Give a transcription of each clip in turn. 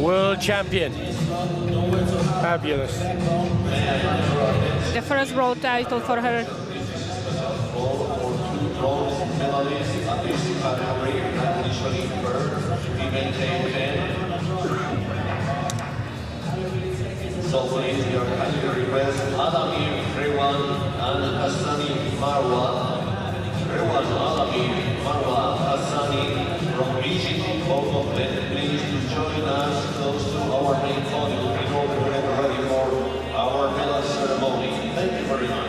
world champion. Fabulous. The first world title for her. So please, your kindly request, Adamir, Rewan, and Hassani Marwa. Rewan, Adamir, Marwa, Hassani from Egypt, both of them, please to join us close to our main podium in order to get ready for our medal ceremony. Thank you very much.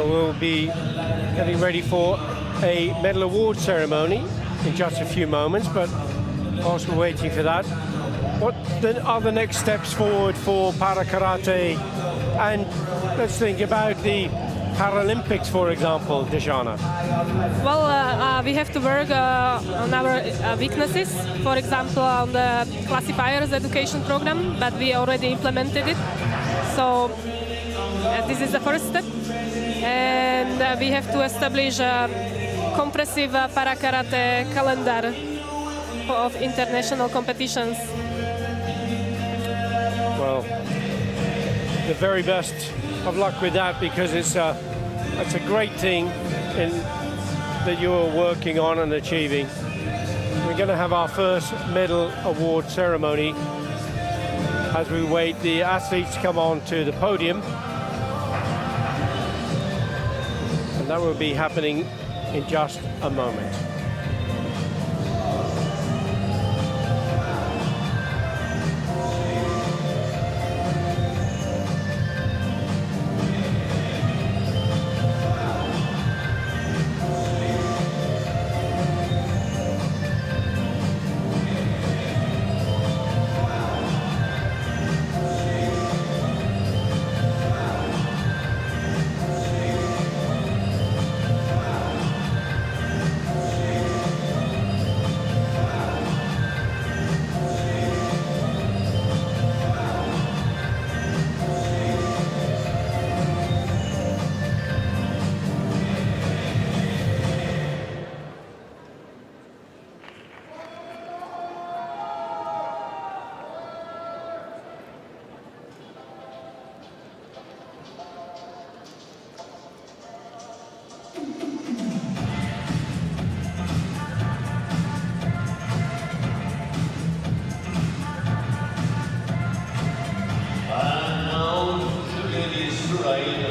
We'll be getting ready for a medal award ceremony in just a few moments, but whilst we're waiting for that, what are the next steps forward for para karate? And let's think about the Paralympics, for example, Dejana. Well, we have to work on our weaknesses, for example, on the classifiers education program, but we already implemented it. So this is the first step. And we have to establish a comprehensive para karate calendar of international competitions. Well, the very best of luck with that, because it's a great thing that you're working on and achieving. We're going to have our first medal award ceremony as we wait the athletes to come on to the podium. And that will be happening in just a moment.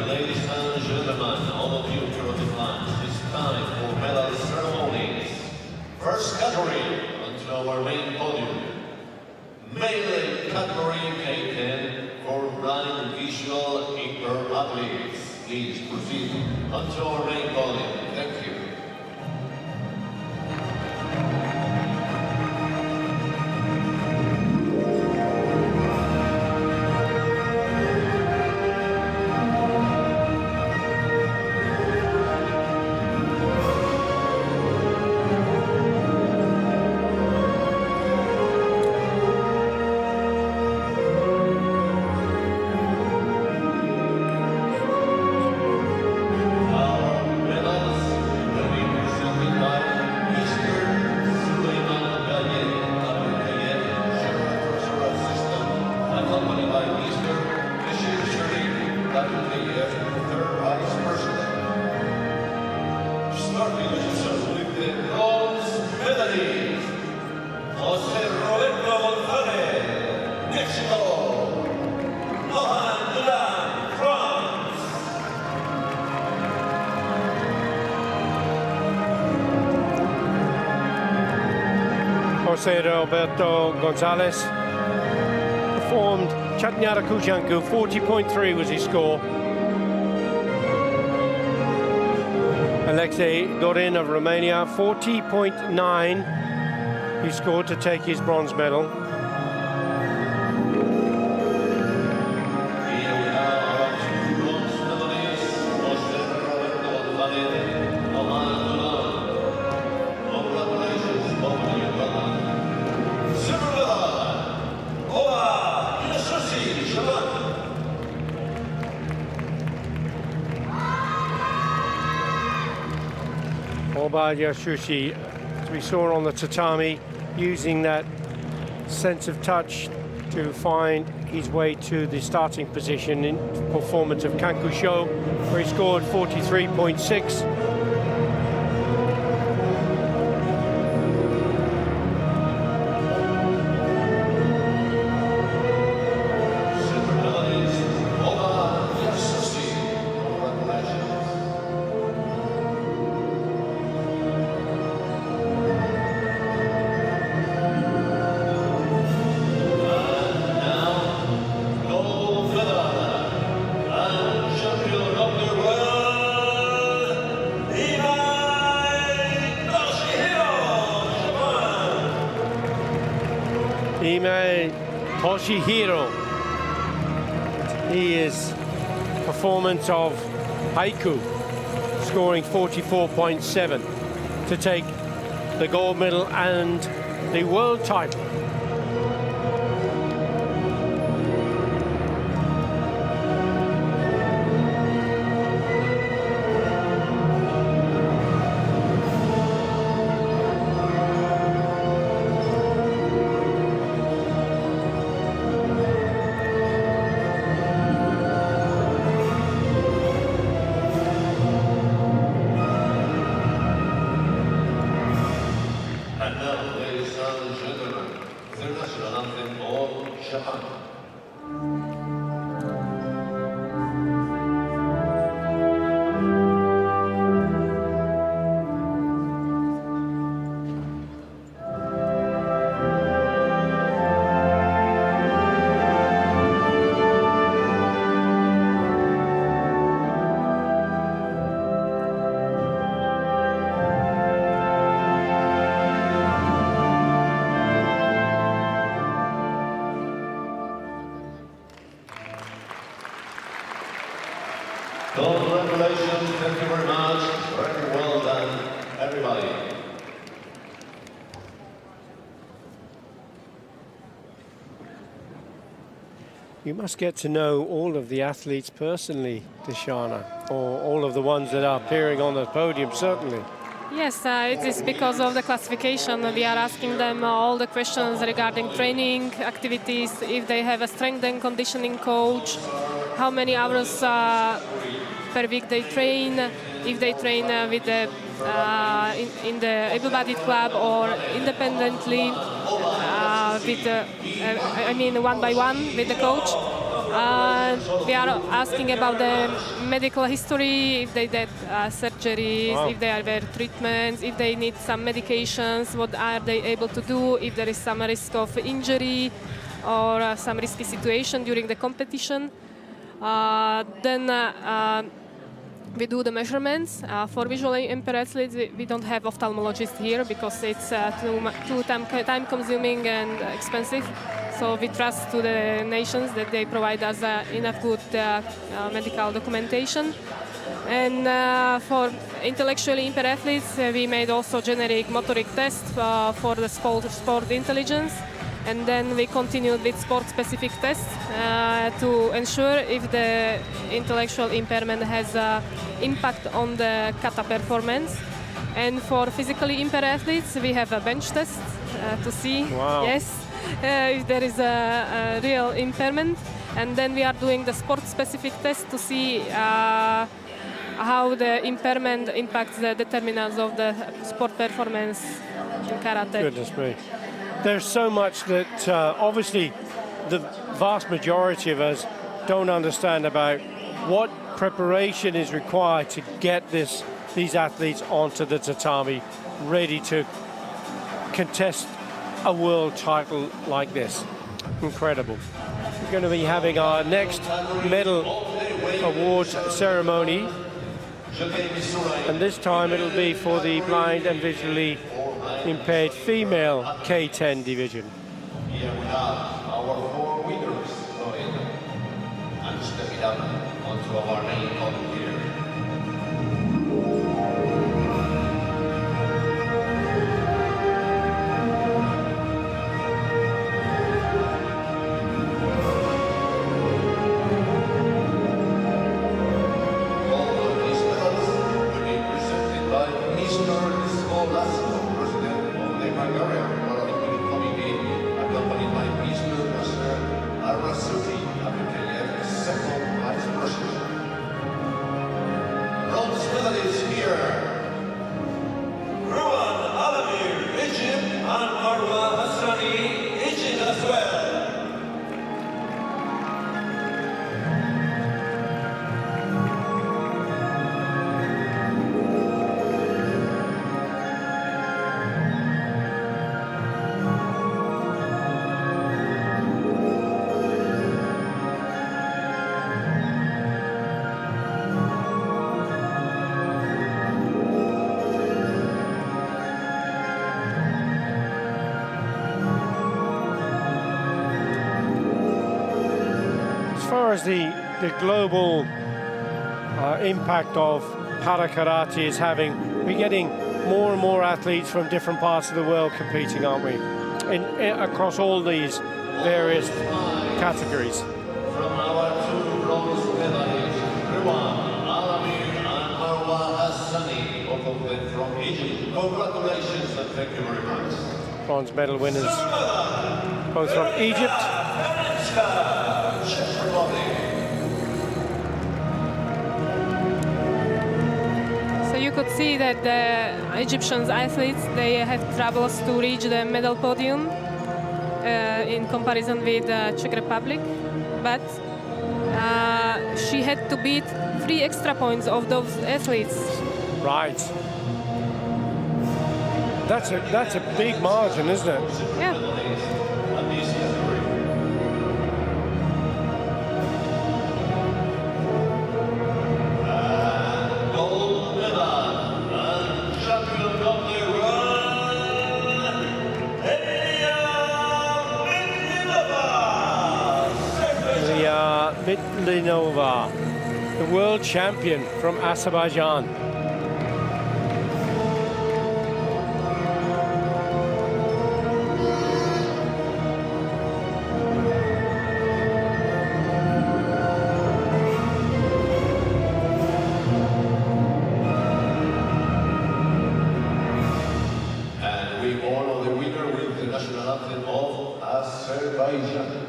Ladies and gentlemen, all of you from the class, it's time for medal ceremonies. First category onto our main podium. Male category K10 for blind visual impaired athletes. Please proceed onto our main podium. Thank you. Jose Roberto Gonzalez performed Chatnyara Kujanku, 40.3 was his score. Alexei Dorin of Romania, 40.9. He scored to take his bronze medal. Oba Yashushi, as we saw on the tatami, using that sense of touch to find his way to the starting position in performance of Kankusho, where he scored 43.6. Toshihiro. He is performance of Haiku, scoring 44.7 to take the gold medal and the world title. Congratulations, thank you very much. Very well done, everybody. You must get to know all of the athletes personally, Dishana, or all of the ones that are appearing on the podium, certainly. Yes, it is because of the classification. We are asking them all the questions regarding training activities, if they have a strength and conditioning coach, how many hours per week they train, if they train with the, in the able-bodied club or independently, with I mean one by one with the coach. We are asking about the medical history, if they did surgeries, if there were treatments, if they need some medications, what are they able to do, if there is some risk of injury or some risky situation during the competition. Then we do the measurements. For visually impaired athletes, we don't have ophthalmologists here because it's too time-consuming and expensive. So we trust to the nations that they provide us enough good medical documentation. And for intellectually impaired athletes, we made also generic motoric tests for the sport intelligence. And then we continued with sport-specific tests to ensure if the intellectual impairment has impact on the kata performance. And for physically impaired athletes, we have a bench test to see, if there is a real impairment. And then we are doing the sport-specific test to see how the impairment impacts the determinants of the sport performance in karate. Goodness me. There's so much that obviously the vast majority of us don't understand about what preparation is required to get these athletes onto the tatami, ready to contest a world title like this. Incredible. We're going to be having our next medal awards ceremony And this time it'll be for the blind and visually impaired female K10 division. Here we have our 4 winners going and stepping up onto our main podium here. As far as the global impact of para karate is having, we're getting more and more athletes from different parts of the world competing, aren't we? Across all these various categories. From our 2 bronze medalists, Ruan Alamir and Marwa Hassani, both of them from Egypt. Congratulations and thank you very much. Bronze medal winners, both from Egypt. So you could see that the Egyptian athletes, they have troubles to reach the medal podium in comparison with the Czech Republic, but she had to beat 3 extra points of those athletes. Right. That's a big margin, isn't it? Yeah. Litvinova, the world champion from Azerbaijan. And we honor the winner with the national anthem of Azerbaijan.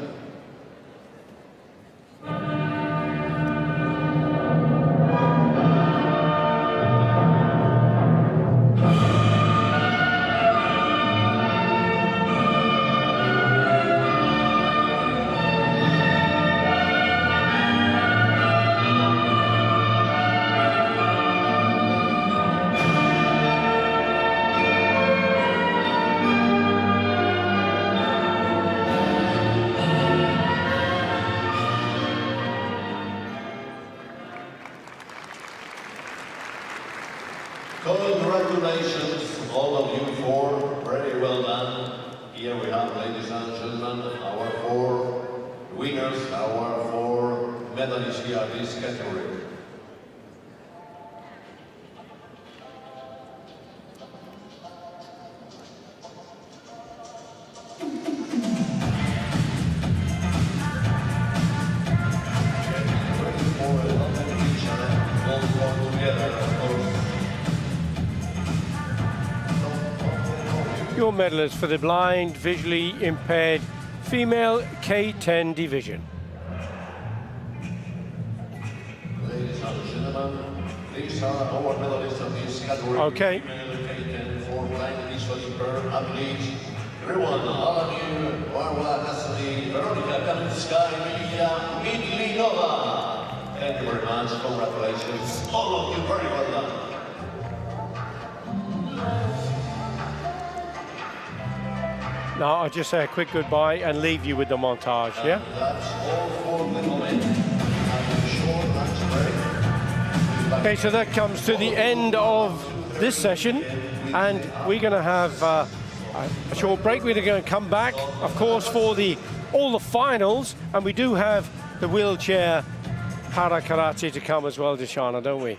Congratulations, all of you four. Very well done. Here we have, ladies and gentlemen, our 4 winners, our 4 medalists here in this category. Your medalist for the blind, visually impaired female K10 division. Ladies and gentlemen, these are our medalists of this category. Okay. K10 for blind visually impaired athletes. Ruan Alamir, Marwa Hassani, Veronica Kaminska, Emilia Midlinova. Thank you very much. Congratulations. All of you, very well done. Now I'll just say a quick goodbye and leave you with the montage, yeah? That's all for the moment. And a short lunch break. Okay, so that comes to the end of this session, and we're going to have a short break. We're going to come back, of course, for all the finals, and we do have the wheelchair para karate to come as well, Dishana, don't we?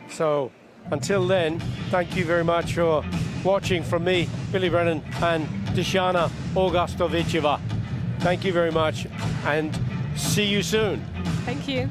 So until then, thank you very much for watching from me, Billy Brennan, and Dishana Augustovicheva. Thank you very much, and see you soon. Thank you.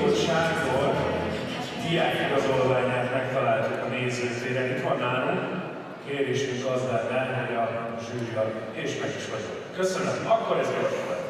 Dr. Sándor diákigazolványát megtaláltuk a nézőtéren. Itt van nálunk, kérésünk az lenne, hogy a zsűri, és meg is vagyok. Köszönöm, akkor ez gyors volt.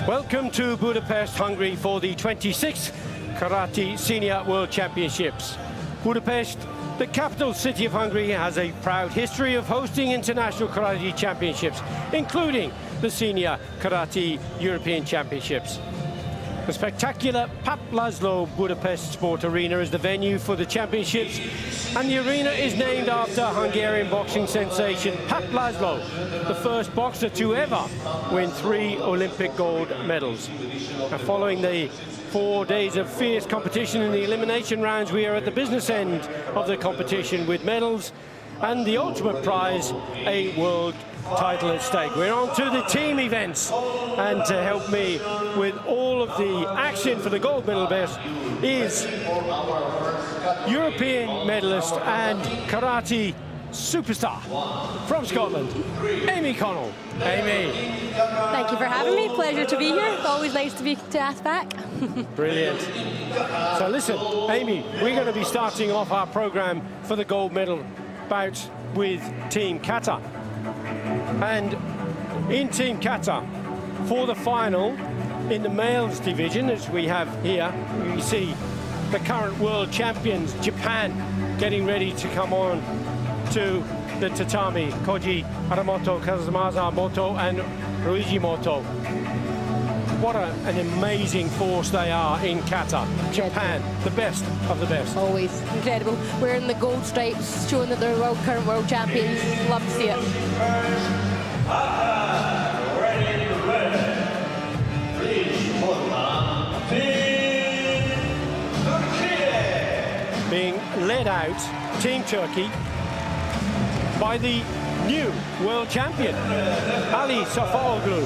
Welcome to Budapest, Hungary for the 26th Karate Senior World Championships. Budapest, the capital city of Hungary, has a proud history of hosting international karate championships, including the Senior Karate European Championships. The spectacular Pap Laszlo Budapest Sport Arena is the venue for the championships, and the arena is named after Hungarian boxing sensation Pap Laszlo, the first boxer to ever win 3 Olympic gold medals. And following the 4 days of fierce competition in the elimination rounds, we are at the business end of the competition with medals and the ultimate prize, a world title at stake. We're on to the team events, and to help me with all of the action for the gold medal best is European medalist and karate superstar from Scotland, Amy Connell. Amy. Thank you for having me. Pleasure to be here. Always nice to be asked back. Brilliant. So listen, Amy, we're going to be starting off our program for the gold medal bout with Team Kata. And in Team Kata, for the final, in the males division, as we have here, you see the current world champions, Japan, getting ready to come on to the tatami. Koji Haramoto, Kazumasa Moto and Ruiji Moto. What an amazing force they are in Kata. Japan, the best of the best. Always incredible. Wearing the gold stripes, showing that they're current world champions. Love to see it. Being led out, Team Turkey, by the new world champion, Ali Safaoglu,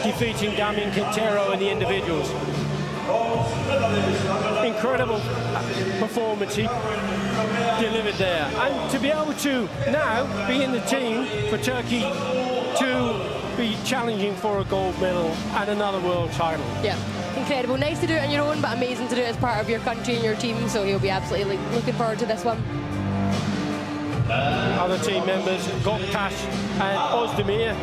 defeating Damien Quintero in the individuals. Incredible performance he delivered there. And to be able to now be in the team for Turkey to be challenging for a gold medal and another world title. Yeah, incredible. Nice to do it on your own, but amazing to do it as part of your country and your team, so he'll be absolutely looking forward to this one. Other team members, Goktash and Ozdemir.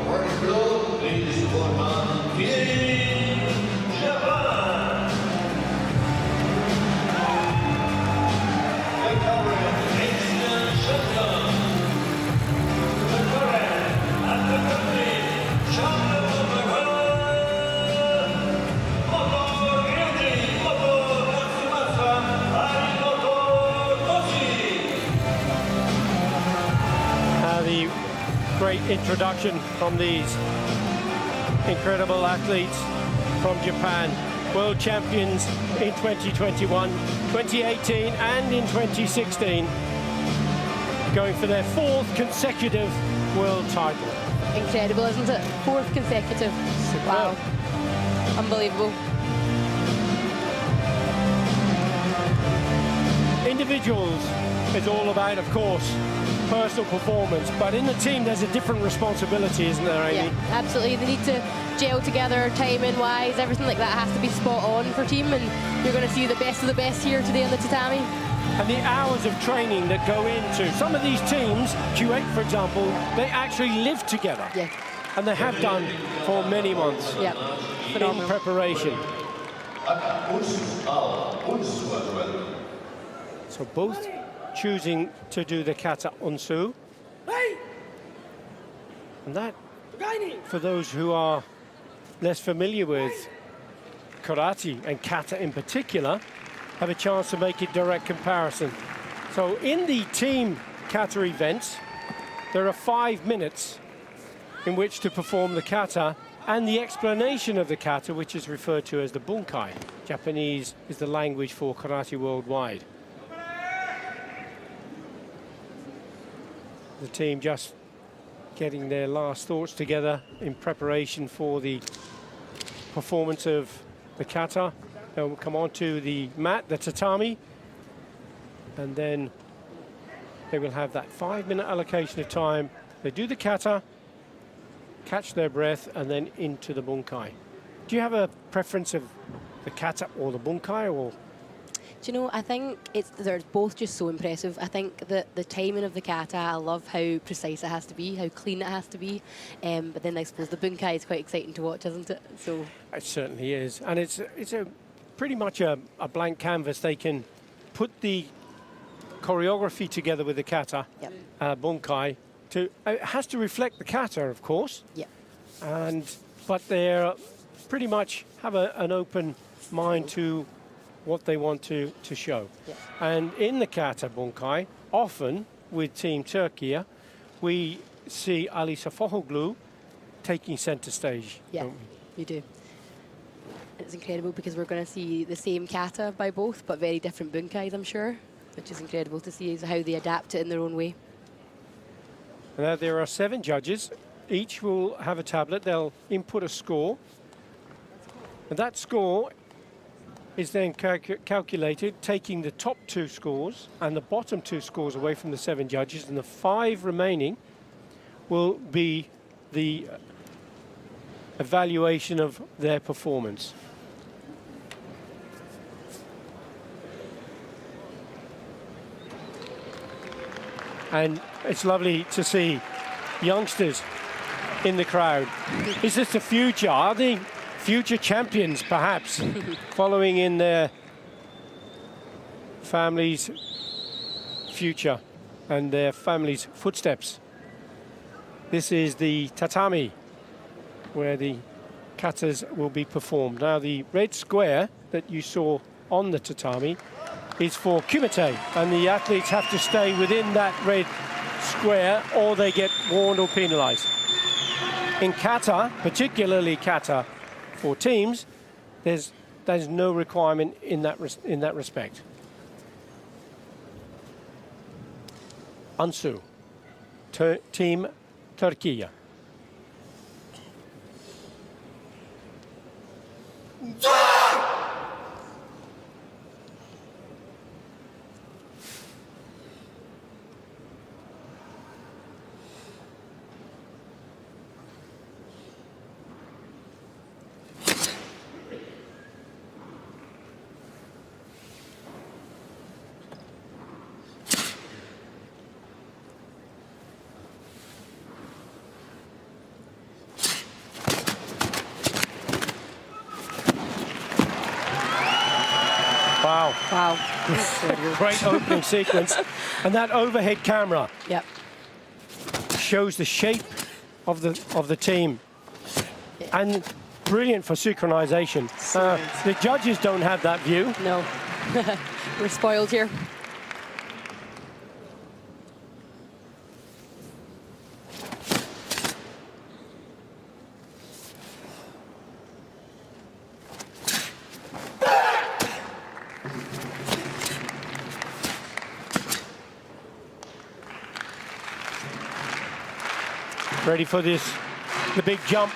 Great introduction from these incredible athletes from Japan. World champions in 2021, 2018 and in 2016. Going for their 4th consecutive world title. Incredible, isn't it? 4th consecutive. Wow. Unbelievable. Individuals is all about, of course, personal performance, but in the team there's a different responsibility, isn't there, Amy? Yeah, absolutely. They need to gel together, timing wise, everything like that has to be spot on for team, and you're going to see the best of the best here today on the tatami. And the hours of training that go into some of these teams, Q8 for example, they actually live together. Yeah. And they have done for many months. Yeah. Phenomenal. In preparation. So both choosing to do the kata unsu. And that, for those who are less familiar with karate and kata in particular, have a chance to make a direct comparison. So in the team kata events, there are 5 minutes in which to perform the kata and the explanation of the kata, which is referred to as the bunkai. Japanese is the language for karate worldwide. The team just getting their last thoughts together in preparation for the performance of the kata. They'll come on to the mat, the tatami, and then they will have that 5-minute allocation of time. They do the kata, catch their breath, and then into the bunkai. Do you have a preference of the kata or the bunkai, or? Do you know, I think they're both just so impressive. I think that the timing of the kata, I love how precise it has to be, how clean it has to be. But then I suppose the bunkai is quite exciting to watch, isn't it? So It certainly is. And it's a pretty much a blank canvas. They can put the choreography together with the kata, Yep. bunkai. It has to reflect the kata, of course. yeah, But they're pretty much have an open mind to what they want to show. Yeah. And in the kata bunkai, often with Team Turkey, we see Ali Safoğlu taking center stage. yeah, don't we? you do. It's incredible because we're going to see the same kata by both, but very different bunkais, I'm sure, which is incredible to see is how they adapt it in their own way. Now there are 7 judges. Each will have a tablet. They'll input a score. And that score is then calculated, taking the top 2 scores and the bottom 2 scores away from the 7 judges, and the 5 remaining will be the evaluation of their performance. And it's lovely to see youngsters in the crowd. Is this the future? Are they future champions, perhaps, following in their family's future and their family's footsteps? This is the tatami, where the katas will be performed. Now, the red square that you saw on the tatami is for kumite, and the athletes have to stay within that red square or they get warned or penalized. In kata, particularly kata for teams, there's no requirement in that respect. Ansu, Team Turkey. Wow. Wow. Great opening sequence. And that overhead camera Yep. shows the shape of the team. Yeah. And brilliant for synchronization. The judges don't have that view. No. We're spoiled here. Ready for this, the big jump.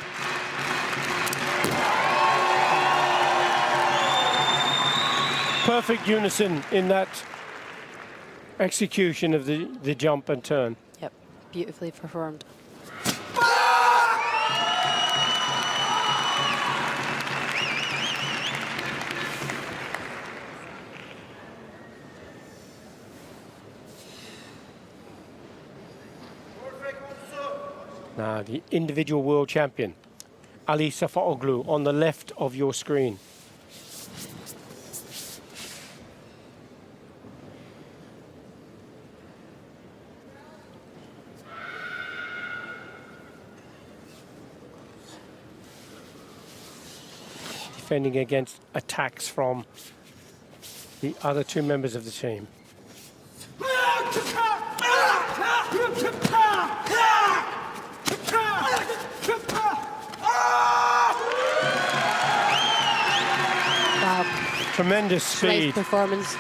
Perfect unison in that execution of the jump and turn. Yep. Beautifully performed. Now, the individual world champion, Ali Safoğlu, on the left of your screen. Defending against attacks from the other 2 members of the team. Wow. Tremendous Nice speed. performance.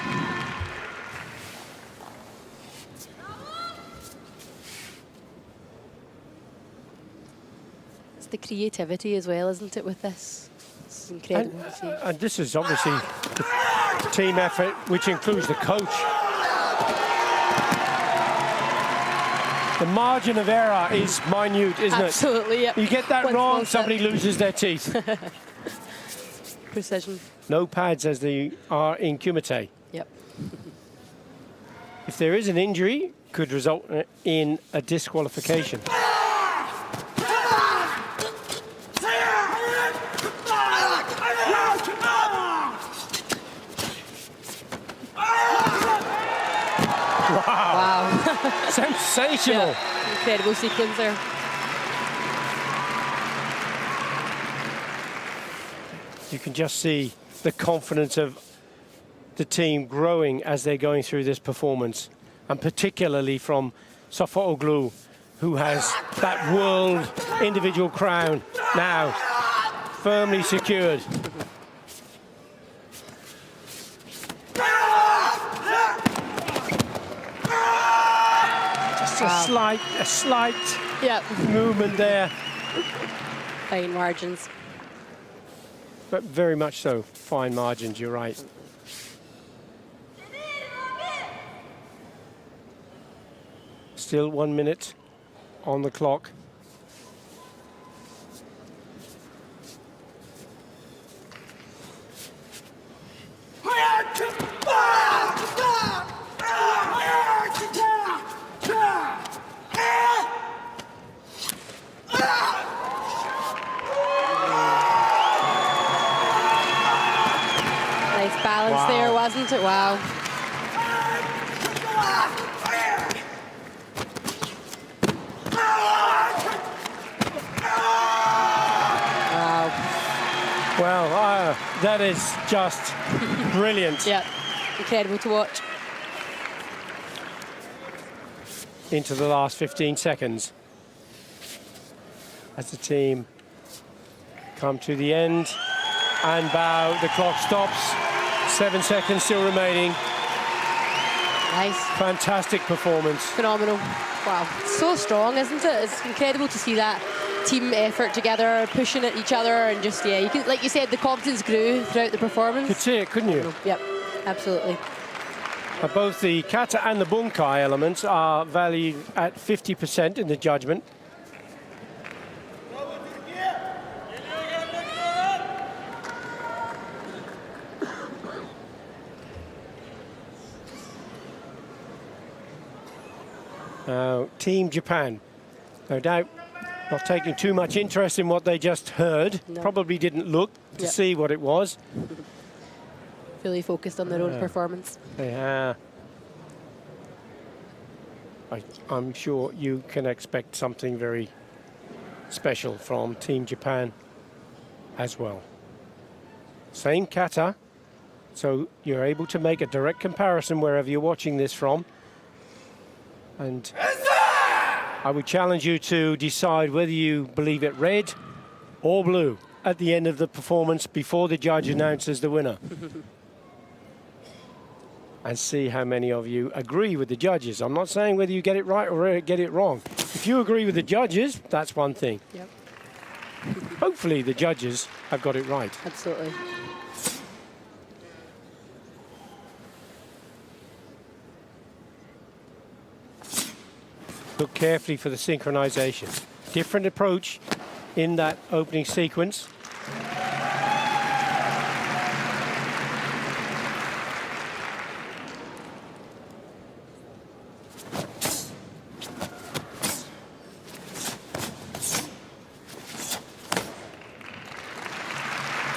It's the creativity as well, isn't it, with this? It's incredible to see. And this is obviously the team effort, which includes the coach. The margin of error is minute, isn't Absolutely, yep. it? You get that One wrong, small step. somebody loses their teeth. Precision. No pads as they are in Kumite. Yep. if there is an injury, could result in a disqualification. Wow. Sensational. Yeah. Incredible sequence there. You can just see the confidence of the team growing as they're going through this performance, and particularly from Sofooglu, who has that world individual crown now firmly secured. Just a slight Yep. movement there, Fine margins. but very much so fine margins, you're right. Still 1 minute on the clock. Nice balance Wow. there, wasn't it? Wow. Wow. Well, that is just brilliant. Yeah. Incredible to watch. Into the last 15 seconds as the team come to the end and bow. The clock stops. 7 seconds still remaining. Nice. Fantastic performance. Phenomenal. Wow. So strong, isn't it? It's incredible to see that team effort together, pushing at each other, and just, yeah, you can, like you said, the confidence grew throughout the performance. Could see it, couldn't you? Yep, absolutely. Both the kata and the bunkai elements are valued at 50% in the judgment. Now, Team Japan, no doubt not taking too much interest in what they just heard. No. Probably didn't look to Yep. see what it was. Fully focused on their own performance. Yeah. I'm sure you can expect something very special from Team Japan as well. Same kata, so you're able to make a direct comparison wherever you're watching this from. And I would challenge you to decide whether you believe it red or blue at the end of the performance before the judge announces the winner. And see how many of you agree with the judges. I'm not saying whether you get it right or get it wrong. If you agree with the judges, that's one thing. Yep, Hopefully the judges have got it right. absolutely. Look carefully for the synchronization. Different approach in that opening sequence.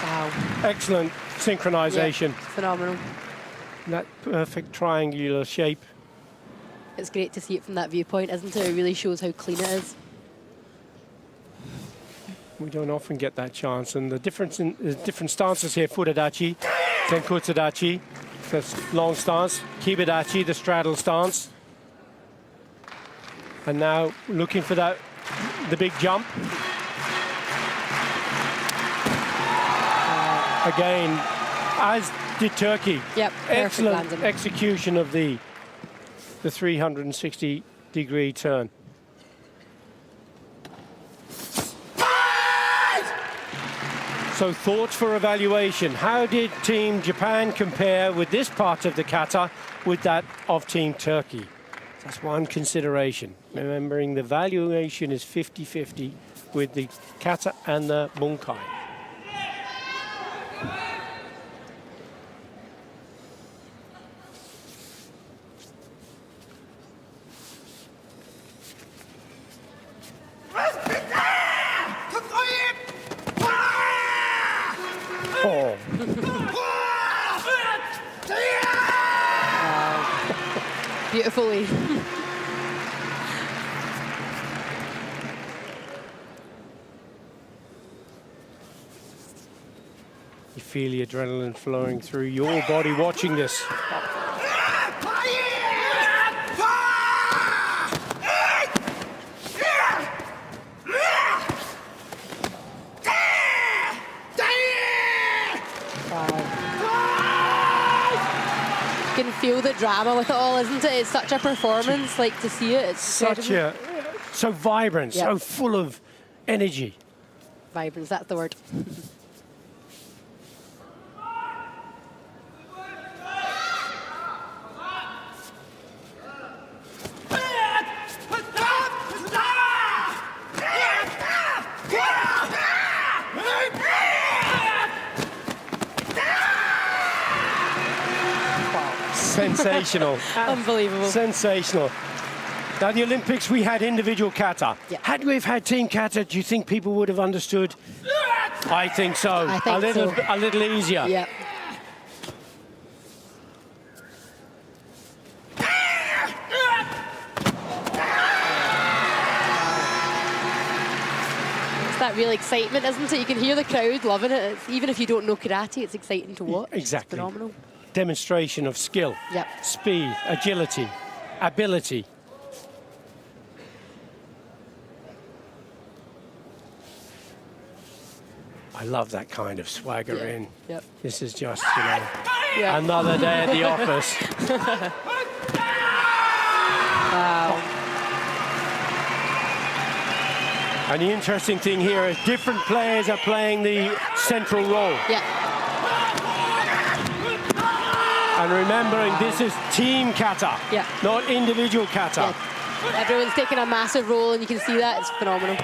Wow. Excellent synchronization. Yeah, phenomenal. That perfect triangular shape. It's great to see it from that viewpoint, isn't it? It really shows how clean it is. We don't often get that chance. And the difference in the different stances here, Furadachi, Zenkutsudachi, the long stance, Kibadachi, the straddle stance. And now looking for that, the big jump. Again, as did Turkey. Yep, perfect Excellent landing. execution of the 360-degree turn. So thoughts for evaluation. How did Team Japan compare with this part of the kata with that of Team Turkey? That's one consideration. Remembering the valuation is 50-50 with the kata and the bunkai. Oh. Beautifully. You feel the adrenaline flowing through your body watching this. You can feel the drama with it all, isn't it? It's such a performance, like to see it. It's Such a, so vibrant, Yeah. so full of energy. vibrance, that's the word. Sensational. Unbelievable. Sensational. Now, the Olympics, we had individual kata. Yeah. Had we have had team kata, do you think people would have understood? I think so. I think a little easier. Yeah. It's that real excitement, isn't it? You can hear the crowd loving it. Even if you don't know karate, it's exciting to watch. Exactly. It's phenomenal. Demonstration of skill, Yep. speed, agility, ability. I love that kind of swagger Yeah. in. Yep. This is just, you know, Yeah. another day at the office. Wow. And the interesting thing here is different players are playing the central role. Yeah. And remembering this is team kata, Yeah. not individual kata. Yeah. Everyone's taking a massive role, and you can see that. It's phenomenal.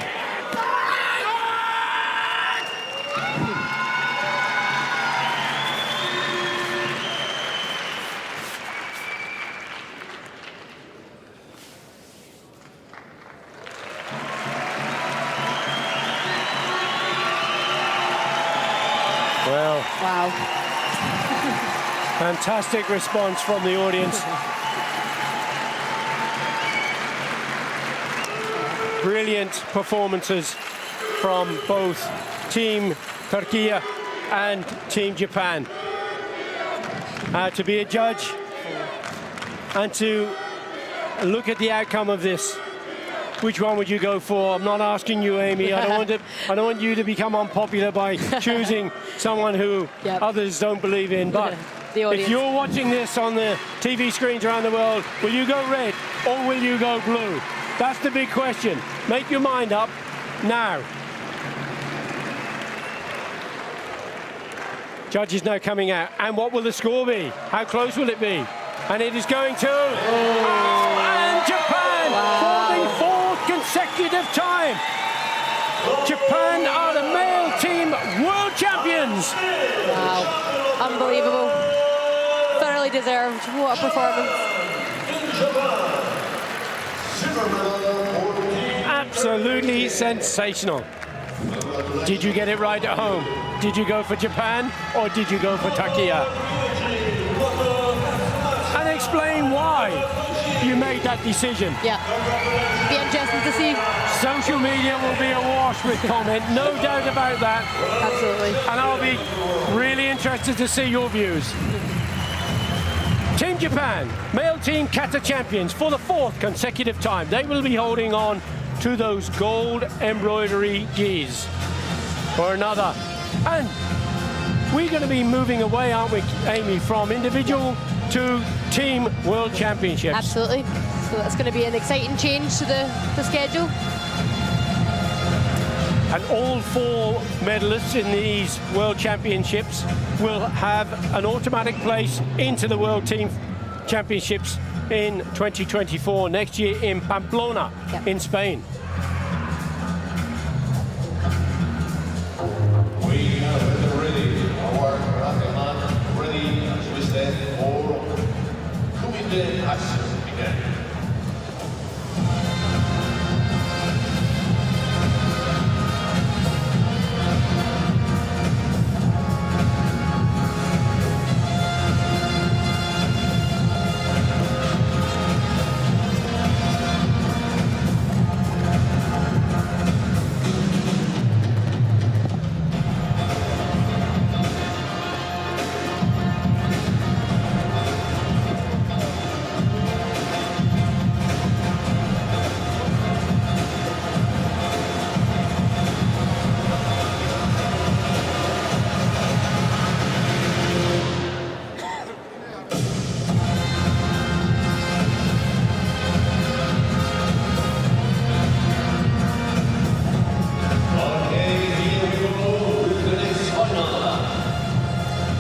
Well, Wow. fantastic response from the audience. Brilliant performances from both Team Turkey and Team Japan. To be a judge and to look at the outcome of this, which one would you go for? I'm not asking you, Amy. I don't want you to become unpopular by choosing someone who Yep. others don't believe in. But The audience. if you're watching this on the TV screens around the world, will you go red or will you go blue? That's the big question. Make your mind up now. Judges now coming out. And what will the score be? How close will it be? And it is going to... Oh, and Japan for the fourth consecutive time. Japan are the male team world champions. Wow. Unbelievable. Thoroughly deserved. What a performance. Absolutely sensational. Did you get it right at home? Did you go for Japan or did you go for Turkey? And explain why you made that decision. Yeah. Be interesting to see. Social media will be awash with comment, no doubt about that. Absolutely. And I'll be really interested to see your views. Team Japan, male team kata champions for the fourth consecutive time. They will be holding on to those gold embroidery gis for another. And we're going to be moving away, aren't we, Amy, from individual to team world championships. Absolutely. So that's going to be an exciting change to the schedule. And all four medalists in these world championships will have an automatic place into the world team championships in 2024, next year in Pamplona, Yep. in Spain. We are ready. Our Rakeman ready, as we said, for Kumite action again.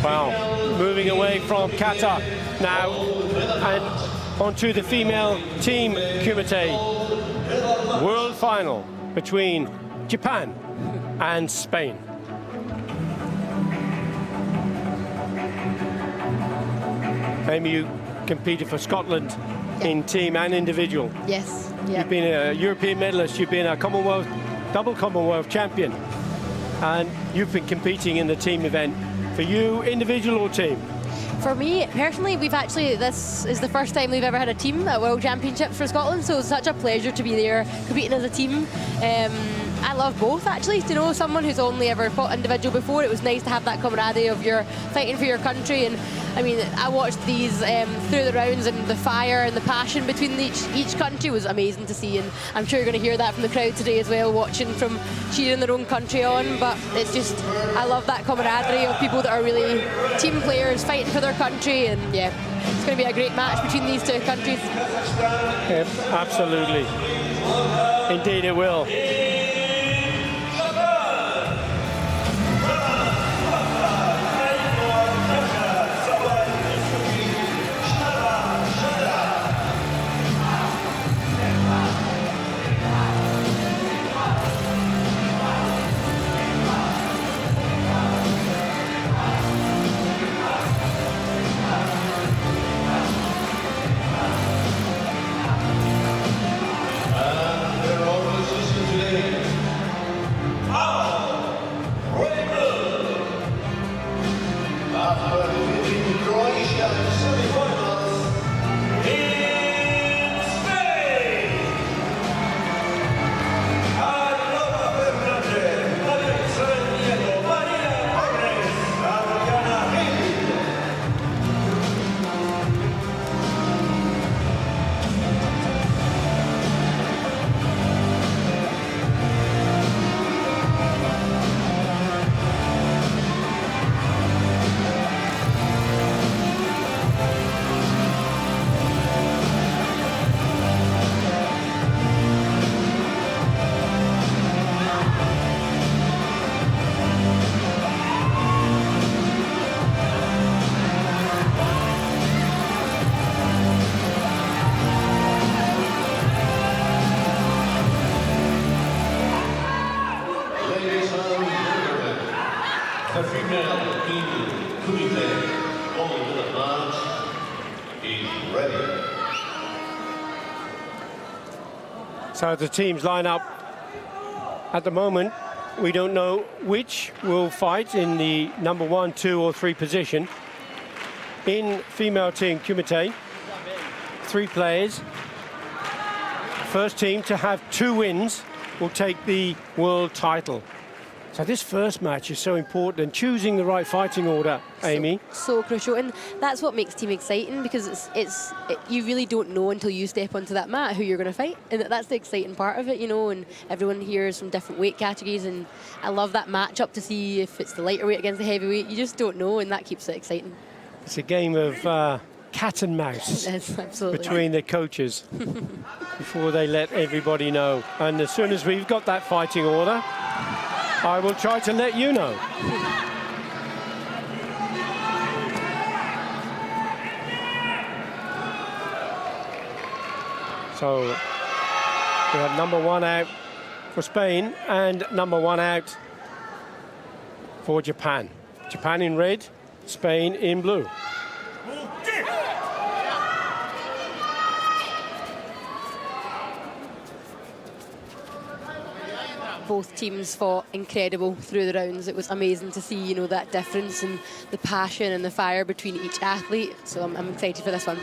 Wow, moving away from Kata now and onto the female team Kumite World Final between Japan and Spain. Amy, you competed for Scotland in team and individual. Yes. Yeah. You've been a European medalist, you've been a double Commonwealth champion, and you've been competing in the team event. For you, individual or team? For me, personally, this is the first time we've ever had a team at World Championships for Scotland, so it's such a pleasure to be there competing as a team. I love both, actually. To know someone who's only ever fought individual before, it was nice to have that camaraderie of you're fighting for your country. And I mean, I watched these through the rounds, and the fire and the passion between each country was amazing to see. And I'm sure you're going to hear that from the crowd today as well, watching from cheering their own country on. But it's just, I love that camaraderie of people that are really team players fighting for their country. And yeah, it's going to be a great match between these two countries. Yeah, absolutely. Indeed it will. The female team Kumite on the march is ready. So the teams line up at the moment. We don't know which will fight in the number 1, 2 or 3 position. In female team Kumite, 3 players. First team to have 2 wins will take the world title. So this first match is so important, and choosing the right fighting order, Amy. So crucial, and that's what makes team exciting, because you really don't know until you step onto that mat who you're going to fight, and that's the exciting part of it, you know. And everyone here is from different weight categories, and I love that match-up to see if it's the lighter weight against the heavyweight. You just don't know, and that keeps it exciting. It's a game of cat and mouse between the coaches before they let everybody know. And as soon as we've got that fighting order, I will try to let you know. So we have number 1 out for Spain and number 1 out for Japan. Japan in red, Spain in blue. Both teams fought incredible through the rounds. It was amazing to see, you know, that difference and the passion and the fire between each athlete. So I'm excited for this one.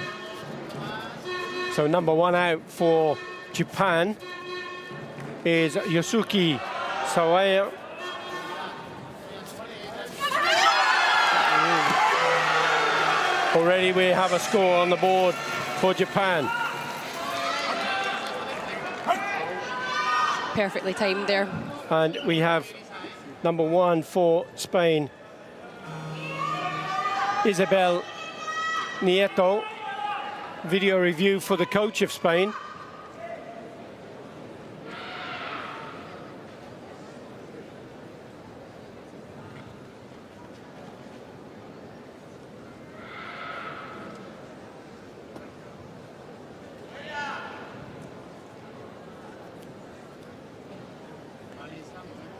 So number 1 out for Japan is Yosuke Sawaya. Already we have a score on the board for Japan. Perfectly timed there. And we have number 1 for Spain, Isabel Nieto. Video review for the coach of Spain.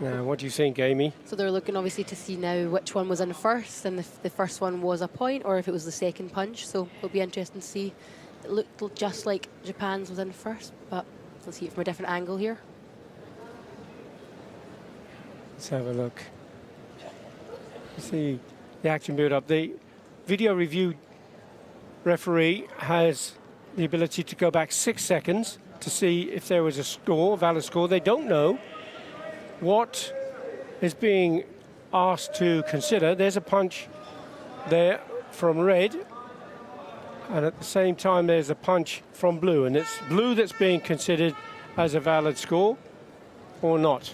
Now, what do you think, Amy? So they're looking obviously to see now which one was in first, and if the first one was a point or if it was the second punch. So it'll be interesting to see. It looked just like Japan's was in first, but let's see it from a different angle here. Let's have a look. See the action build up. The video review referee has the ability to go back 6 seconds to see if there was a score, valid score. They don't know what is being asked to consider. There's a punch there from red, and at the same time there's a punch from blue, and it's blue that's being considered as a valid score or not.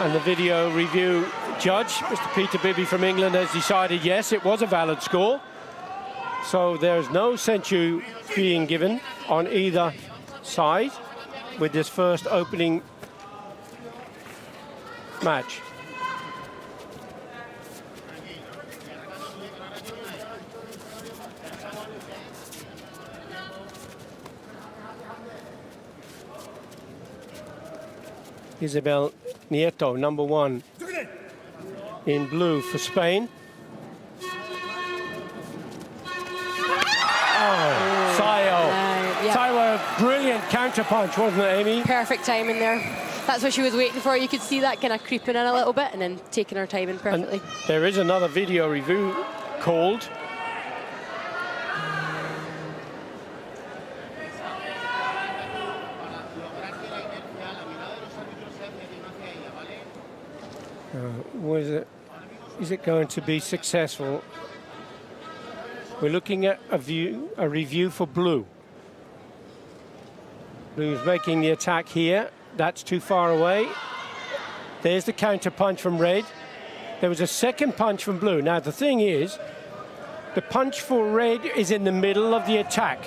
And the video review judge, Mr. Peter Bibby from England, has decided yes, it was a valid score. So there's no senchu being given on either side with this first opening match. Isabel Nieto, number 1 in blue for Spain. Oh, Sayo. Yeah. Sayo, a brilliant counter punch, wasn't it, Amy? Perfect timing there. That's what she was waiting for. You could see that kind of creeping in a little bit and then taking her timing perfectly. And there is another video review called. Is it going to be successful? We're looking at a review for blue. Blue's making the attack here. That's too far away. There's the counter punch from red. There was a second punch from blue. Now the thing is, the punch for red is in the middle of the attack.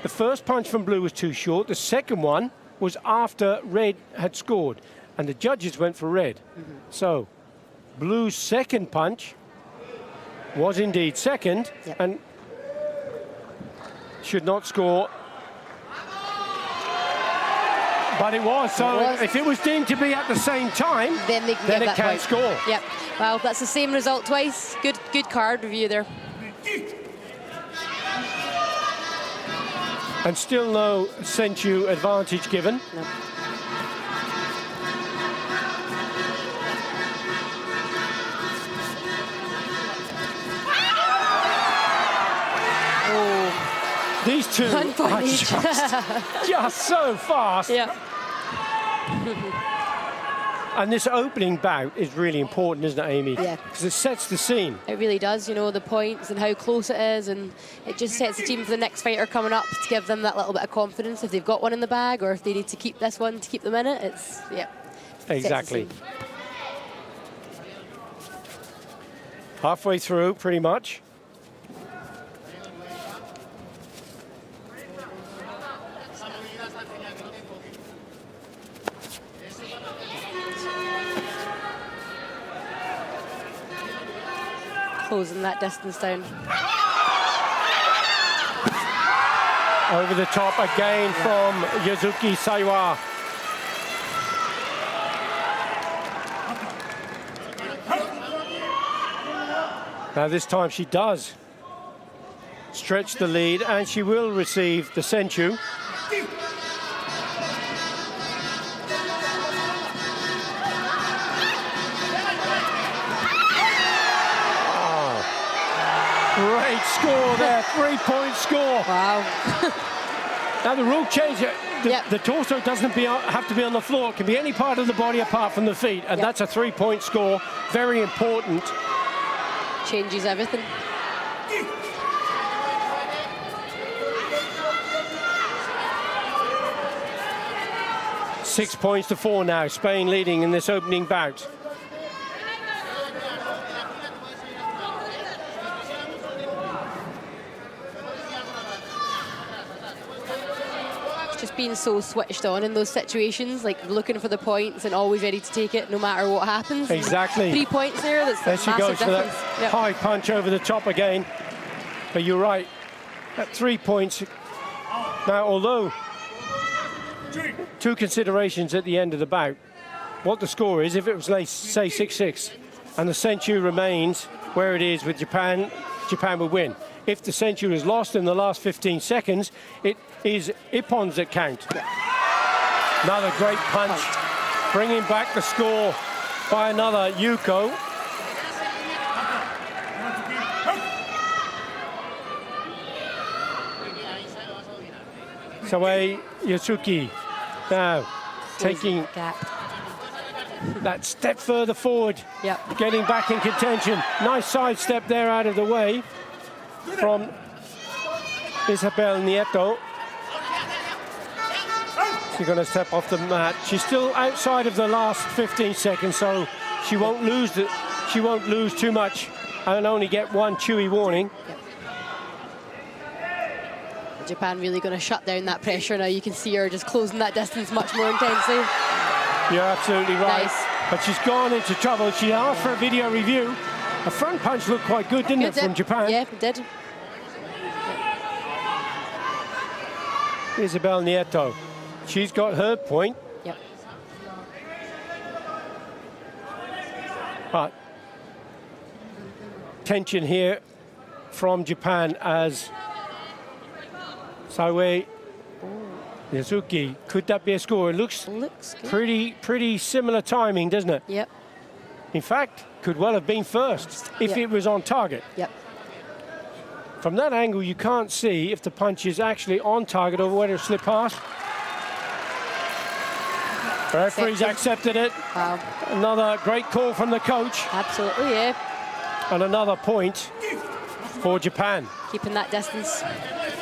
The first punch from blue was too short. The second one was after red had scored, and the judges went for red. So blue's second punch was indeed second, and should not score. But it was, so if it was deemed to be at the same time, then it can score. Yep. Well, that's the same result twice. Good card review there. And still no senchu advantage given. No. These two are just so fast. Yeah. And this opening bout is really important, isn't it, Amy? Yeah. Because it sets the scene. It really does, you know, the points and how close it is, and it just sets the team for the next fighter coming up to give them that little bit of confidence if they've got one in the bag or if they need to keep this one to keep them in it. It's, yeah. Exactly. Halfway through, pretty much. Closing that distance down. Over the top again from Yuzuki Saiwa. Now this time she does stretch the lead, and she will receive the senchu. Great score there, 3-point score. Wow. Now the rule change, the torso doesn't have to be on the floor. It can be any part of the body apart from the feet, and that's a 3-point score. Very important. Changes everything. Six points to 4 now. Spain leading in this opening bout. Just being so switched on in those situations, like looking for the points and always ready to take it no matter what happens. Exactly. 3 points there, that's there she goes for that high punch over the top again. But you're right, at 3 points. Now, although two considerations at the end of the bout. What the score is, if it was, like, say, 6-6, and the senchu remains where it is with Japan, Japan would win. If the senchu is lost in the last 15 seconds, it is ippons that count. Another great punch, bringing back the score by another Yuko. Sawei Yasuki now taking that step further forward, getting back in contention. Nice side step there out of the way from Isabel Nieto. She's going to step off the mat. She's still outside of the last 15 seconds, so she won't lose she won't lose too much and only get one chewy warning. Japan really going to shut down that pressure now. You can see her just closing that distance much more intensely. You're absolutely right. Nice. But she's gone into trouble. She asked for a video review. A front punch looked quite good, didn't it, from Japan? Yeah, it did. Isabel Nieto. She's got her point. Yep. But tension here from Japan as Sawei Yasuki. Could that be a score? It looks good. pretty similar timing, doesn't it? Yep. In fact, could well have been first if it was on target. Yep. From that angle, you can't see if the punch is actually on target or whether it slipped past. Referee's accepted it. Wow. Another great call from the coach. Absolutely, yeah. And another point for Japan. Keeping that distance.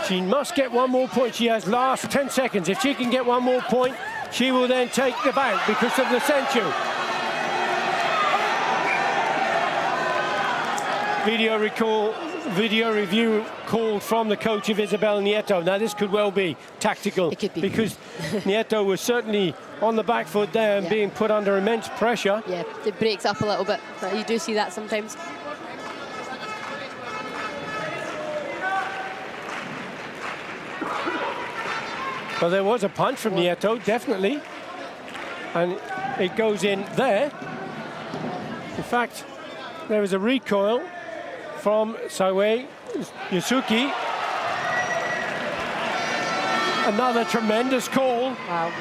She must get one more point. She has last 10 seconds. If she can get one more point, she will then take the bout because of the senchu. Video review called from the coach of Isabel Nieto. Now this could well be tactical. It could be. Because Nieto was certainly on the back foot there and being put under immense pressure. Yeah, it breaks up a little bit. You do see that sometimes. Well, there was a punch from Nieto, definitely. And it goes in there. In fact, there was a recoil from Sawei Yasuki. Another tremendous call. Wow.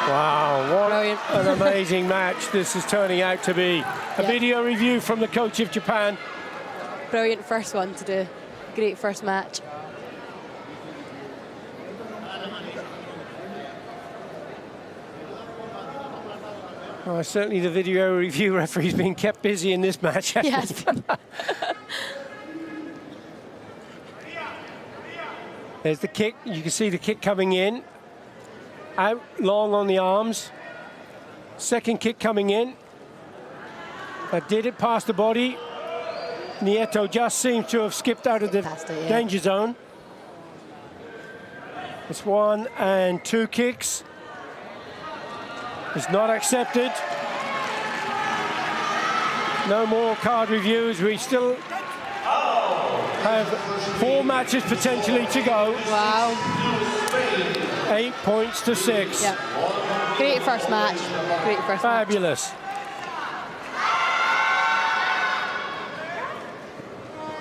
Wow, what Brilliant. an amazing match this is turning out to be. A video review from the coach of Japan. Brilliant first one to do. Great first match. Oh, certainly the video review referee's been kept busy in this match. Yes. There's the kick. You can see the kick coming in. Out long on the arms. Second kick coming in. That did it past the body. Nieto just seems to have skipped out of the danger zone. It's 1 and 2 kicks. It's not accepted. No more card reviews. We still have 4 matches potentially to go. Wow. 8 points to 6. Yeah. Great first match. Great first match. Fabulous.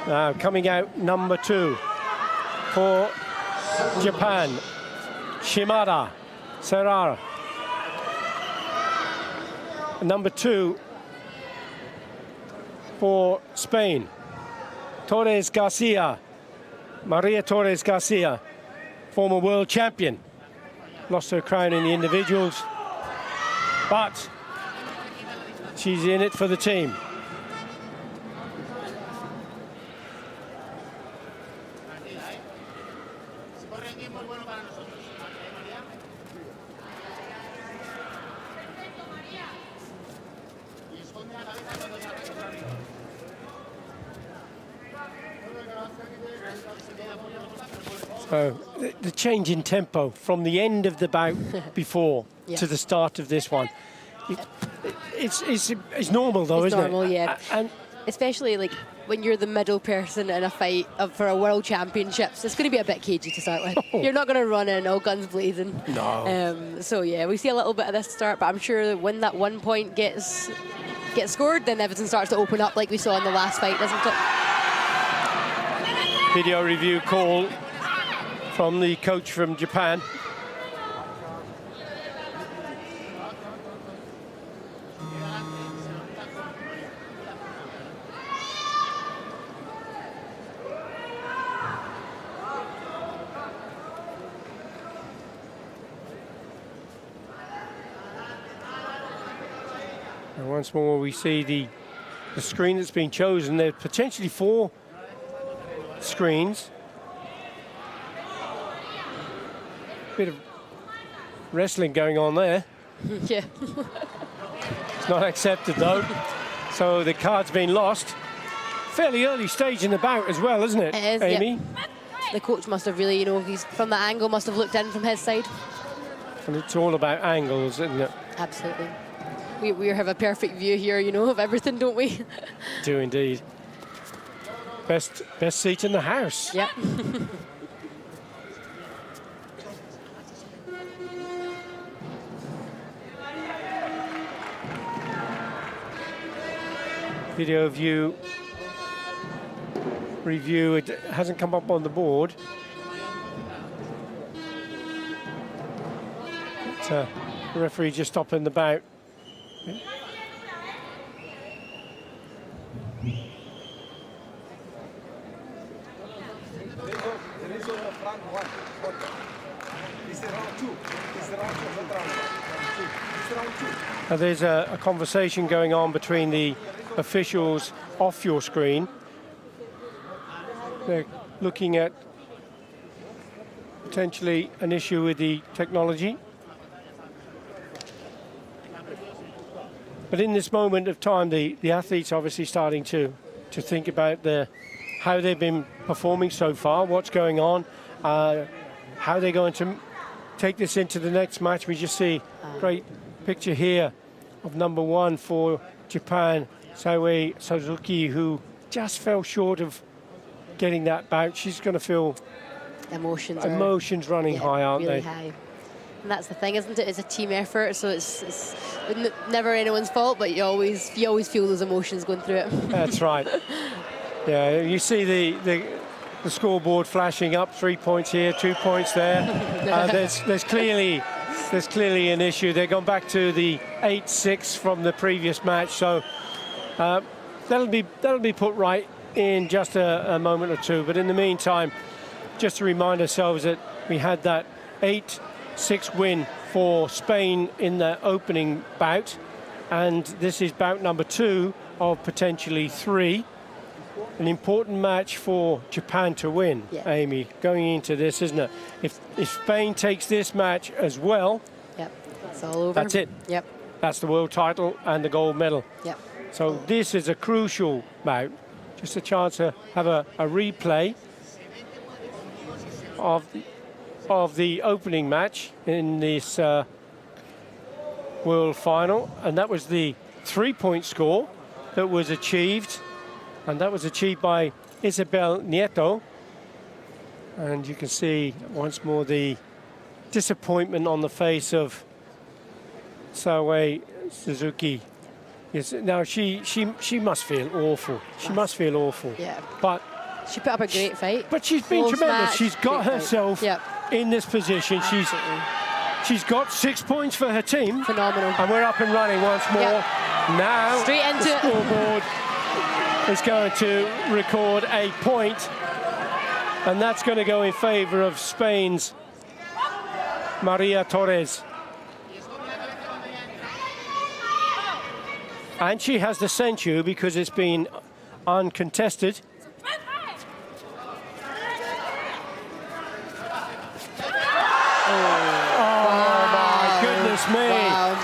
Now coming out number 2 for Japan. Shimada Serrar. Number 2 for Spain. Torres Garcia. Maria Torres Garcia, former world champion. Lost her crown in the individuals, but she's in it for the team. So the change in tempo from the end of the bout before to the start of this one. It's normal though, isn't it? It's normal, yeah. And especially like when you're the middle person in a fight for a World Championships, it's going to be a bit cagey to start with. You're not going to run in all guns blazing. No. So yeah, we see a little bit of this to start, but I'm sure that when that 1 point gets scored, then everything starts to open up like we saw in the last fight, doesn't it? Video review call from the coach from Japan. And once more we see the screen that's been chosen. There are potentially 4 screens. Bit of wrestling going on there. Yeah. It's not accepted though. So the card's been lost. Fairly early stage in the bout as well, isn't it, It is, Amy? Yep. The coach must have really, he's from that angle, must have looked in from his side. And it's all about angles, isn't it? Absolutely. We have a perfect view here, of everything, don't we? Do indeed. Best seat in the house. Yep. Video review, it hasn't come up on the board. But, the referee just stopping the bout. Now there's a conversation going on between the officials off your screen. They're looking at potentially an issue with the technology. But in this moment of time, the athletes obviously starting to think about how they've been performing so far, what's going on, how they're going to take this into the next match. We just see a great picture here of number 1 for Japan, Sae Suzuki, who just fell short of getting that bout. She's going to feel emotions running high, aren't really they? High. And that's the thing, isn't it? It's a team effort, so it's never anyone's fault, but you always feel those emotions going through it. That's right. Yeah, you see the scoreboard flashing up, 3 points here, 2 points there. There's clearly an issue. They've gone back to the 8-6 from the previous match, so that'll be put right in just a moment or two. But in the meantime, just to remind ourselves that we had that 8-6 win for Spain in the opening bout, and this is bout number 2 of potentially 3. An important match for Japan to win, Amy, going into this, isn't it? If Spain takes this match as well, it's all over. That's it. Yep. That's the world title and the gold medal. Yep. So this is a crucial bout. Just a chance to have a replay of the opening match in this world final, and that was the 3-point score that was achieved, and that was achieved by Isabel Nieto. And you can see once more the disappointment on the face of Sae Suzuki. Yes, now she must feel awful. She must feel awful. Yeah. But she put up a great fight. But she's been Close tremendous. match, She's got great herself in this position. Absolutely. She's got 6 points for her team. Phenomenal. And we're up and running once more. Yep. Now Straight into the it. scoreboard is going to record a point, and that's going to go in favor of Spain's Maria Torres. And she has the Senchu because it's been uncontested. Me. Wow.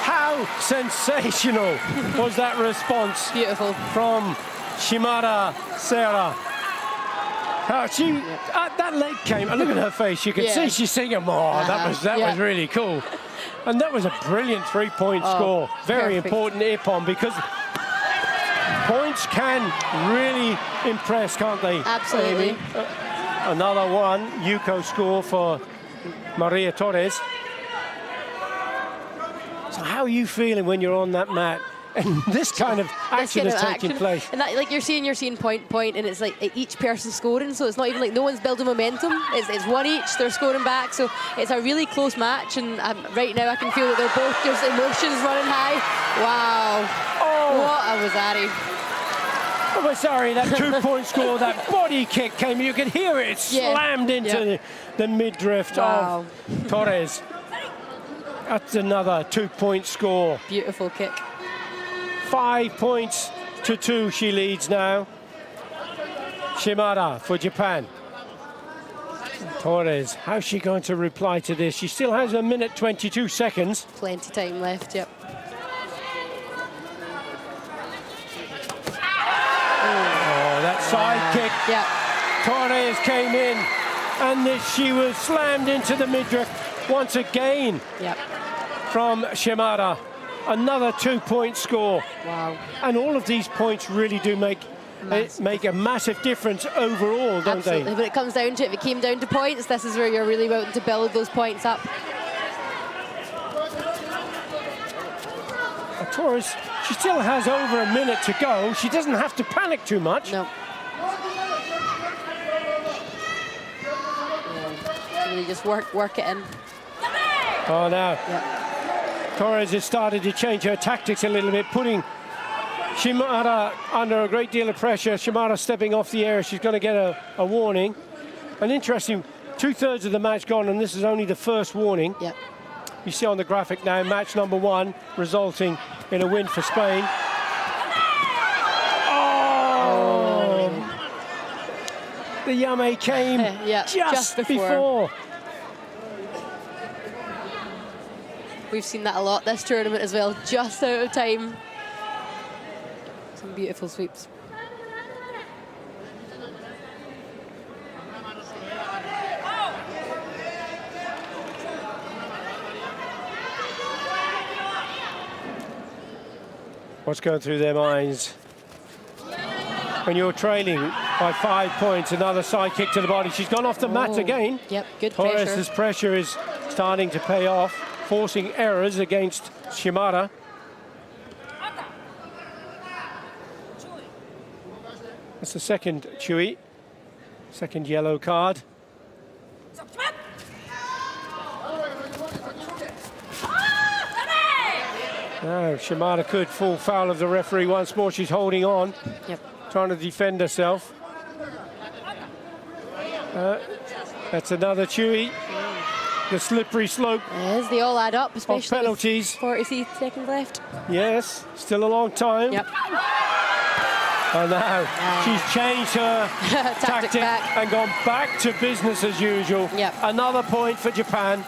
How sensational was that response? Beautiful. From Shimada Serra. That leg came, and look at her face, you can see she's singing more. That was really cool. And that was a brilliant 3-point score. Very perfect. important Ippon, because Points can really impress, can't they? Absolutely. Amy? Another one, Yuko score for Maria Torres. So how are you feeling when you're on that mat and this kind of action is taking place? And that, like you're seeing point, and it's like each person scoring, so it's not even like no one's building momentum. It's one each, they're scoring back, so it's a really close match, and right now I can feel that they're both just emotions running high. Wow. Oh. What a Wazzari. Oh, we're sorry, that 2-point score, that body kick came, you could hear it slammed into the midriff of Torres. That's another 2-point score. Beautiful kick. 5 points to 2 she leads now. Shimada for Japan. Torres, how's she going to reply to this? She still has 1 minute 22 seconds. Plenty time left, yep. That side kick. Yeah. Torres came in, and she was slammed into the midriff once again. Yep. From Shimada. Another 2-point score. Wow. And all of these points really do make a massive difference overall, don't Absolutely. When it comes down to it, if it came down to points, this is where you're really wanting to build those points up. Torres, she still has over 1 minute to go. She doesn't have to panic too much. No. Really just work it in. Oh, now. Yep. Torres has started to change her tactics a little bit, putting Shimada under a great deal of pressure. Shimada stepping off the air. She's going to get a warning. An interesting 2/3 of the match gone, and this is only the first warning. Yep. You see on the graphic now, match number 1 resulting in a win for Spain. Oh! The Yame came just before. We've seen that a lot this tournament as well, just out of time. Some beautiful sweeps. What's going through their minds? When you're trailing by 5 points, another side kick to the body. She's gone off the mat again. Yep, good pressure. Torres' pressure is starting to pay off, forcing errors against Shimada. That's the second Chui, second yellow card. No, Shimada could fall foul of the referee once more. She's holding on, trying to defend herself. That's another Chui. The slippery slope. Yes, they all add up, especially penalties. 40 seconds left. Yes, still a long time. Yep. And now she's changed her tactic and gone back to business as usual. Yep. Another point for Japan.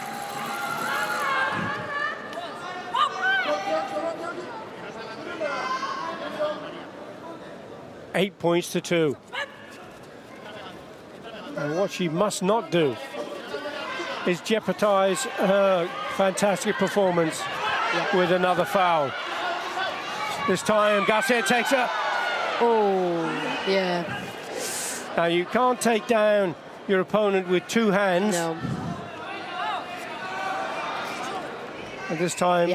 Eight points to 2. And what she must not do is jeopardize her fantastic performance with another foul. This time Garcia takes her. Oh, yeah. Now you can't take down your opponent with 2 hands. No. And this time,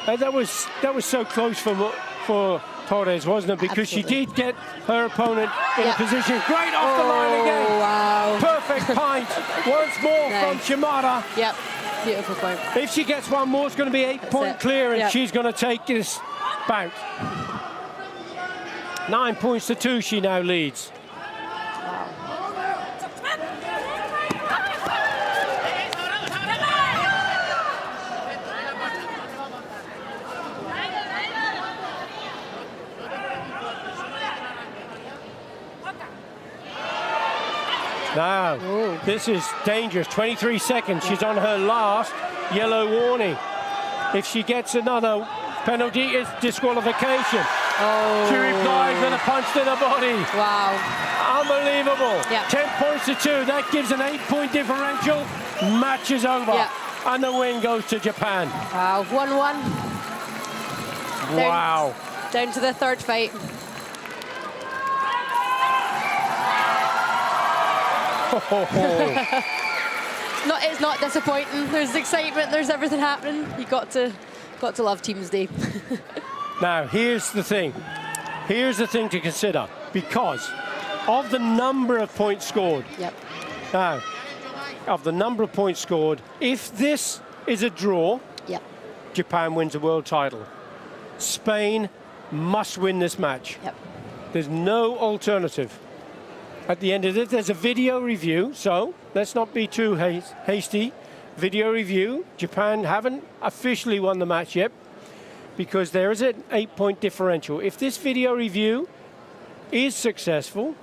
that was so close for Torres, wasn't it? Because she did get her opponent in a position. Great off the line again. Wow. Perfect pint once more from Shimada. Yep. Beautiful point. If she gets one more, it's going to be 8-point clear, and she's going to take this bout. 9 points to 2, she now leads. Now, this is dangerous. 23 seconds. She's on her last yellow warning. If she gets another penalty, it's disqualification. Oh. She replies with a punch to the body. Wow. Unbelievable. Yeah. 10 points to 2. That gives an 8-point differential. Match is over. Yeah. And the win goes to Japan. Wow. 1-1. Wow. Down to the third fight. It's not disappointing. There's excitement. There's everything happening. You got to love Teams Day. Now, here's the thing. Here's the thing to consider. Because of the number of points scored. Yep. Now, of the number of points scored, if this is a draw, Yep. Japan wins the world title. Spain must win this match. Yep. There's no alternative. At the end of it, there's a video review, so let's not be too hasty. Video review. Japan haven't officially won the match yet because there is an 8-point differential. If this video review is successful,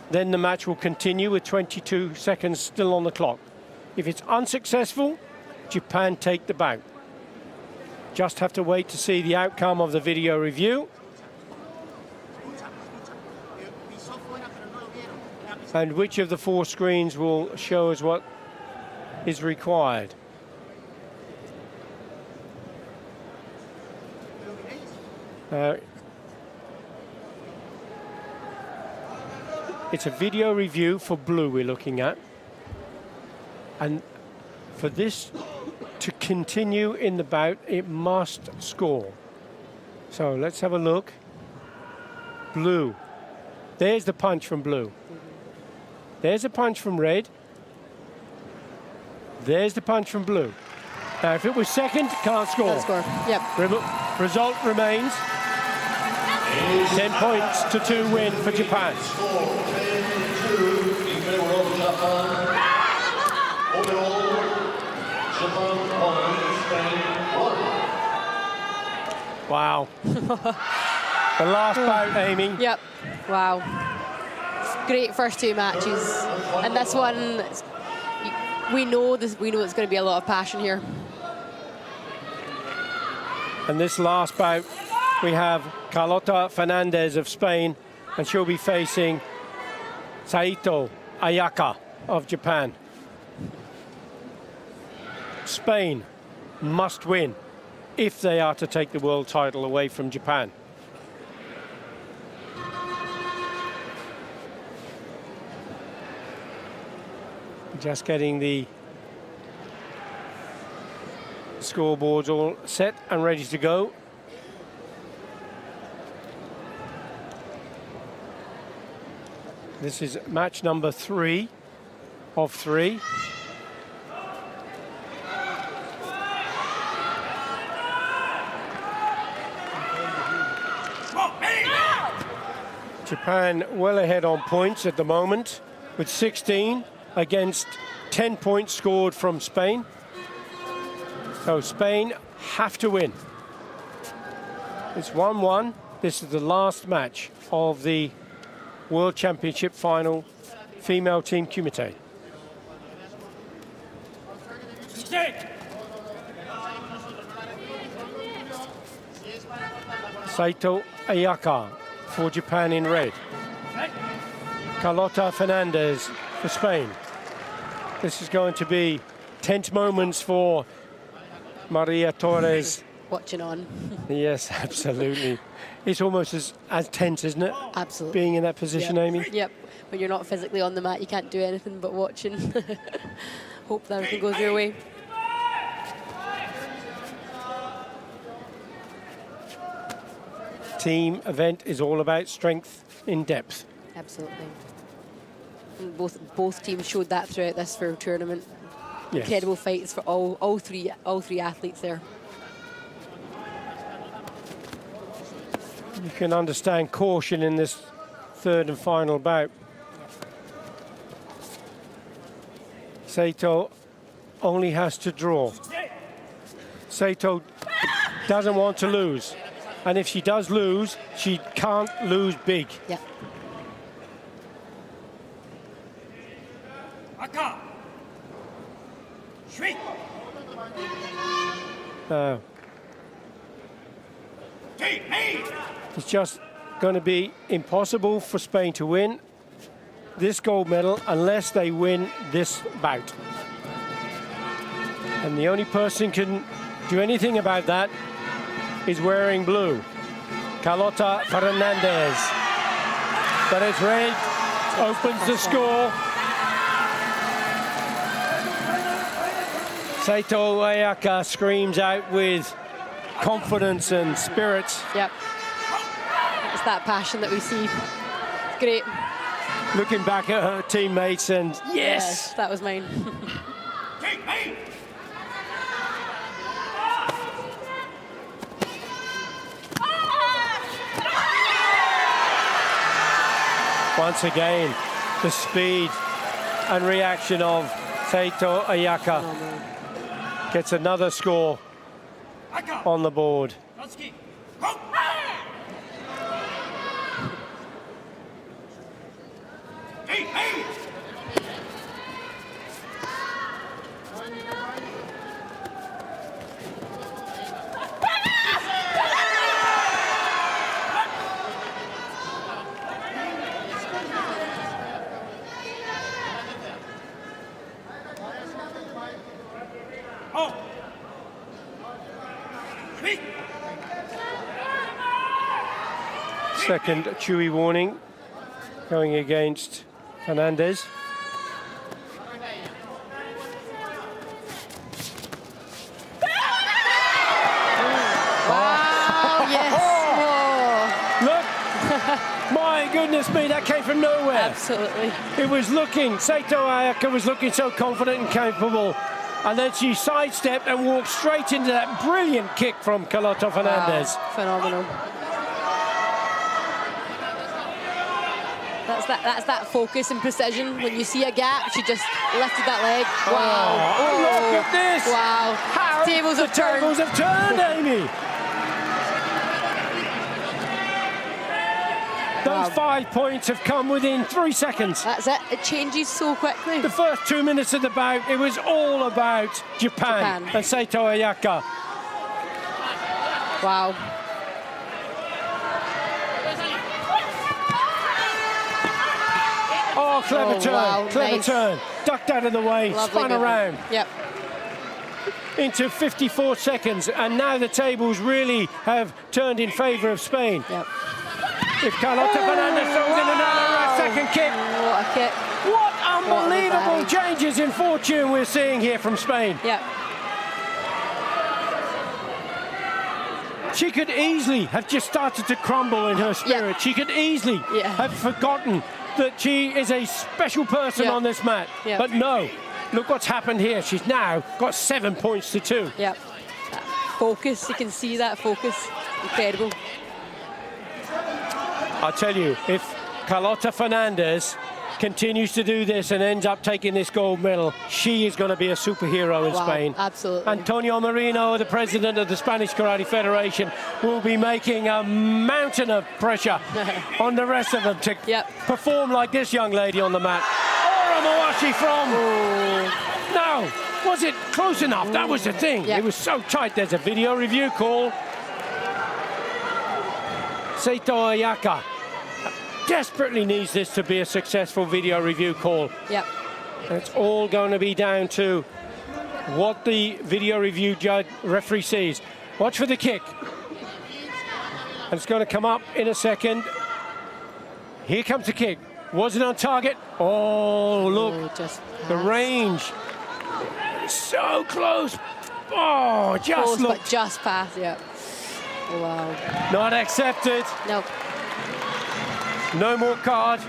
then the match will continue with 22 seconds still on the clock. If it's unsuccessful, Japan take the bout. Just have to wait to see the outcome of the video review. And which of the 4 screens will show us what is required. It's a video review for blue we're looking at. And for this to continue in the bout, it must score. So let's have a look. Blue. There's the punch from blue. There's a punch from red. There's the punch from blue. Now, if it was second, can't score. Can't score. Yep. Result remains 10 points to 2 win for Japan. Score 10-2 in favor of Japan. Overall, Japan 1, Spain 1. Wow. The last bout, Amy. Yep. Wow. Great first 2 matches, and this one, we know it's going to be a lot of passion here. And this last bout, we have Carlota Fernandez of Spain, and she'll be facing Saito Ayaka of Japan. Spain must win if they are to take the world title away from Japan. Just getting the scoreboards all set and ready to go. This is match number 3 of 3. Japan well ahead on points at the moment with 16 against 10 points scored from Spain. So Spain have to win. It's 1-1. This is the last match of the World Championship final female team Kumite. Saito Ayaka for Japan in red. Carlota Fernandez for Spain. This is going to be tense moments for Maria Torres. Watching on. Yes, absolutely. It's almost as tense, isn't it? Absolutely. Being in that position, Yep. Amy? Yep. When you're not physically on the mat, you can't do anything but watching. Hope that everything goes your way. Team event is all about strength in depth. Absolutely. And both teams showed that throughout this full tournament. Yes. Incredible fights for all three athletes there. You can understand caution in this third and final bout. Saito only has to draw. Saito doesn't want to lose. And if she does lose, she can't lose big. Yeah. It's just going to be impossible for Spain to win this gold medal unless they win this bout. And the only person who can do anything about that is wearing blue, Carlota Fernandez. But it's red, opens the score, Saito Ayaka screams out with confidence and spirit. Yep. It's that passion that we see. Great. Looking back at her teammates and yes! That was mine. Once again, the speed and reaction of Saito Ayaka gets another score on the board. Second chewy warning going against Fernandez. Wow, yes. Look, my goodness me, that came from nowhere. Absolutely. It was looking, Saito Ayaka was looking so confident and capable, and then she sidestepped and walked straight into that brilliant kick from Kata Fernandez. Wow, phenomenal. That's that focus and precision. When you see a gap, she just lifted that leg. Wow. Oh, look at this. Wow. How Tables the have turned. tables have turned, Amy. Those 5 points have come within 3 seconds. That's it. It changes so quickly. The first 2 minutes of the bout, it was all about Japan. And Saito Ayaka. Wow. Oh, clever turn, wow, clever nice. turn. Ducked out of the way, Lovely spun movement. around. Yep. Into 54 seconds, and now the tables really have turned in favour of Spain. Yep. If Kata Fernandez throws in another second kick. What a kick. What unbelievable What a changes in fortune we're seeing here from Spain. Yep. She could easily have just started to crumble in her spirit. Yep. She could easily have forgotten that she is a special person on this mat. Yep. But no, look what's happened here. She's now got 7 points to 2. Yep. That focus, you can see that focus. Incredible. I'll tell you, if Kata Fernandez continues to do this and ends up taking this gold medal, she is going to be a superhero in Spain. Absolutely. Antonio Marino, the president of the Spanish Karate Federation, will be making a mountain of pressure on the rest of them to perform like this young lady on the mat. Oromawashi from... No, was it close enough? That was the thing. It was so tight. There's a video review call. Saito Ayaka desperately needs this to be a successful video review call. Yep. And it's all going to be down to what the video review referee sees. Watch for the kick. And it's going to come up in a second. Here comes the kick. Was it on target? Oh, look. Just the range. So close. Oh, just close, look. but just past, Wow. Not accepted. Nope. No more card.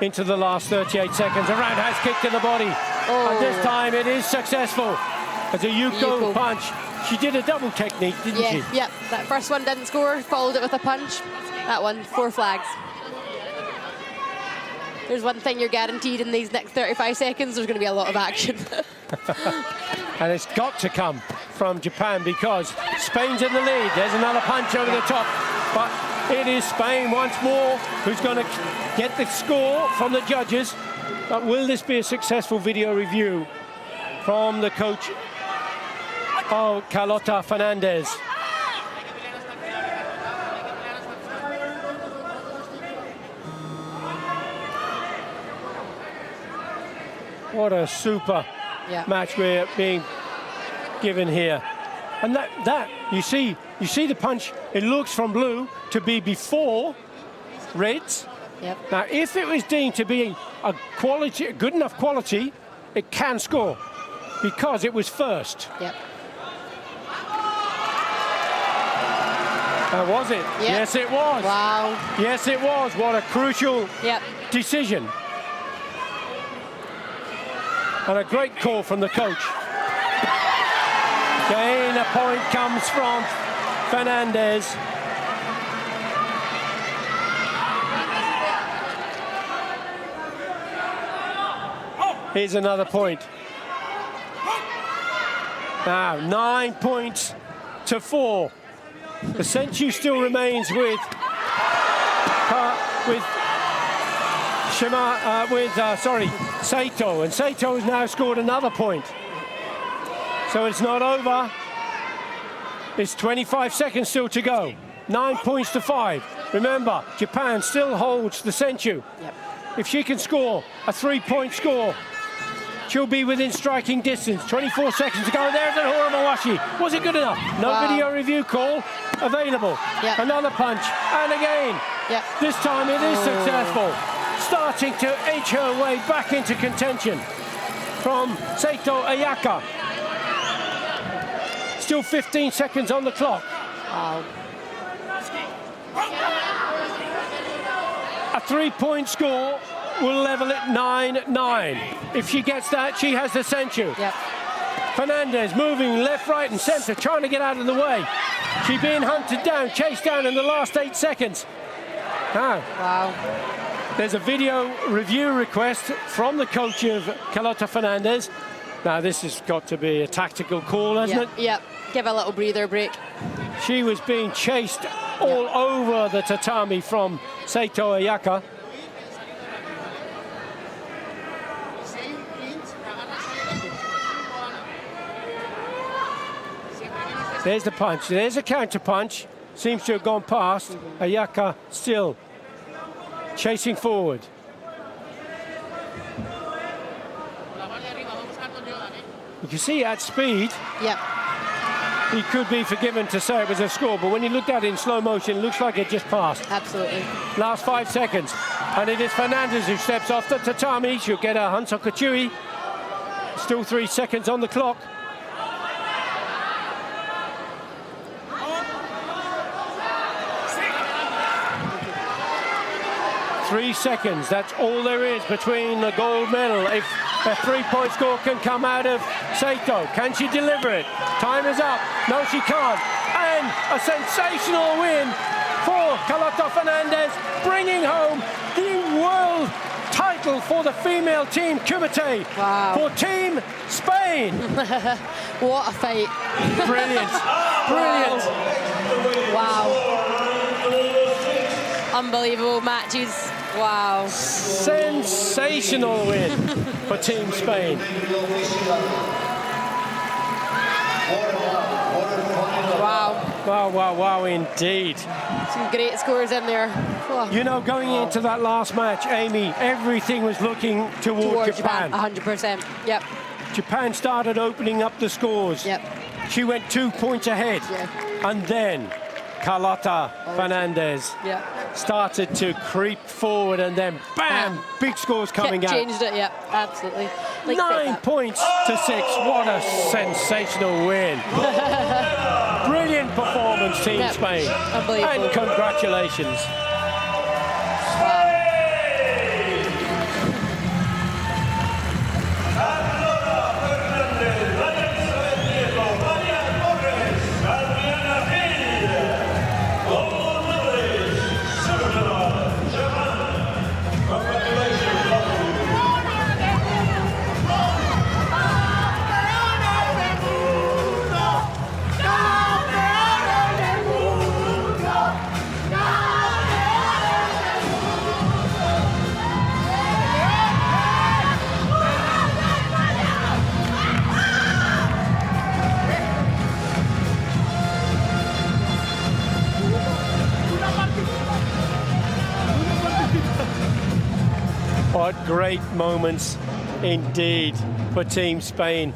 Into the last 38 seconds. A roundhouse kick to the body. And this time it is successful. As a Yuko punch. She did a double technique, didn't she? Yep. That first one didn't score, followed it with a punch. That one, 4 flags. There's one thing you're guaranteed in these next 35 seconds, there's going to be a lot of action. And it's got to come from Japan because Spain's in the lead. There's another punch over the top. But it is Spain once more who's going to get the score from the judges. But will this be a successful video review from the coach of Kata Fernandez? What a super match we're being given here. And that you see the punch, it looks from blue to be before reds, Yep. Now, if it was deemed to be a quality, good enough quality, it can score because it was first. Yep. Was it? Yep. Yes, it was. Wow. Yes, it was. What a crucial Yep. decision. And a great call from the coach. Again, a point comes from Fernandez. Here's another point. Now, 9 points to 4. The Senchu still remains with Saito, and Saito has now scored another point. So it's not over. It's 25 seconds still to go. 9 points to 5. Remember, Japan still holds the Senchu. Yep. If she can score a 3-point score, she'll be within striking distance. 24 seconds to go. There's an Horamawashi. Was it good enough? No video review call available. Yep. Another punch. And again. Yep. This time it is successful. Starting to edge her way back into contention from Saito Ayaka. Still 15 seconds on the clock. Wow. A 3-point score will level it 9-9. If she gets that, she has the Senchu. Yep. Fernandez moving left, right, and centre, trying to get out of the way. She's being hunted down, chased down in the last 8 seconds. Now, Wow. there's a video review request from the coach of Carlota Fernandez. Now, this has got to be a tactical call, hasn't Yep. it? Yep. Give a little breather break. She was being chased all over the tatami from Saito Ayaka. There's the punch. There's a counter punch. Seems to have gone past. Ayaka still chasing forward. You can see at speed, Yep. he could be forgiven to say it was a score, but when you look at it in slow motion, it looks like it just passed. Absolutely. Last 5 seconds. And it is Fernandez who steps off the tatami. She'll get a Hansokachui. Still 3 seconds on the clock. Three seconds, that's all there is between the gold medal. If a 3-point score can come out of Saito, can she deliver it? Time is up. No, she can't. And a sensational win for Carlota Fernandez, bringing home the world title for the female team Kumite. Wow. For Team Spain. What a fight. Brilliant. Brilliant. Wow. Unbelievable matches. Wow. Sensational win for Team Spain. Wow. Wow, wow, wow, indeed. Some great scores in there. Oh. You know, going into that last match, Amy, everything was looking towards Japan. 100%. Yep. Japan started opening up the scores. Yep. She went 2 points ahead. Yeah. And then Carlota Fernandez started to creep forward, and then bam, big scores coming out. Changed it, yeah, absolutely. 9 points to 6. What a sensational win. Brilliant performance, Team Yep. Spain. Unbelievable. And congratulations. What great moments indeed for Team Spain.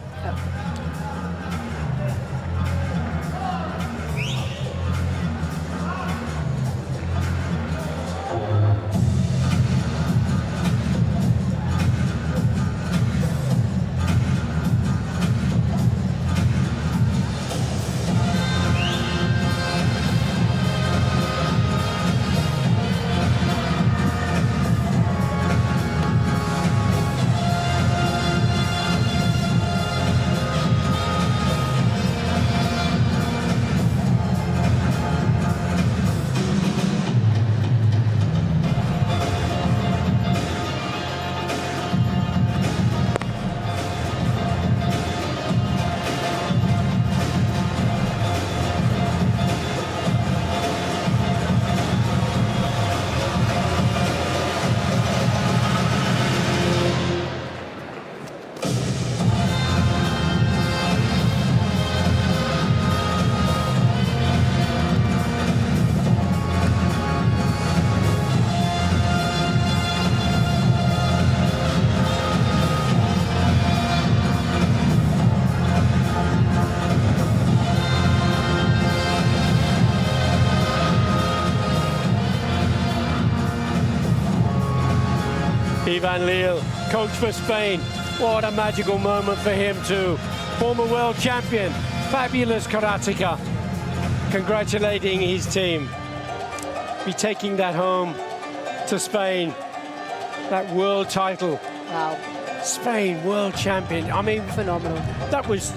Ivan Leal, coach for Spain. What a magical moment for him too. Former world champion, fabulous karateka. Congratulating his team. Be taking that home to Spain. That world title. Wow. Spain world champion. I mean, Phenomenal. that was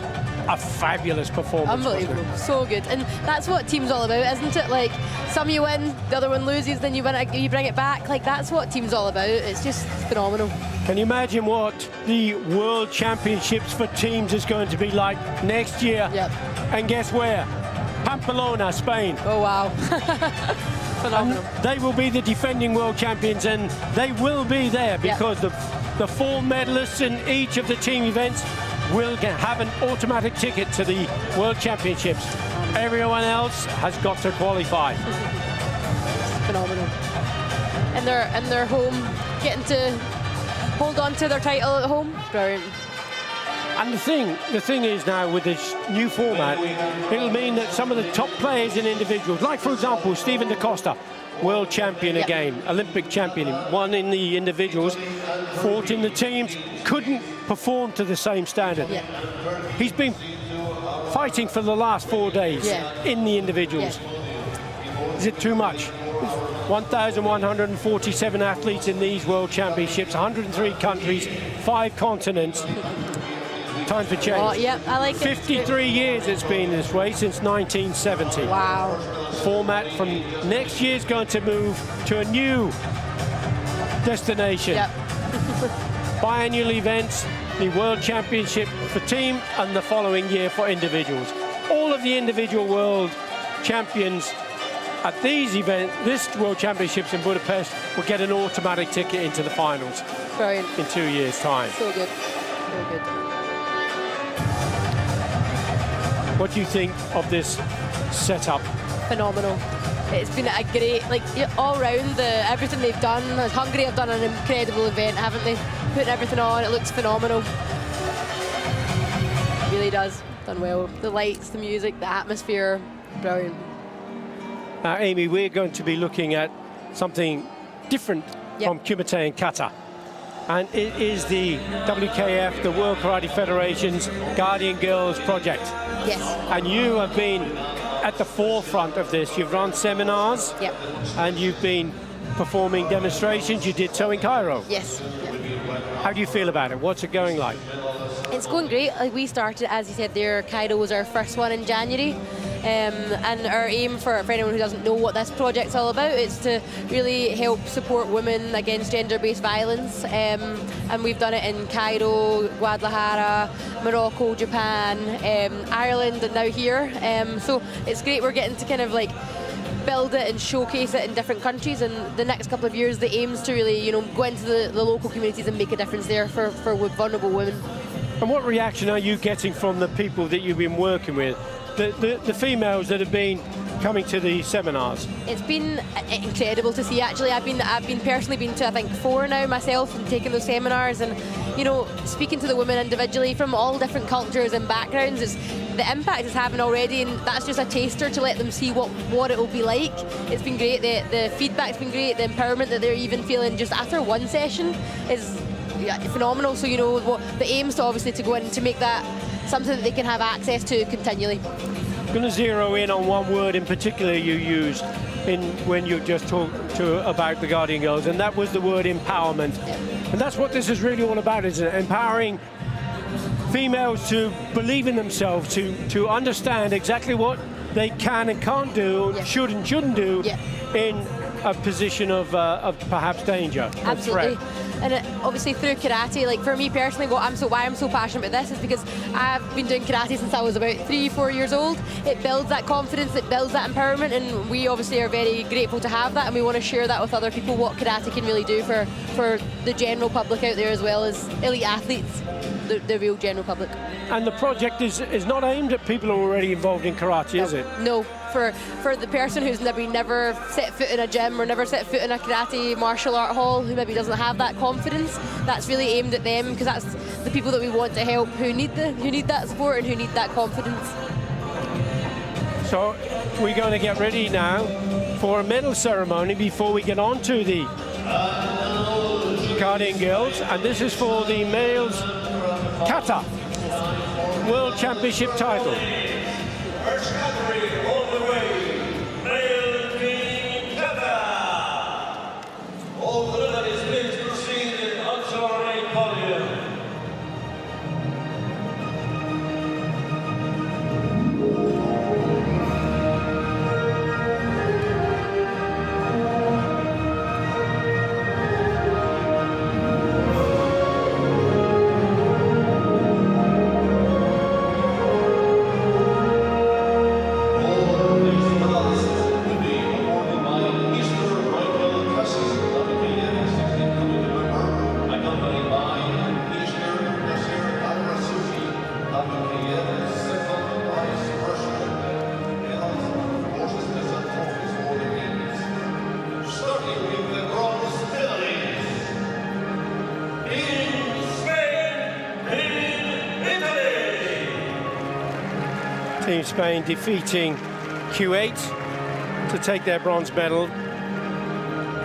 a fabulous performance. Unbelievable. So good. And that's what team's all about, isn't it? Like, some you win, the other one loses, then you win it, you bring it back. Like, that's what team's all about. It's just phenomenal. Can you imagine what the World Championships for teams is going to be like next year? Yep. And guess where? Pamplona, Spain. Oh, wow. Phenomenal. And they will be the defending world champions, and they will be there because the 4 medalists in each of the team events will have an automatic ticket to the World Championships. Everyone else has got to qualify. Phenomenal. And they're home, getting to hold on to their title at home. Brilliant. And the thing is now with this new format, it'll mean that some of the top players in individuals, like for example, Stephen Da Costa, world champion again, Olympic champion, won in the individuals, fought in the teams, couldn't perform to the same standard. He's been fighting for the last 4 days in the individuals. Is it too much? 1,147 athletes in these World Championships, 103 countries, 5 continents. Time for change. Oh, yeah, I like 53 years it's been this way, since 1970. Wow. Format from next year's going to move to a new destination. Yep. Biannual events, the World Championship for team, and the following year for individuals. All of the individual world champions at these events, this World Championships in Budapest, will get an automatic ticket into the finals. Brilliant. In 2 years' time. So good. So good. What do you think of this setup? Phenomenal. It's been a great, like, all round, everything they've done. Hungary have done an incredible event, haven't they? Putting everything on, it looks phenomenal. It really does. Done well. The lights, the music, the atmosphere, brilliant. Now, Amy, we're going to be looking at something different from Kumite and Kata. And it is the WKF, the World Karate Federation's Guardian Girls project. Yes. And you have been at the forefront of this. You've run seminars. Yep. And you've been performing demonstrations. You did so in Cairo. Yes. How do you feel about it? What's it going like? It's going great. Like, we started, as you said there, Cairo was our first one in January. And our aim, for anyone who doesn't know what this project's all about, is to really help support women against gender-based violence. And we've done it in Cairo, Guadalajara, Morocco, Japan, Ireland, and now here. So it's great. We're getting to kind of like build it and showcase it in different countries, and the next couple of years the aim's to really, you know, go into the local communities and make a difference there for vulnerable women. And what reaction are you getting from the people that you've been working with? The females that have been coming to the seminars? It's been incredible to see, actually. I've been personally been to, I think, 4 now myself, and taking those seminars, and, you know, speaking to the women individually from all different cultures and backgrounds. The impact it's having already, and that's just a taster to let them see what it will be like. It's been great. The feedback's been great. The empowerment that they're even feeling just after one session is phenomenal. So, you know, the aim's to obviously to go in to make that something that they can have access to continually. I'm going to zero in on one word in particular you used when you just talked about the Guardian Girls, and that was the word empowerment. And that's what this is really all about, isn't it? Empowering females to believe in themselves, to understand exactly what they can and can't do, should and shouldn't do in a position of perhaps danger. Absolutely. And obviously through karate, like for me personally, why I'm so passionate about this is because I've been doing karate since I was about 3-4 years old. It builds that confidence, it builds that empowerment, and we obviously are very grateful to have that, and we want to share that with other people, what karate can really do for the general public out there, as well as elite athletes, the real general public. And the project is not aimed at people who are already involved in karate, is it? No. For the person who's never set foot in a gym or never set foot in a karate martial art hall, who maybe doesn't have that confidence, that's really aimed at them, because that's the people that we want to help, who need that support and who need that confidence. So we're going to get ready now for a medal ceremony before we get on to the card in, girls, and this is for the males Kata World Championship title. First category all the way, male team Kata. All preliminaries please proceed onto our main podium. Team Spain defeating Kuwait to take their bronze medal.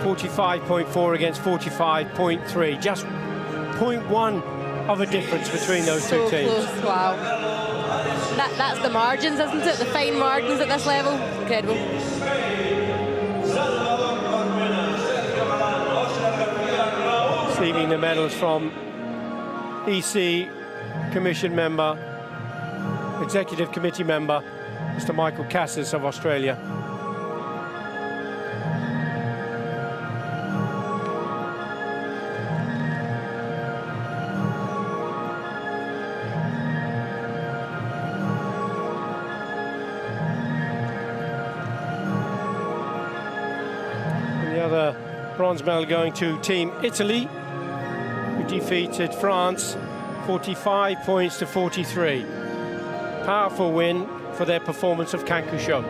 45.4 against 45.3. Just 0.1 of a difference between those two teams. Close. Wow. That's the margins, isn't it? The fine margins at this level. Incredible. Receiving the medals from EC Commission member, Executive Committee member, Mr. Michael Cassis of Australia. And the other bronze medal going to Team Italy, who defeated France 45 points to 43. Powerful win for their performance of Kankusho.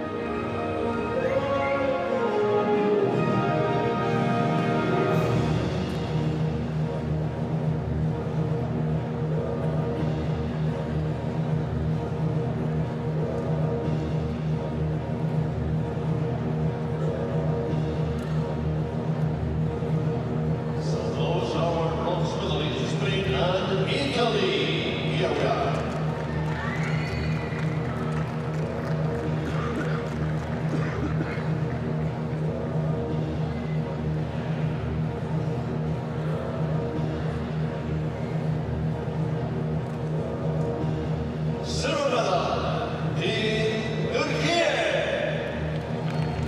Those are our bronze medalists, Spain and Italy. Here we are.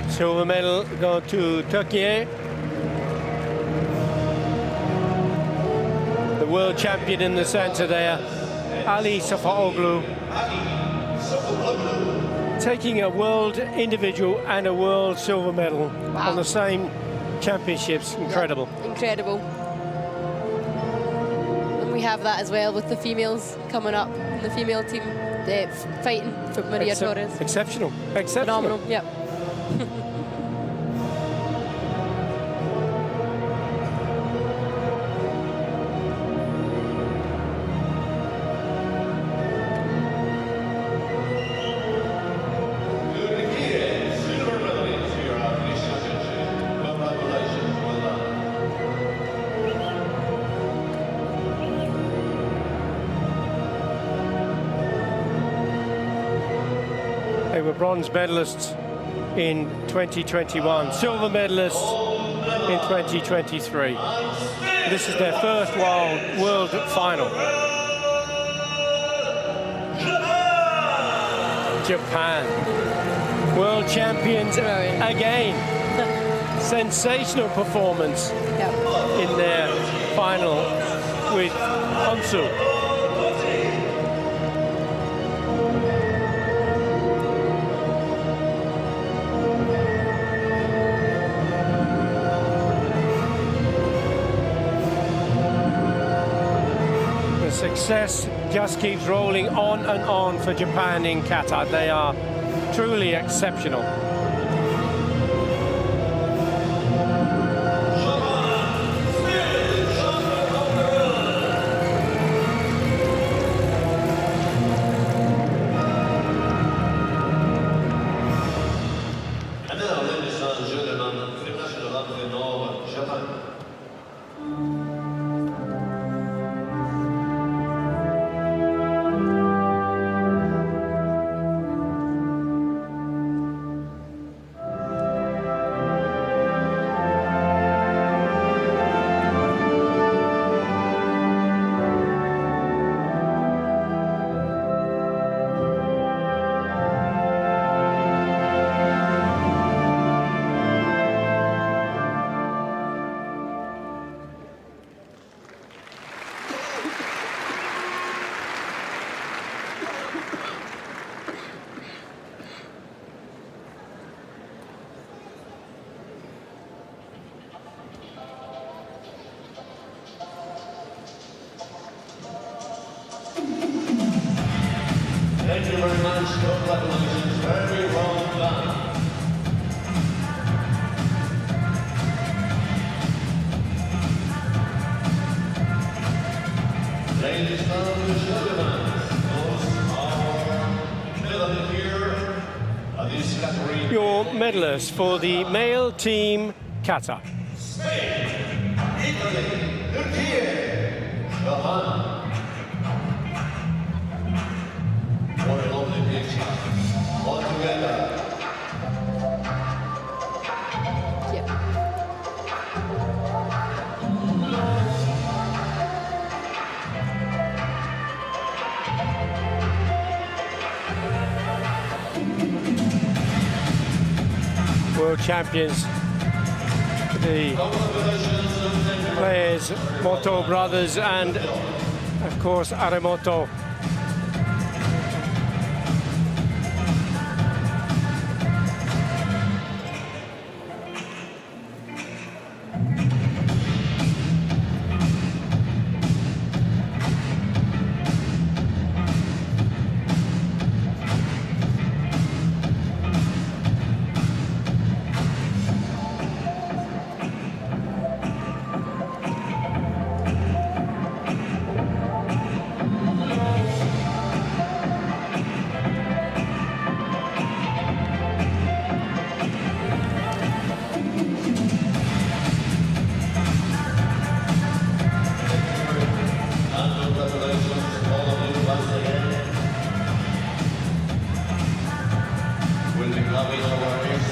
Silver medal going to Turkey. The world champion in the center there, Ali Safaoglu, taking a world individual and a world silver medal on the same championships. Incredible. Incredible. And we have that as well with the females coming up in the female team, fighting for Maria Torres. Exceptional. Exceptional. Phenomenal. Yep. They were bronze medalists in 2021, silver medalists in 2023. This is their first world final. Japan, world champions again. Sensational performance in their final with Onsu. Success just keeps rolling on and on for Japan in Kata. They are truly exceptional. And now, ladies and gentlemen, international anthem of Japan. Thank you very much. Congratulations. Very well done. Ladies and gentlemen, those are medals here at this category. Your medalists for the male team Kata. Spain, Italy, Turkey, Japan. What a lovely picture. All together. Yep. World champions, the players, Moto brothers and of course Aremoto. We'll be having our next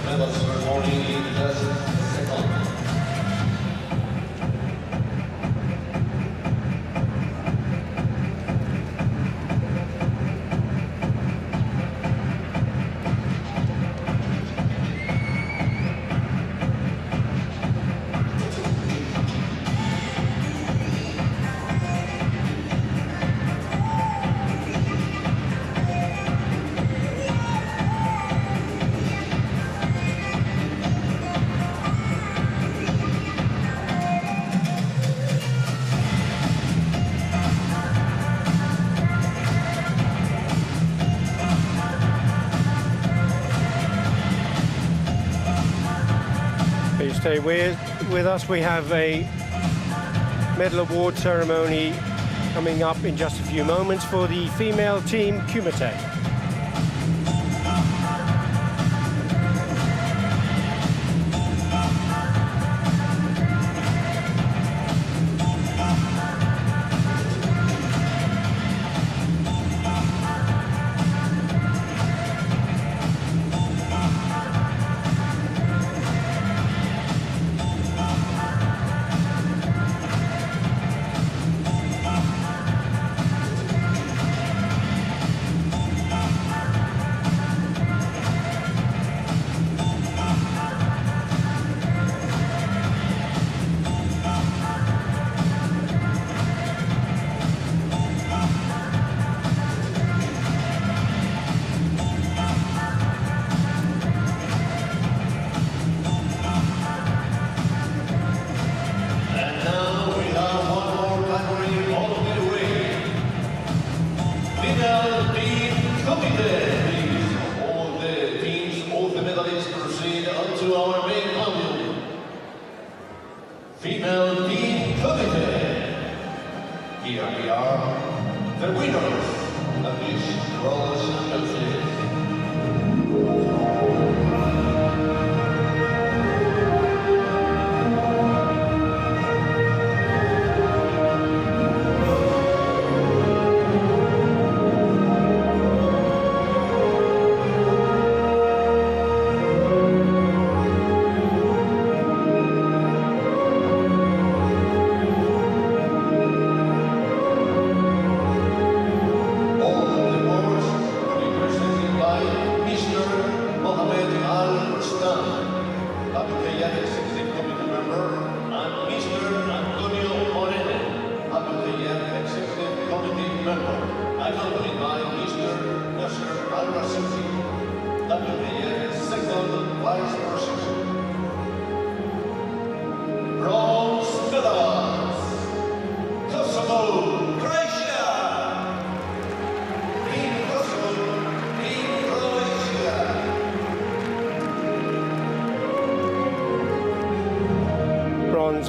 medal ceremony in just a second. Please stay with us. We have a medal award ceremony coming up in just a few moments for the female team Kumite. Female team Kumite. Here we are, the winners of this World Championships. All the awards representing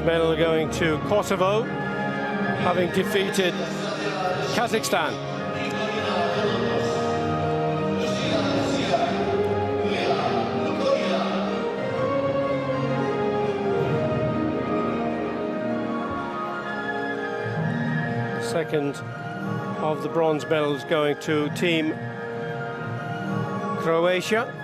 bronze medal going to Kosovo, having defeated Kazakhstan. Second of the bronze medals going to Team Croatia.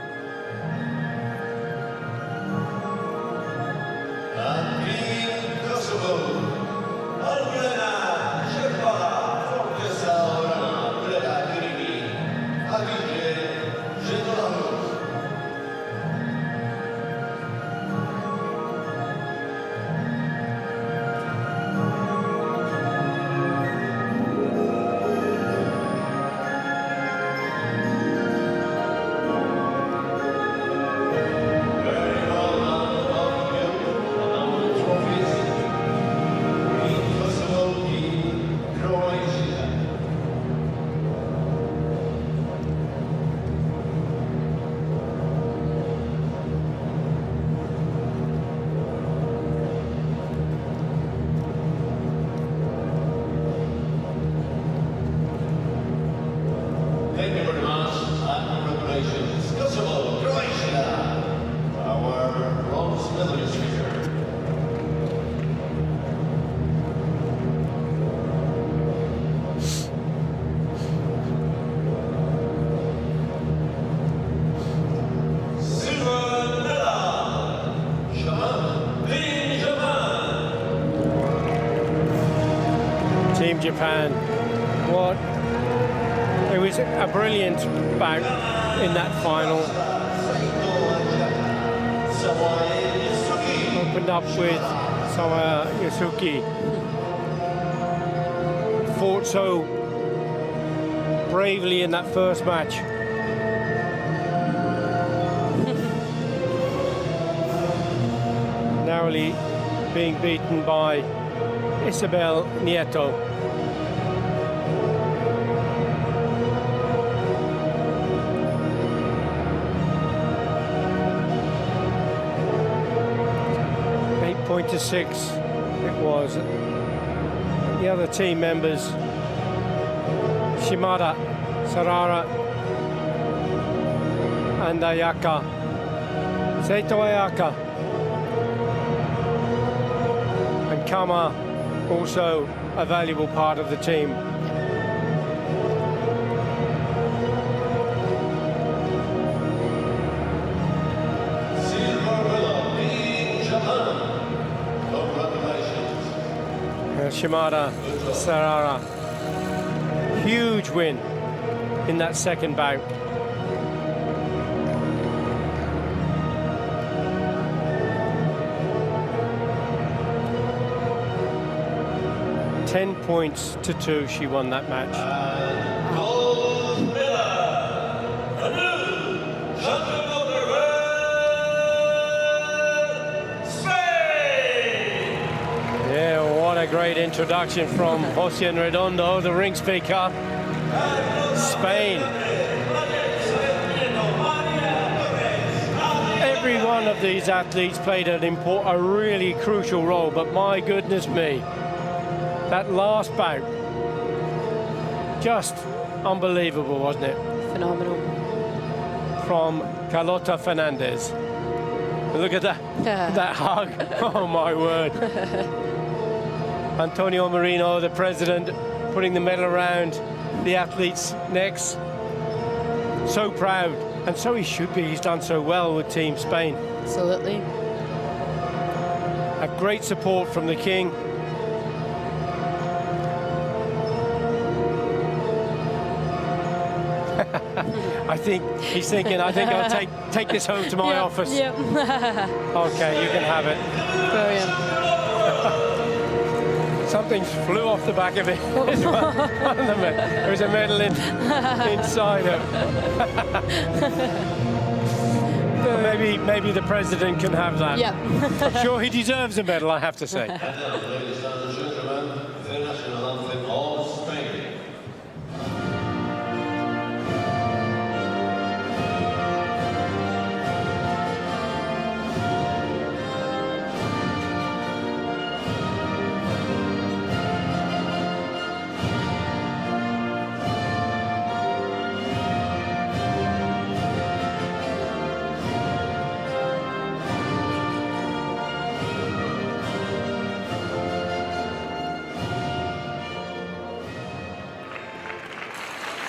Thank you very much and congratulations. Kosovo, Croatia, our bronze medalist speaker. Silver medal, Team Japan. What? It was a brilliant bout in that final. Opened up with Sawa Yasuki. Fought so bravely in that first match. Narrowly being beaten by Isabel Nieto. To 6 it was. The other team members, Shimada, Sarara and Ayaka, Seito Ayaka and Kama, also a valuable part of the team. Shimada, Sarara, huge win in that second bout. Ten points to 2, she won that match. Gold medal, champion of the world, Spain! Yeah, what a great introduction from Josian Redondo, the ring speaker. Spain. Every one of these athletes played a really crucial role, but my goodness me, that last bout, just unbelievable, wasn't it? Phenomenal. From Carlota Fernandez. Look at that, that hug. Oh my word. Antonio Marino, the president, putting the medal around the athletes' necks. So proud, and so he should be. He's done so well with Team Spain. Absolutely. A great support from the king. I think he's thinking, I think I'll take this home to my office. Yep. Okay, you can have it. Brilliant. Something flew off the back of it. There was a medal inside it. Maybe the president can have that. Yep. I'm sure he deserves a medal, I have to say. And now, ladies and gentlemen, the national anthem of Spain.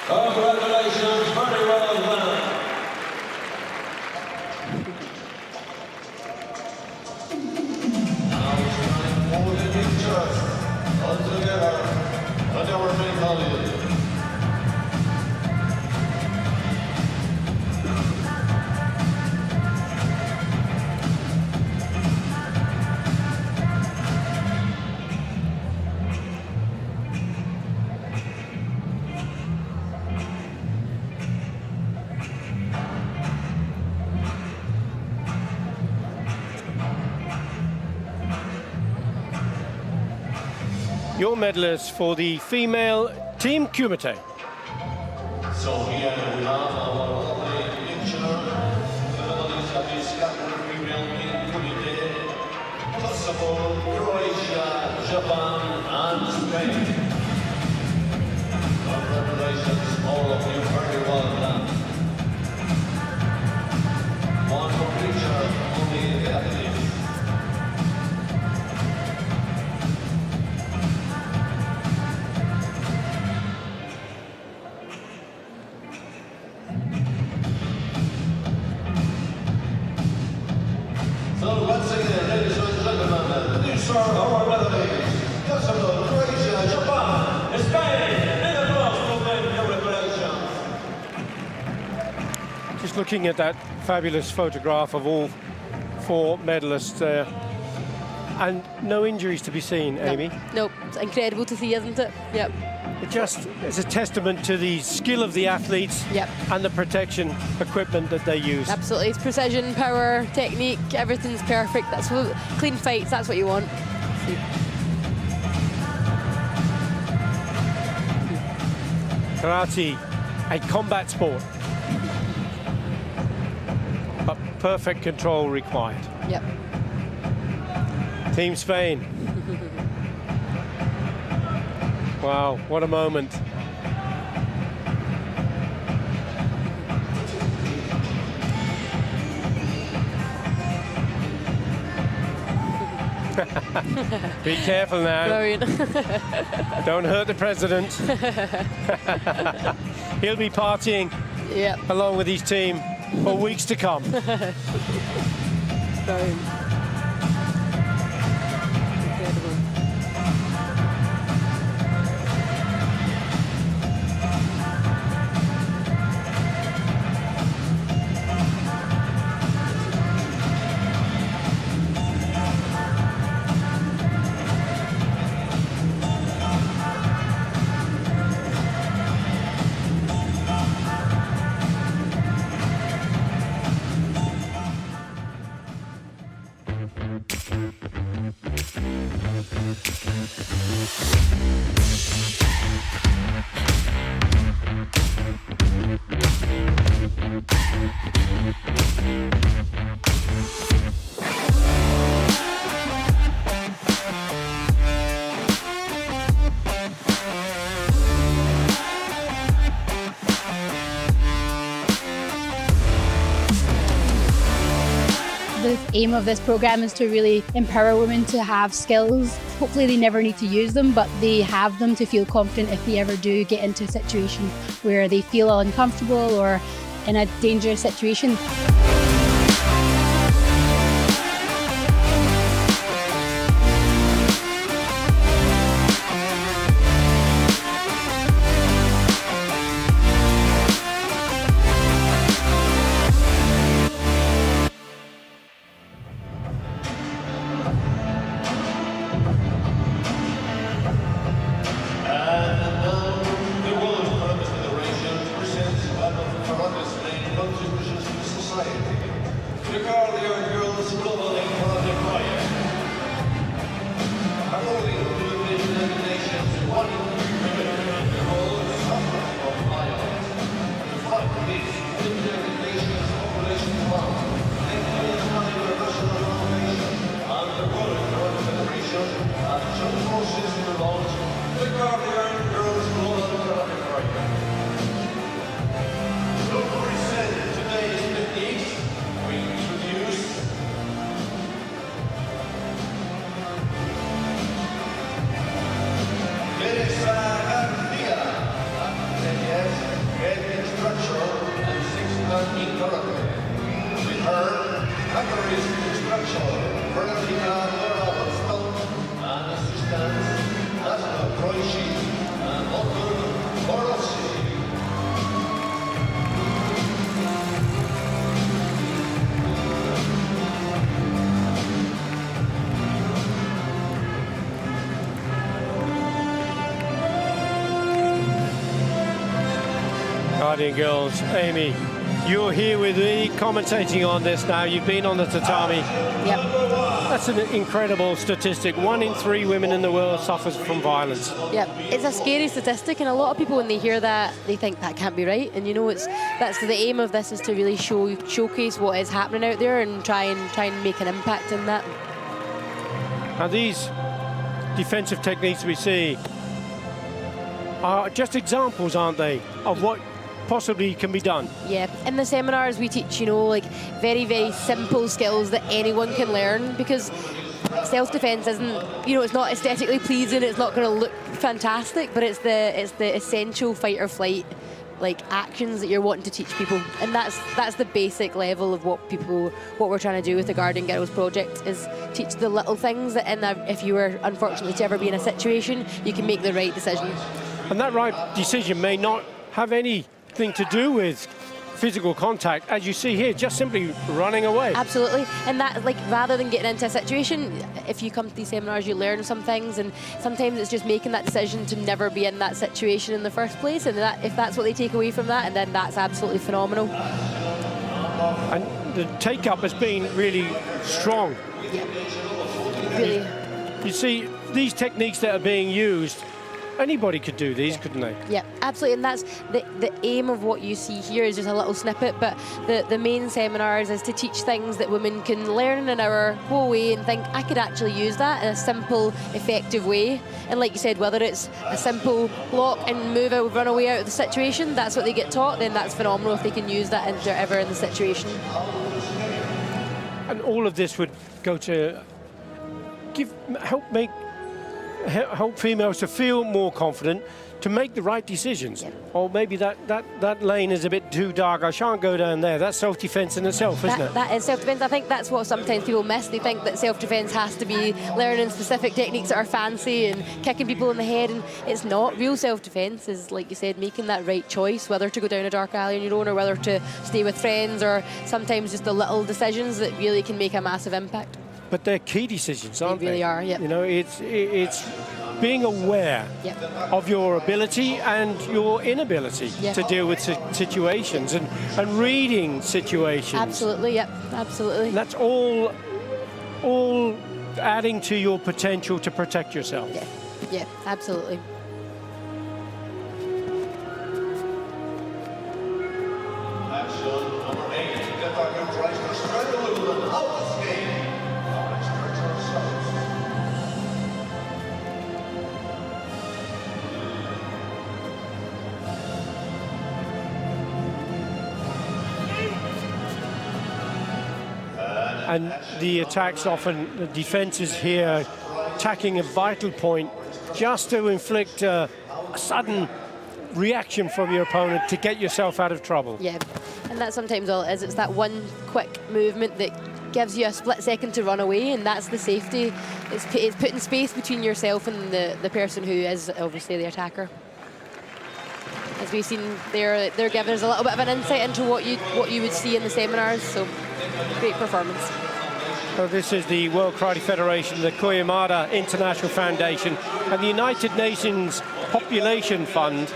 Congratulations, very well done. Now it's time for the pictures. All together, on our main podium. Your medalists for the female team Kumite. So here we have our opening picture. The medalists of this category female team Kumite. Kosovo, Croatia, Japan, and Spain. Congratulations, all of you, very well done. One more picture on the athletes. So once again, ladies and gentlemen, these are our medalists. Kosovo, Croatia, Japan, Spain, and of course, congratulations. Just looking at that fabulous photograph of all 4 medalists there. And no injuries to be seen, Amy. Nope, it's incredible to see, isn't it? Yep. It just is a testament to the skill of the athletes Yep. and the protection equipment that they use. Absolutely, it's precision, power, technique, everything's perfect. That's what, clean fights, that's what you want. Karate, a combat sport, but perfect control required. Yep. Team Spain. Wow, what a moment. Be careful now. Brilliant. Don't hurt the president. He'll be partying Yep. along with his team for weeks to come. Brilliant. Incredible. The aim of this program is to really empower women to have skills. Hopefully they never need to use them, but they have them to feel confident if they ever do get into a situation where they feel uncomfortable or in a dangerous situation. Guardian girls, Amy, you're here with me commentating on this now. You've been on the tatami. Yep. That's an incredible statistic. 1 in 3 women in the world suffers from violence. Yep, it's a scary statistic, and a lot of people, when they hear that, they think that can't be right. And you know, that's the aim of this, is to really showcase what is happening out there and try and make an impact in that. Now these defensive techniques we see are just examples, aren't they, of what possibly can be done. Yeah, in the seminars we teach, you know, like very, very simple skills that anyone can learn, because self-defense isn't, you know, it's not aesthetically pleasing, it's not going to look fantastic, but it's the essential fight or flight like actions that you're wanting to teach people, and that's the basic level of what we're trying to do with the Guardian Girls project, is teach the little things that if you were unfortunately to ever be in a situation, you can make the right decision. And that right decision may not have anything to do with physical contact, as you see here, just simply running away. Absolutely, and that, like, rather than getting into a situation, if you come to these seminars, you learn some things, and sometimes it's just making that decision to never be in that situation in the first place, and if that's what they take away from that, and then that's absolutely phenomenal. And the take-up has been really strong. Yeah, really. You see, these techniques that are being used, anybody could do these, couldn't they? Yeah, absolutely, and that's the aim of what you see here is just a little snippet, but the main seminars is to teach things that women can learn in an hour, go away and think, I could actually use that in a simple, effective way. And like you said, whether it's a simple block and move out, run away out of the situation, that's what they get taught, then that's phenomenal if they can use that if they're ever in the situation. And all of this would go to help females to feel more confident, to make the right decisions. Yeah. Or maybe that lane is a bit too dark, I shan't go down there. That's self-defense in itself, isn't it? That is self-defense. I think that's what sometimes people miss. They think that self-defense has to be learning specific techniques that are fancy and kicking people in the head, and it's not. Real self-defense is, like you said, making that right choice, whether to go down a dark alley on your own or whether to stay with friends, or sometimes just the little decisions that really can make a massive impact. But they're key decisions, aren't they? They really are, yeah. You know, it's being aware of your ability and your inability to deal with situations, and reading situations. Absolutely, yep, absolutely. And that's all adding to your potential to protect yourself. Yeah, absolutely. Action number 8. Kata tries to struggle with an out escape. And the attacks often, the defenses here, attacking a vital point just to inflict a sudden reaction from your opponent to get yourself out of trouble. Yeah, and that's sometimes all it is. It's that one quick movement that gives you a split second to run away, and that's the safety. It's putting space between yourself and the person who is obviously the attacker. As we've seen, they're giving us a little bit of an insight into what you would see in the seminars, so great performance. So this is the World Karate Federation, the Koyamada International Foundation, and the United Nations Population Fund.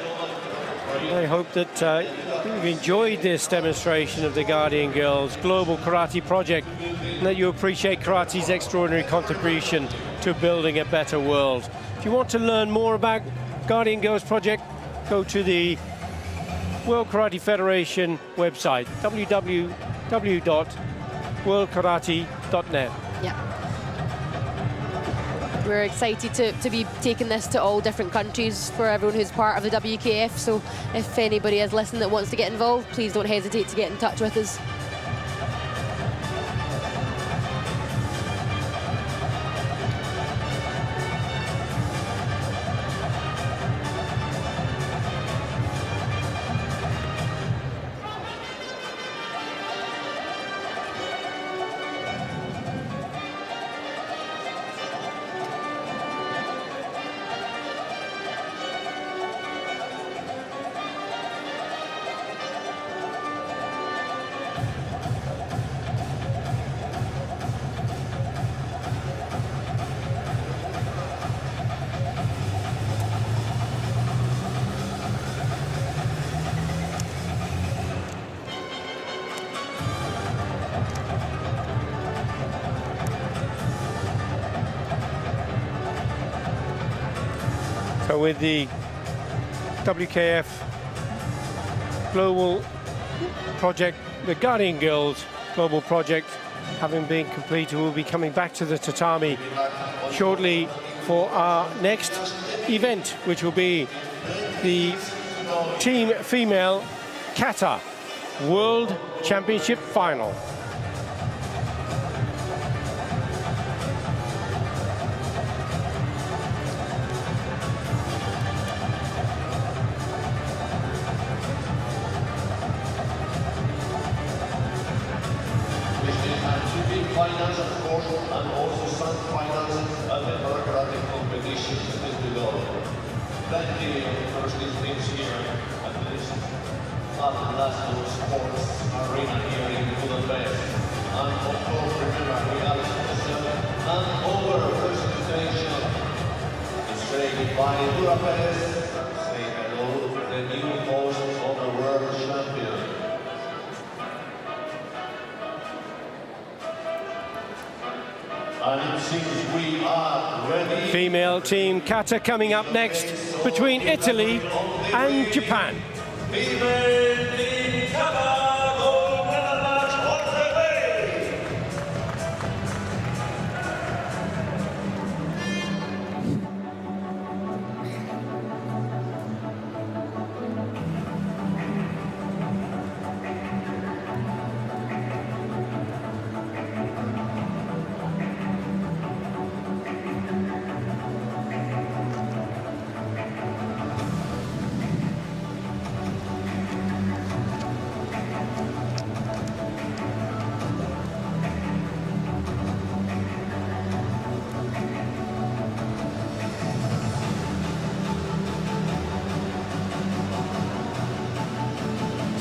I hope that you've enjoyed this demonstration of the Guardian Girls Global Karate Project, and that you appreciate karate's extraordinary contribution to building a better world. If you want to learn more about Guardian Girls Project, go to the World Karate Federation website, www.worldkarate.net. Yeah. We're excited to be taking this to all different countries for everyone who's part of the WKF, so if anybody is listening that wants to get involved, please don't hesitate to get in touch with us. with the WKF Global Project, the Guardian Girls Global Project having been completed, we'll be coming back to the tatami shortly for our next event, which will be the Team Female Kata World Championship Final. Finals, of course, and also some finals at the karate competition is developed. Plenty of first teams here at this National Sports Arena here in Budapest. And of course, remember, we have and over presentation is created by Budapest. Say hello to the new host of the World Champion. And it seems we are ready. Female team Kata coming up next between Italy and Japan. Female team Kata, gold medal match on the way.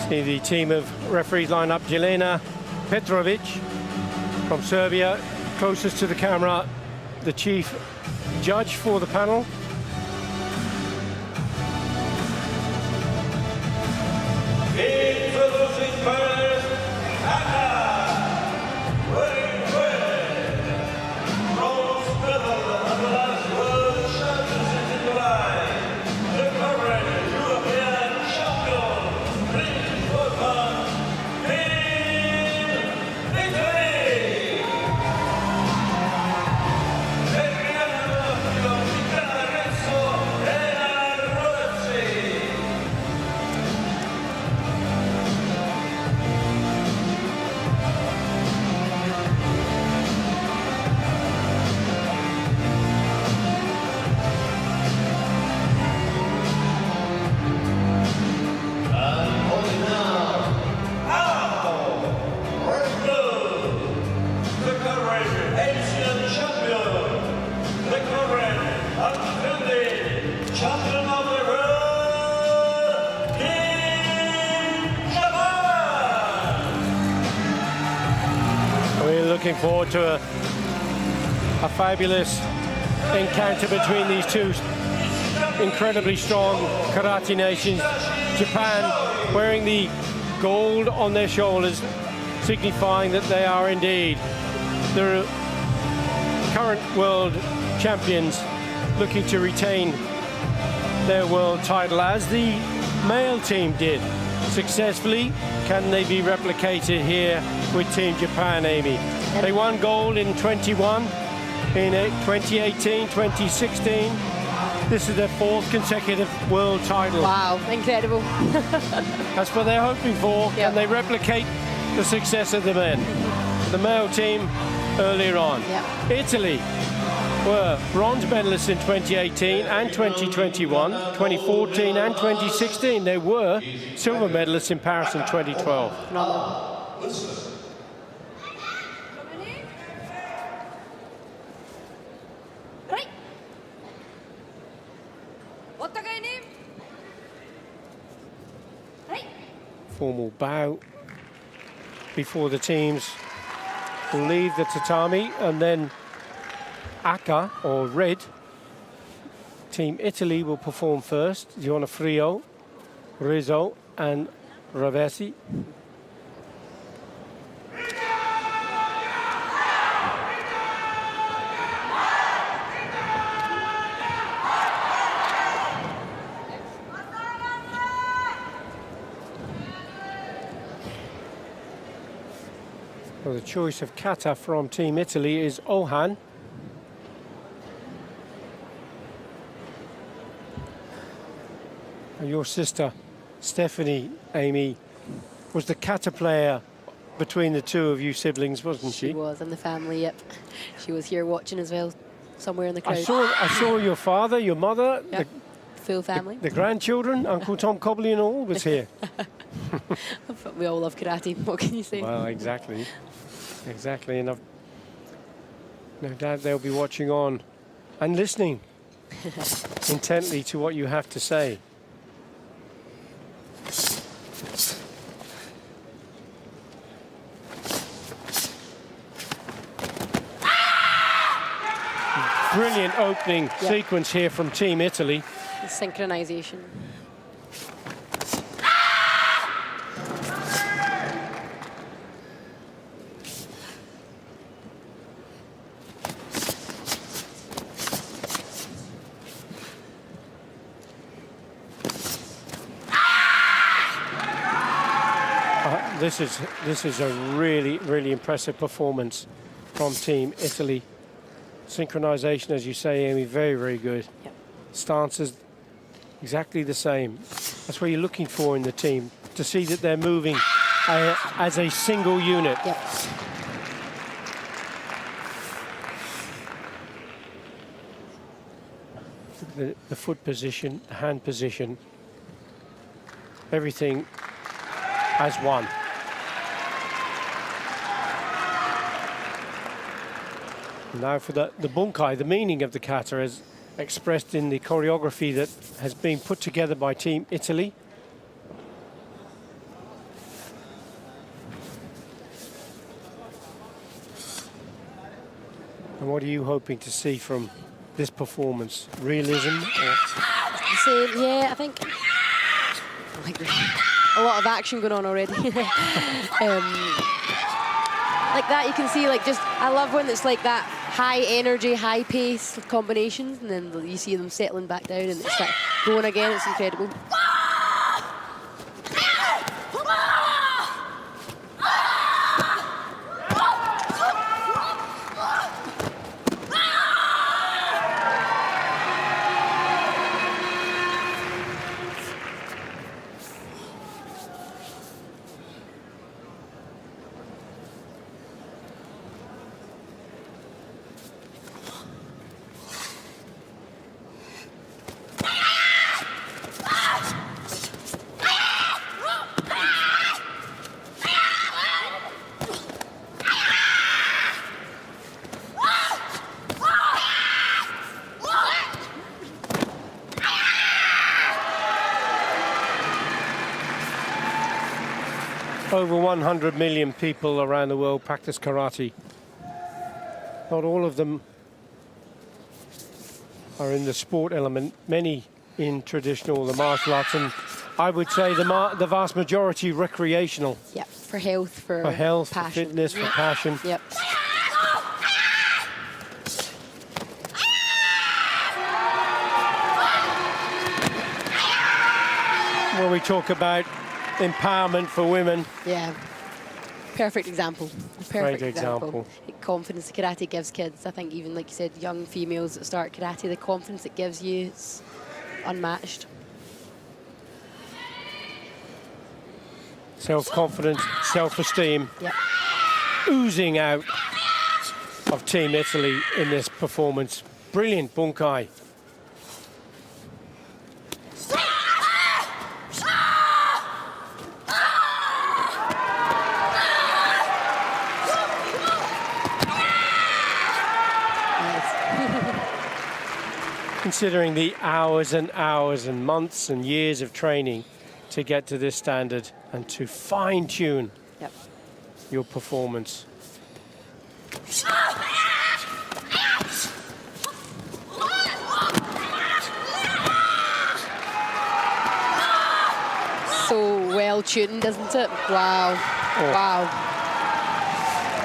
See the team of referees line up. Jelena Petrovic from Serbia, closest to the camera, the chief judge for the panel. Introducing first, Kata, wearing red, bronze medal at the last World Championships in July, the current European champion, British football, Team Italy. Champion of the world, Team Japan! We're looking forward to a fabulous encounter between these two incredibly strong karate nations. Japan wearing the gold on their shoulders, signifying that they are indeed the current world champions, looking to retain their world title as the male team did successfully. Can they be replicated here with Team Japan, Amy? They won gold in 21, in 2018, 2016. This is their fourth consecutive world title. Wow, incredible. That's what they're hoping for. Yep. Can they replicate the success of the men? The male team earlier on. Yep. Italy were bronze medalists in 2018 and 2021, 2014 and 2016. They were silver medalists in Paris in 2012. Formal bow before the teams will leave the tatami, and then Aka, or red, Team Italy will perform first. Gionafrio, Rizzo and Ravesi. So the choice of Kata from Team Italy is Ohan. And your sister, Stephanie, Amy, was the Kata player between the two of you siblings, wasn't she? She was in the family, yep. She was here watching as well, somewhere in the crowd. I saw your father, your mother, Yep. Full family. the grandchildren, Uncle Tom Cobley and all was here. But we all love karate, what can you say? Well, exactly. Exactly, and I've no doubt they'll be watching on and listening intently to what you have to say. Brilliant opening sequence here from Team Italy. The synchronization. This is a really impressive performance from Team Italy. Synchronization, as you say, Amy, very good. Yep. Stances exactly the same. That's what you're looking for in the team, to see that they're moving as a single unit. Yep. The foot position, the hand position, everything as one. Now for the bunkai, the meaning of the kata is expressed in the choreography that has been put together by Team Italy. And what are you hoping to see from this performance? Realism? Same, yeah, I think like a lot of action going on already. Like that, you can see, like, just, I love when it's like that high energy, high pace combinations, and then you see them settling back down and it's like going again. It's incredible. Over 100 million people around the world practice karate. Not all of them are in the sport element, many in traditional, the martial arts, and I would say the vast majority recreational. Yep, for health, for health, passion. for fitness, for passion. Yep. When we talk about empowerment for women. Yeah. Perfect example. Great example. The confidence the karate gives kids. I think even, like you said, young females that start karate, the confidence it gives you is unmatched. Self-confidence, self-esteem, Yep. oozing out of Team Italy in this performance. Brilliant bunkai. Considering the hours and hours and months and years of training to get to this standard and to fine-tune Yep. your performance. So well tuned, isn't it? Wow. Oh. Wow.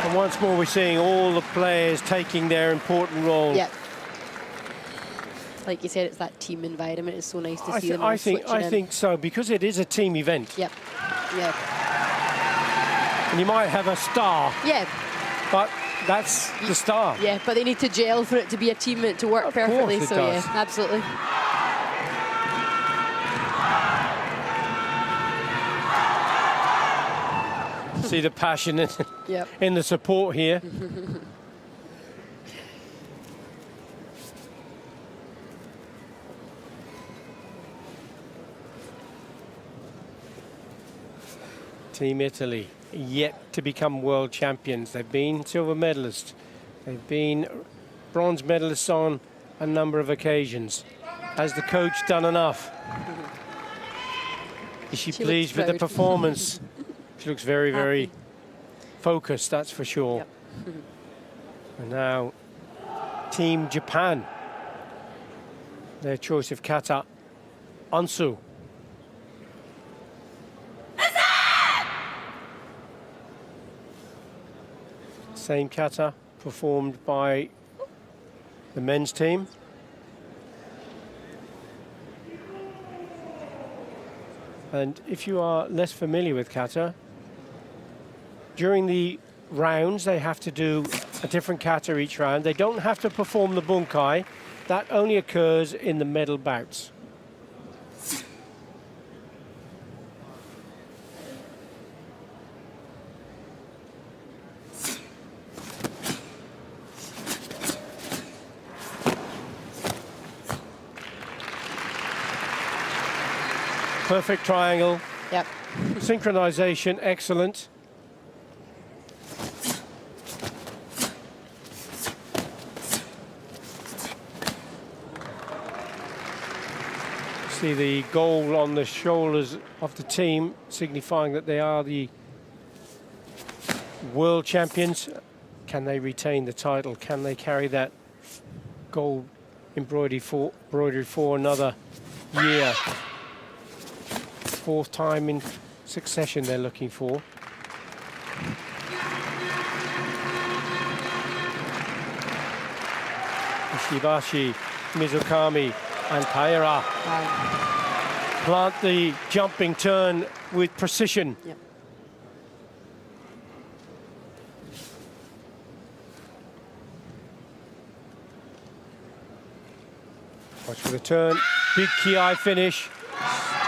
And once more, we're seeing all the players taking their important role. Yep. Like you said, it's that team environment. It's so nice to see them all I switching in. think so, because it is a team event. Yep. Yeah. And you might have a star, Yeah, but that's the star. yeah, but they need to gel for it to be a team, to work Of course perfectly. it So does. yeah, absolutely. See the passion in, Yep. in the support here. Team Italy, yet to become world champions. They've been silver medalists. They've been bronze medalists on a number of occasions. Has the coach done enough? Is she She pleased looks with the proud. performance? She looks very, very Happy. focused, that's for sure. Yep. And now, Team Japan. Their choice of kata, Ansu. Same kata performed by the men's team. And if you are less familiar with kata, during the rounds they have to do a different kata each round. They don't have to perform the bunkai. That only occurs in the medal bouts. Perfect triangle. Yep. Synchronization, excellent. See the gold on the shoulders of the team, signifying that they are the world champions. Can they retain the title? Can they carry that gold embroidery for another year? Fourth time in succession they're looking for. Ishibashi, Mizukami and Taira plant the jumping turn with precision. Yep. Watch for the turn. Big ki finish.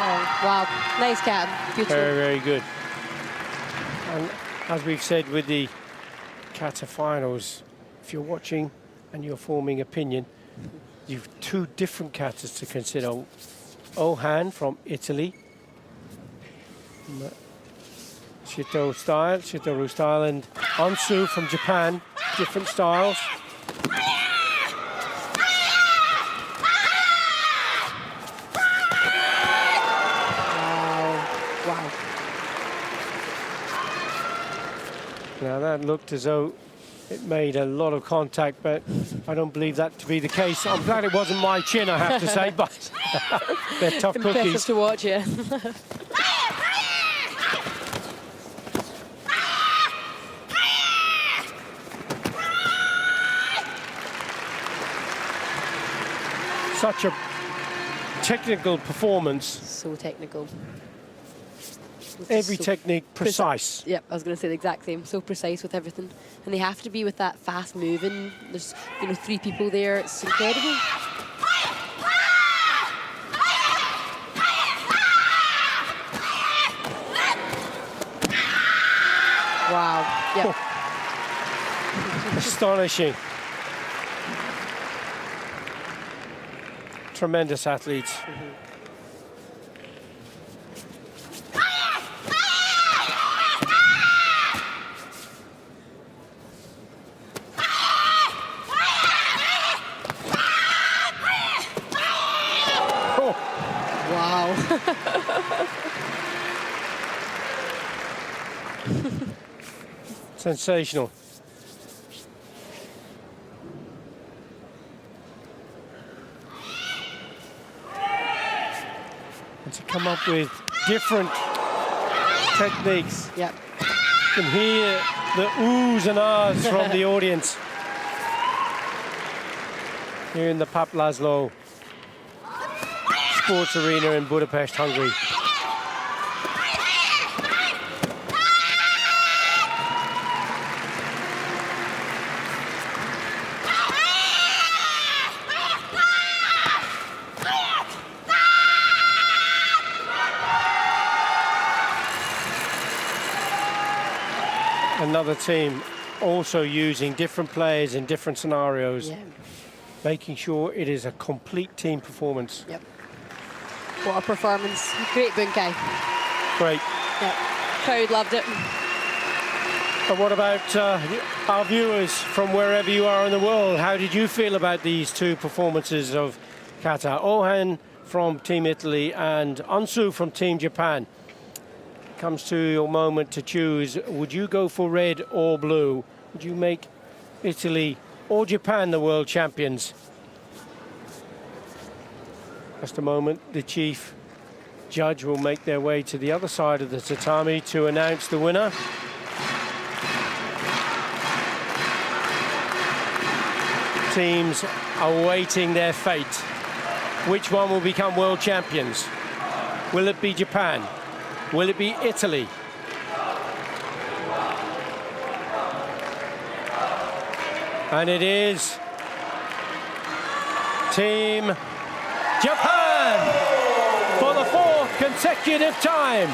Oh, wow, nice cat. Beautiful. Very, very good. And as we've said with the kata finals, if you're watching and you're forming opinion, you've two different katas to consider. Ohan from Italy, Shitoru style, and Ansu from Japan, different styles. Wow. Now that looked as though it made a lot of contact, but I don't believe that to be the case. I'm glad it wasn't my chin, I have to say, but they're tough Impressive cookies. to watch, yeah. Such a technical performance. So technical. Every So technique precise. Yep, I was going to say the exact same. So precise with everything, and they have to be with that fast moving. There's, three people there. It's incredible. Wow. Yep. Astonishing. Tremendous athletes. Wow. Sensational. And to come up with different techniques. Yep. You can hear the oohs and ahs from the audience here in the Pap Laszlo Sports Arena in Budapest, Hungary. another team also using different players in different scenarios, making sure it is a complete team performance. Yep. What a performance. Great bunkai. Great. Yep. Crowd loved it. But what about our viewers from wherever you are in the world? How did you feel about these two performances of Kata? Ohan from Team Italy and Ansu from Team Japan. Comes to your moment to choose. Would you go for red or blue? Would you make Italy or Japan the world champions? Just a moment, the chief judge will make their way to the other side of the tatami to announce the winner. Teams awaiting their fate. Which one will become world champions? Will it be Japan? Will it be Italy? And it is Team Japan for the fourth consecutive time.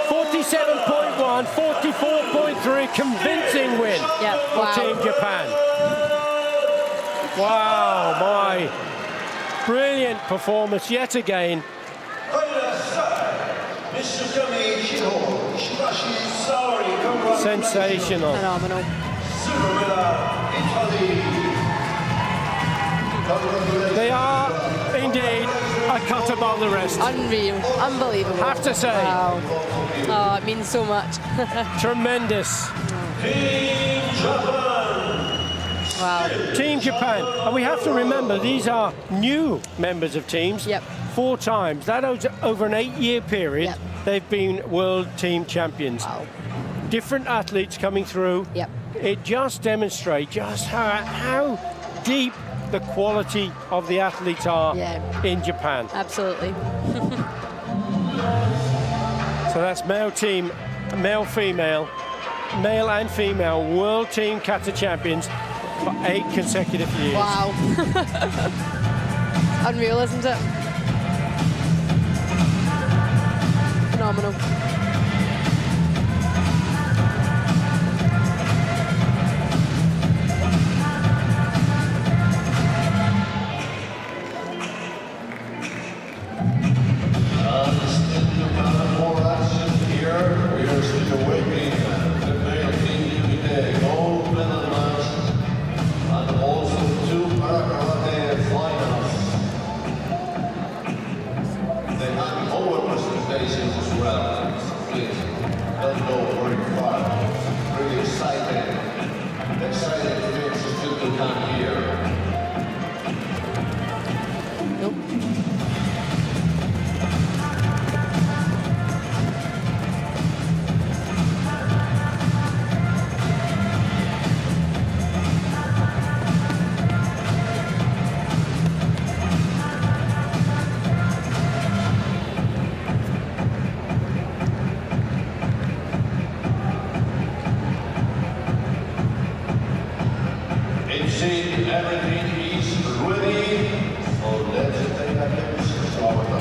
47.1, 44.3, convincing win for Team Japan. Wow, my brilliant performance yet again. Sensational. Phenomenal. They are indeed a cut above the rest. Unreal. Unbelievable. Have to say. Wow. Oh, it means so much. Tremendous. Wow. Team Japan. And we have to remember, these are new members of teams. Yep. 4 times. That over an 8-year period, Yep. they've been world team champions. Wow. Different athletes coming through. Yep. It just demonstrates just how deep the quality of the athletes are in Japan. Absolutely. So that's male team, male, female, male and female world team kata champions for 8 consecutive years. Wow. Unreal, isn't it? Phenomenal.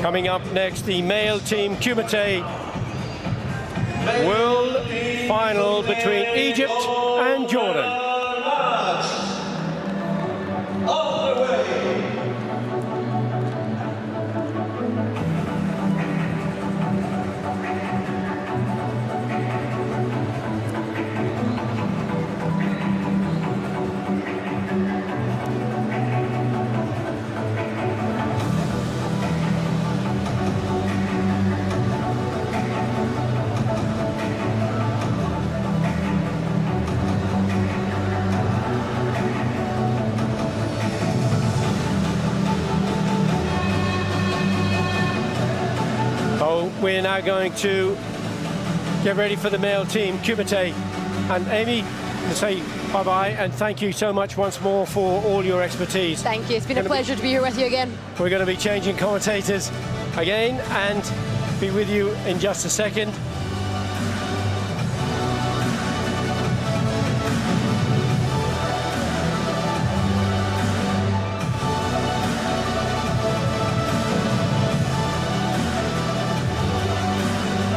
Coming up next, the male team Kumite World Final between Egypt and Jordan. We're now going to get ready for the male team, Kumite. And Amy, to say bye-bye and thank you so much once more for all your expertise. Thank you. It's been a pleasure to be here with you again. We're going to be changing commentators again and be with you in just a second.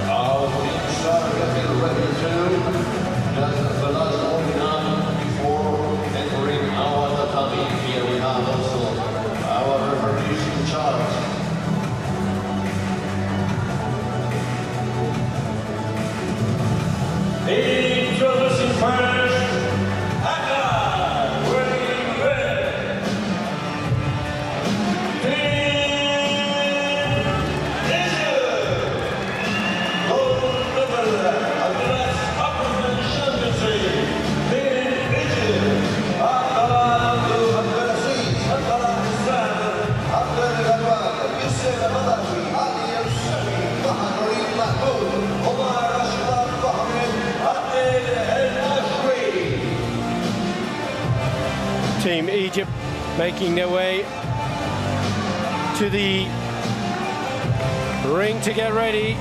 Our teams are getting ready to just making their way to the ring to get ready.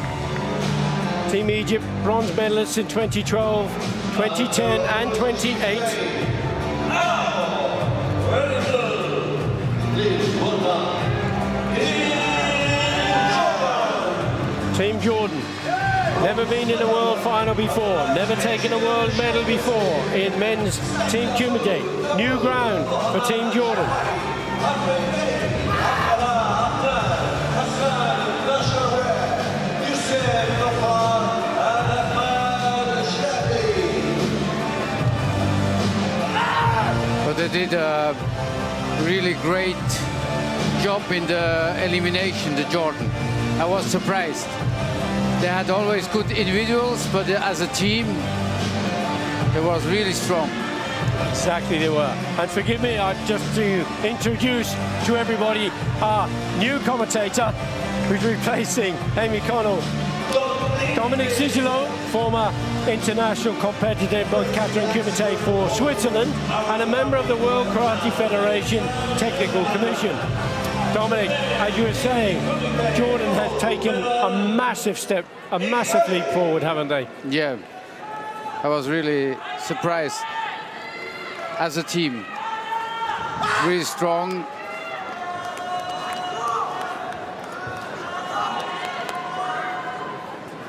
Team Egypt, bronze medalists in 2012, 2010 and 28. Team Jordan, never been in a world final before, never taken a world medal before in men's Team Kumite. New ground for Team Jordan. But they did a really great job in the elimination, the Jordan. I was surprised. They had always good individuals, but as a team, they was really strong. Exactly, they were. And forgive me, just to introduce to everybody our new commentator, who's replacing Amy Connell, Dominic Sigilo, former international competitor in both Kata and Kumite for Switzerland, and a member of the World Karate Federation Technical Commission. Dominic, as you were saying, Jordan has taken a massive step, a massive leap forward, haven't they? Yeah, I was really surprised. As a team, really strong.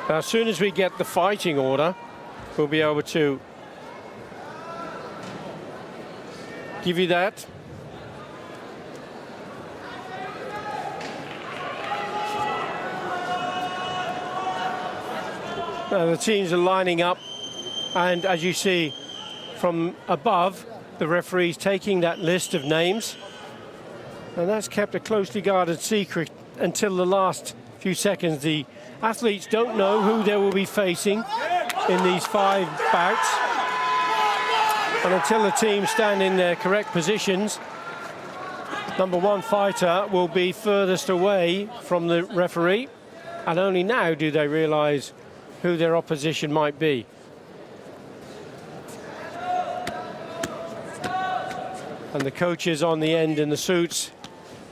Now, as soon as we get the fighting order, we'll be able to give you that. Now, the teams are lining up, and as you see from above, the referee's taking that list of names, and that's kept a closely guarded secret until the last few seconds. The athletes don't know who they will be facing in these 5 bouts, and until the teams stand in their correct positions, number 1 fighter will be furthest away from the referee, and only now do they realize who their opposition might be. And the coaches on the end in the suits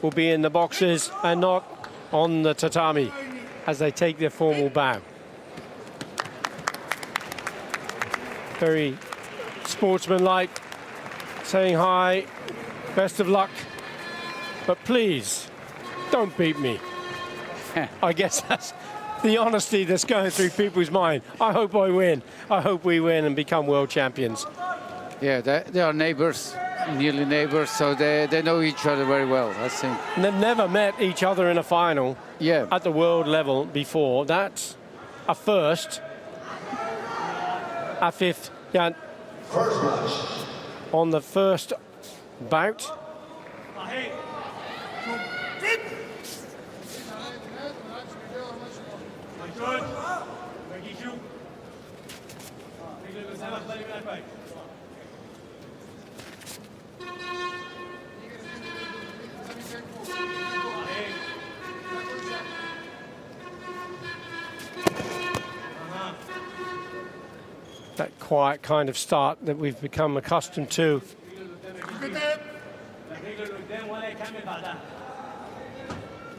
will be in the boxes and not on the tatami as they take their formal bow. Very sportsmanlike, saying hi, best of luck, but please don't beat me. I guess that's the honesty that's going through people's mind. I hope I win. I hope we win and become world champions. Yeah, they are neighbors, nearly neighbors, so they know each other very well, I think. They've never met each other in a final at the world level before. That's a first. A fifth, yeah, on the first bout. That quiet kind of start that we've become accustomed to.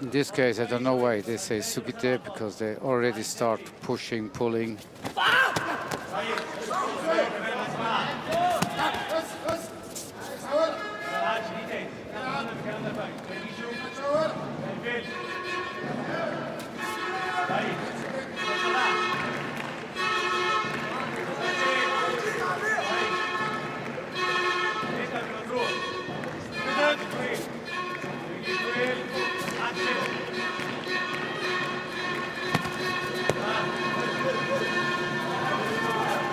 In this case, I don't know why they say Sugite, because they already start pushing, pulling.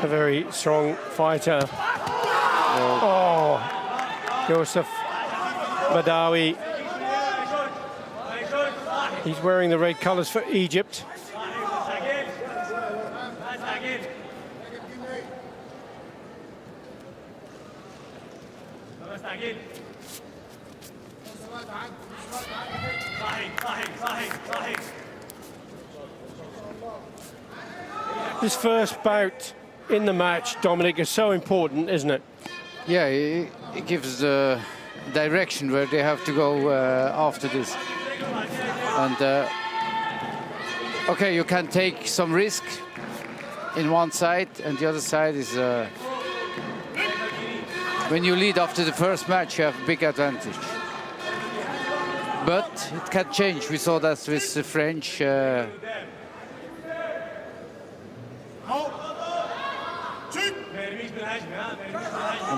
A very strong fighter. Oh, Joseph Badawi. He's wearing the red colours for Egypt. This first bout in the match, Dominic, is so important, isn't it? Yeah, it gives direction where they have to go after this. And okay, you can take some risk in one side, and the other side is when you lead after the first match, you have a big advantage. But it can change. We saw that with the French on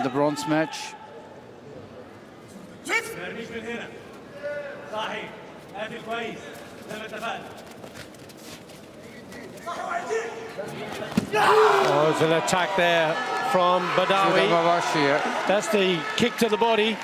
the bronze match. Oh, there's an attack there from Badawi. That's the kick to the body.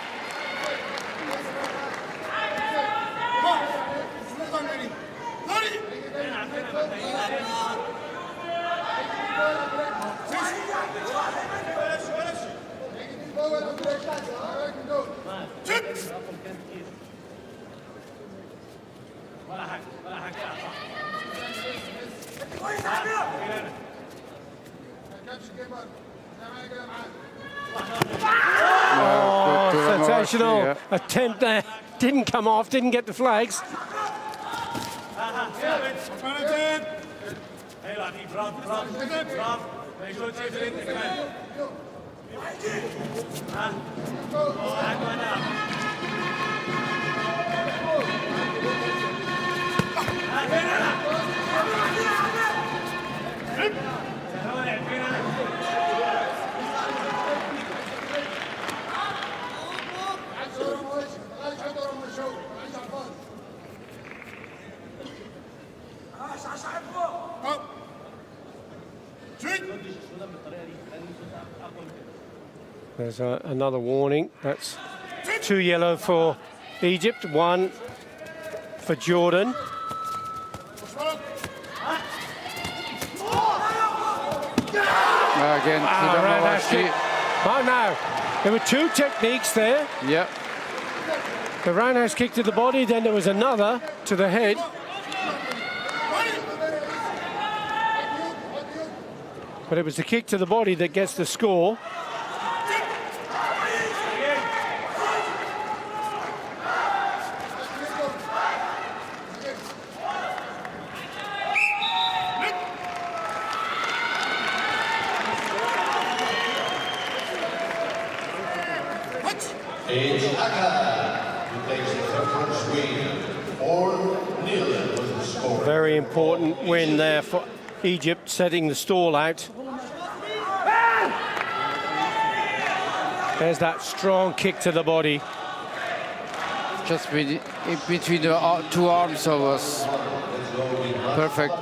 Sensational attempt there. Didn't come off, didn't get the flags. There's another warning. That's 2 yellow for Egypt, 1 for Jordan. Again, oh, now, there were 2 techniques there. Yeah. The roundhouse kick to the body, then there was another to the head. But it was the kick to the body that gets the score. It's Kata who takes the first win. 4-0 was the score. Very important win there for Egypt, setting the stall out. There's that strong kick to the body. Just in between the 2 arms, so it was perfect.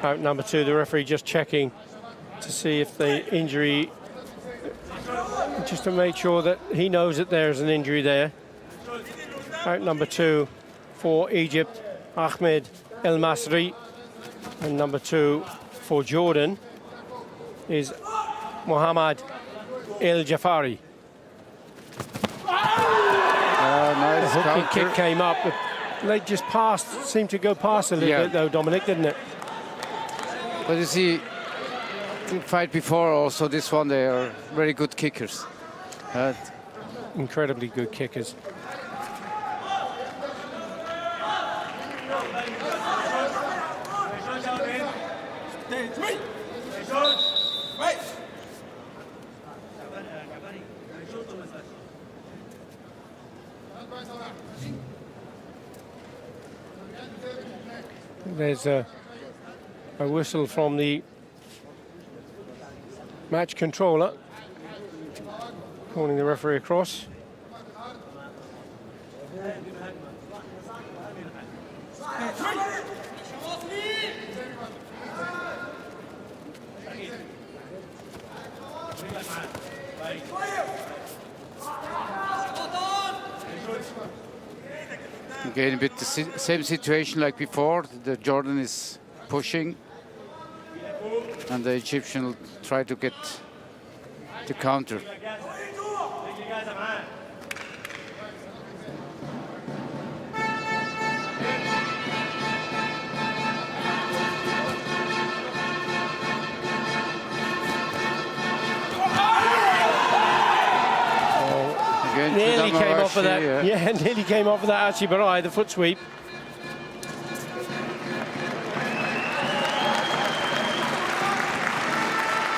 Out number 2, the referee just checking to see if the injury, just to make sure that he knows that there's an injury there. Out number 2 for Egypt, Ahmed El Masri, and number 2 for Jordan is Mohammad El Jafari. Nice The hooking counter. kick came up, but they just passed, seemed to go past a little bit though, Dominic, didn't it? But you see, the fight before also, this one, they are very good kickers. Incredibly good kickers. There's a whistle from the match controller, calling the referee across. Again, a bit the same situation like before. The Jordan is pushing. And the Egyptian will try to get the counter. Nearly came off of that. Yeah, nearly came off of that Achibarai, the foot sweep.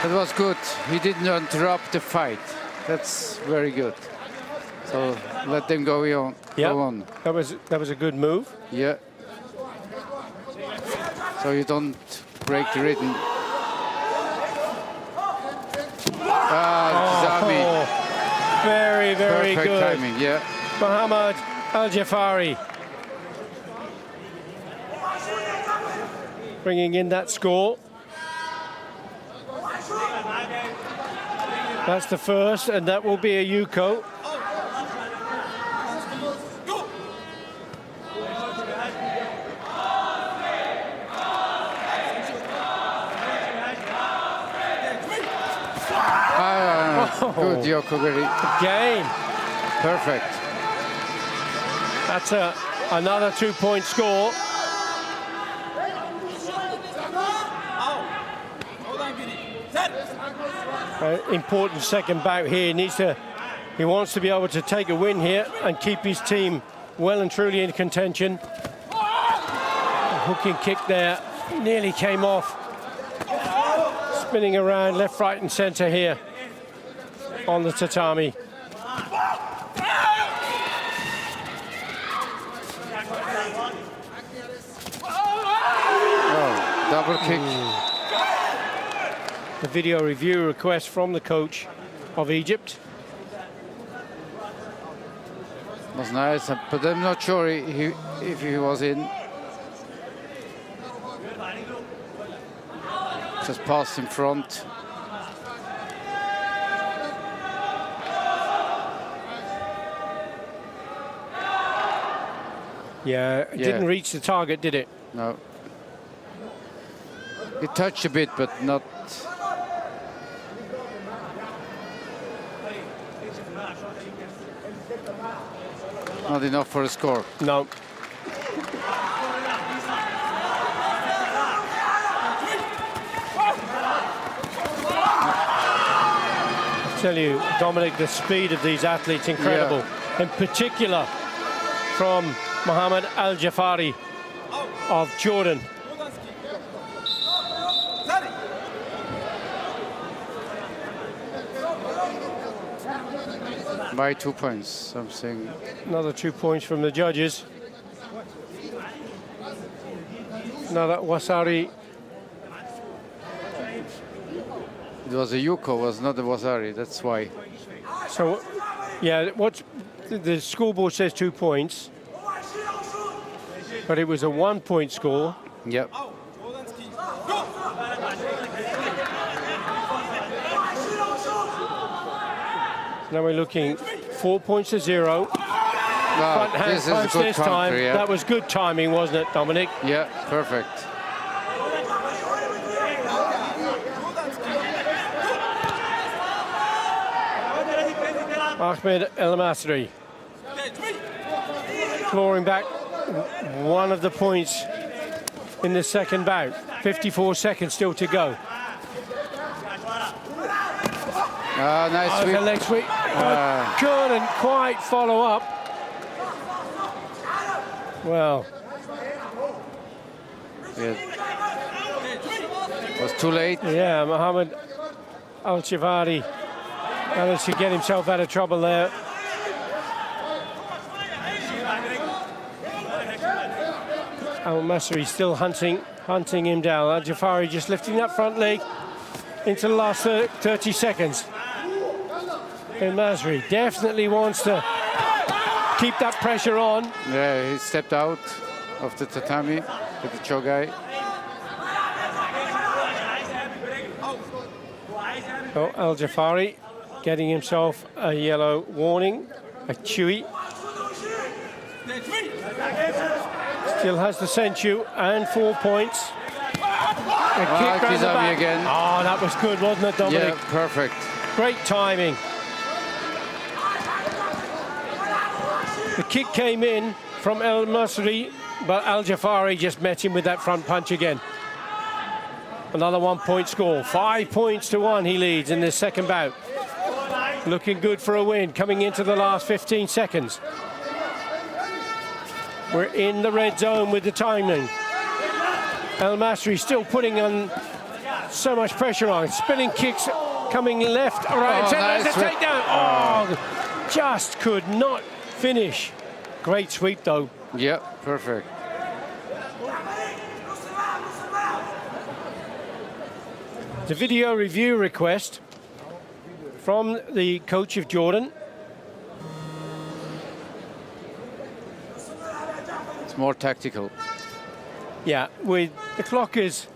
That was good. He didn't interrupt the fight. That's very good. So let them go on. Yeah, go on. That was a good move. Yeah. So you don't break the rhythm. Zami. Very, very Perfect good. timing, yeah. Mohamed Al-Jafari. Bringing in that score. That's the first, and that will be a Yuko. Good Yokogiri. Again. Perfect. That's another 2-point score. Important second bout here. He wants to be able to take a win here and keep his team well and truly in contention. A hooking kick there nearly came off. Spinning around left, right, and centre here on the tatami. Oh, double kick. The video review request from the coach of Egypt. Was nice, but I'm not sure if he was in. Just passed in front. Yeah, it didn't reach the target, did it? No. It touched a bit, but not. Not enough for a score. No. I tell you, Dominic, the speed of these athletes, incredible. Yeah. In particular, from Mohamed Al-Jafari of Jordan. By 2 points, something. Another 2 points from the judges. Now that Wasari. It was a Yuko, was not a Wasari, that's why. So, yeah, the scoreboard says 2 points, but it was a 1-point score. Yep. Now we're looking 4 points to 0. Wow, Front hand this is a punch good this counter, time. yeah. That was good timing, wasn't it, Dominic? Yeah, perfect. Ahmed El Masri clawing back one of the points in the second bout. 54 seconds still to go. Nice The sweep. leg sweep. Couldn't quite follow up. Well, Yeah. It was too late. yeah, Mohamed Al-Jafari managed to get himself out of trouble there. Al-Masri still hunting him down. Al-Jafari just lifting that front leg into the last 30 seconds. And Masri definitely wants to keep that pressure on. Yeah, he stepped out of the tatami with the chogai. Oh, Al-Jafari getting himself a yellow warning, a chewy. Still has the senchu and 4 points. A kick round the back. Again. Oh, that was good, wasn't it, Dominic? Yeah, perfect. Great timing. The kick came in from El Masri, but Al Jafari just met him with that front punch again. Another 1 point score. 5 points to 1 he leads in this second bout. Looking good for a win, coming into the last 15 seconds. We're in the red zone with the timing. El Masri still putting on so much pressure on. Spinning kicks coming left, right. There's a takedown. Oh, just could not finish. Great sweep though. Yeah, perfect. The video review request from the coach of Jordan. It's more tactical. Yeah, with the clock is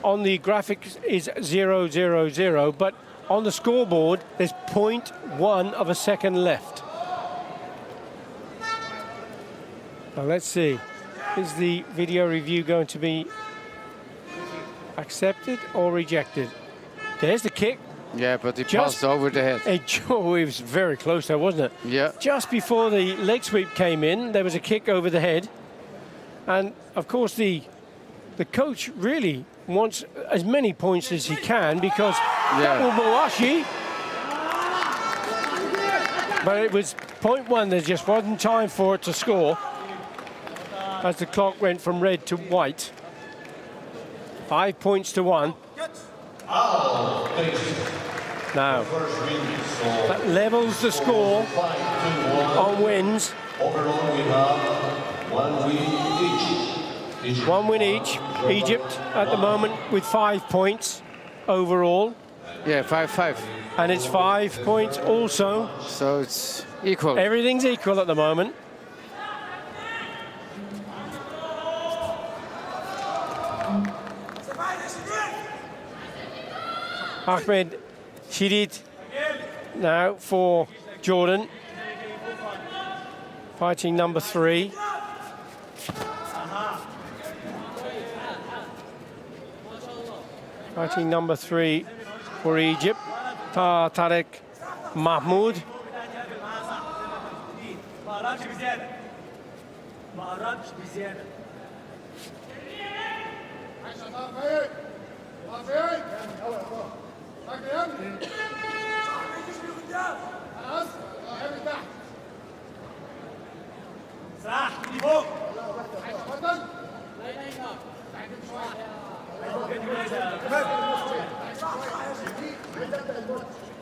on the graphics is 0:00, but on the scoreboard there's 0.1 of a second left. Now let's see, is the video review going to be accepted or rejected? There's the kick. Yeah, but it passed over the head. It was very close there, wasn't it? Yeah. Just before the leg sweep came in, there was a kick over the head. And of course the coach really wants as many points as he can because that will Moashi. But it was 0.1, there just wasn't time for it to score as the clock went from red to white. 5 points to 1. Now, that levels the score on wins. Overall, we have 1 win each. 1 win each. Egypt at the moment with 5 points overall. Yeah, 5-5. And it's 5 points also. So it's equal. Everything's equal at the moment. Ahmed Shidid now for Jordan. Fighting number 3. Fighting number 3 for Egypt. Tarek Mahmoud.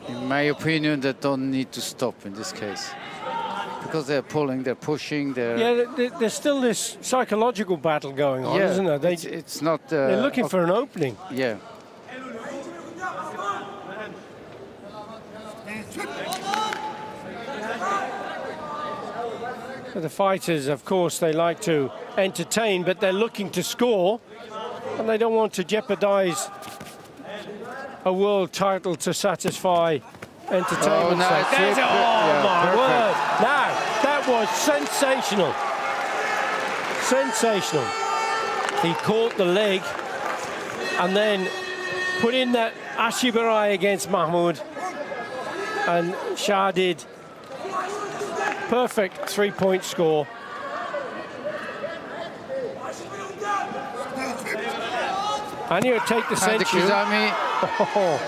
In my opinion, they don't need to stop in this case. Because they're pulling, they're pushing, they're... Yeah, there's still this psychological battle going on, isn't there? It's not... they're looking for an opening. Yeah. The fighters, of course, they like to entertain, but they're looking to score, and they don't want to jeopardize a world title to satisfy entertainment. Oh, nice. My word! Now, that was sensational. Sensational. He caught the leg and then put in that Ashibarai against Mahmoud, and Shah did. Perfect 3-point score. And he'll take the century. Oh.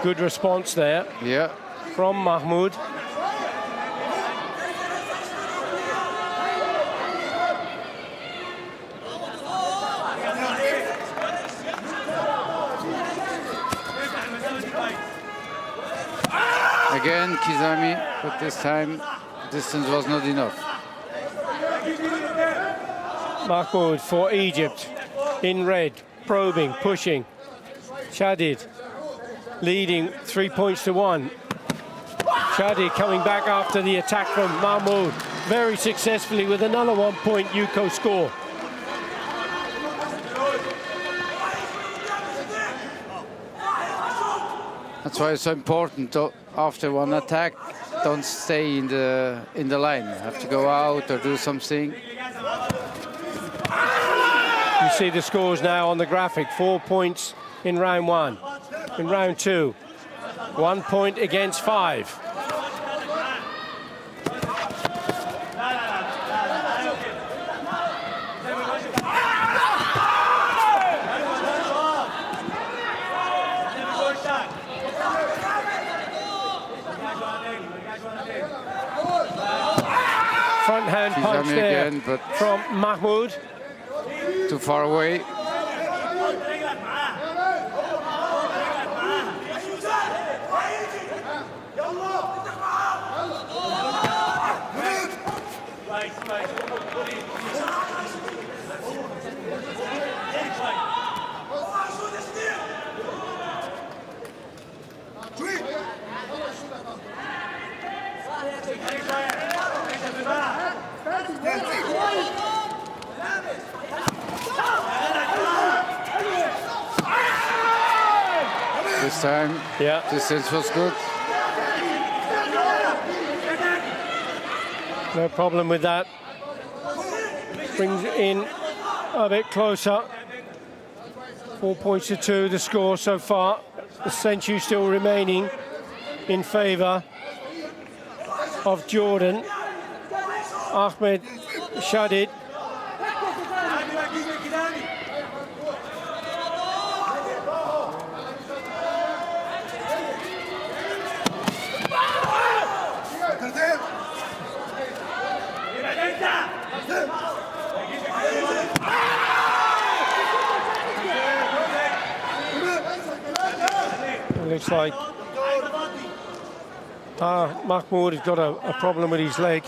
Good response there. Yeah. From Mahmoud. Again, Kizami, but this time distance was not enough. Mahmoud for Egypt in red, probing, pushing. Shadid leading 3 points to 1. Shadid coming back after the attack from Mahmoud very successfully with another 1 point Yuko score. That's why it's so important to, after one attack, don't stay in the line. You have to go out or do something. You see the scores now on the graphic. 4 points in round 1. In round 2, 1 point against 5. Front hand punch there again, but from Mahmoud. too far away. This time, Yeah. distance was good. No problem with that. Brings it in a bit closer. 4 points to 2, the score so far. The century still remaining in favour of Jordan. Ahmed Shadid. It looks like Mahmoud has got a problem with his leg.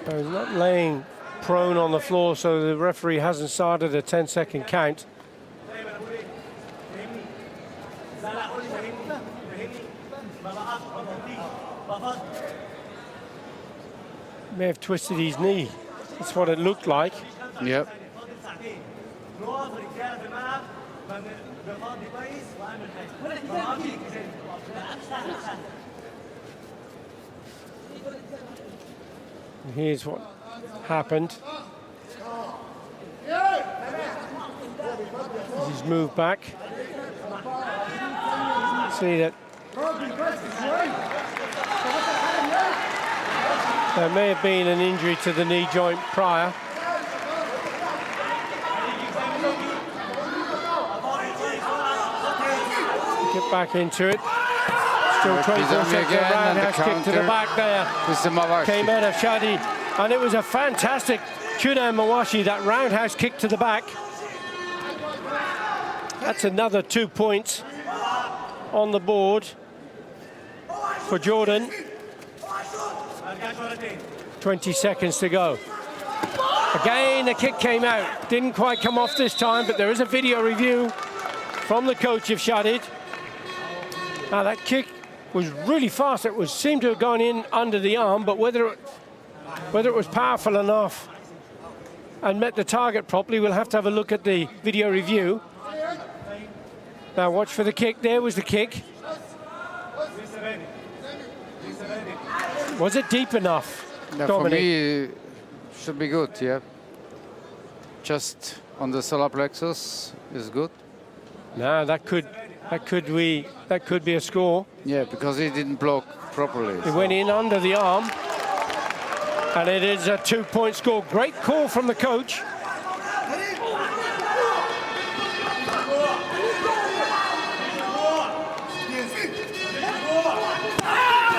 He's not laying prone on the floor, so the referee hasn't started a 10-second count. May have twisted his knee. That's what it looked like. Yep. Here's what happened. He's moved back. See that there may have been an injury to the knee joint prior. Get back into it. Still 24 seconds. Roundhouse kick to the back there. Came out of Shadi, and it was a fantastic Chudan Mawashi, that roundhouse kick to the back. That's another 2 points on the board for Jordan. 20 seconds to go. Again, the kick came out. Didn't quite come off this time, but there is a video review from the coach of Shadid. Now that kick was really fast. It seemed to have gone in under the arm, but whether it was powerful enough and met the target properly, we'll have to have a look at the video review. Now watch for the kick. There was the kick. Was it deep enough? Yeah, for me, should be good, yeah. Just on the solar plexus is good. No, that could be a score. Yeah, because he didn't block properly. It went in under the arm, and it is a 2-point score. Great call from the coach.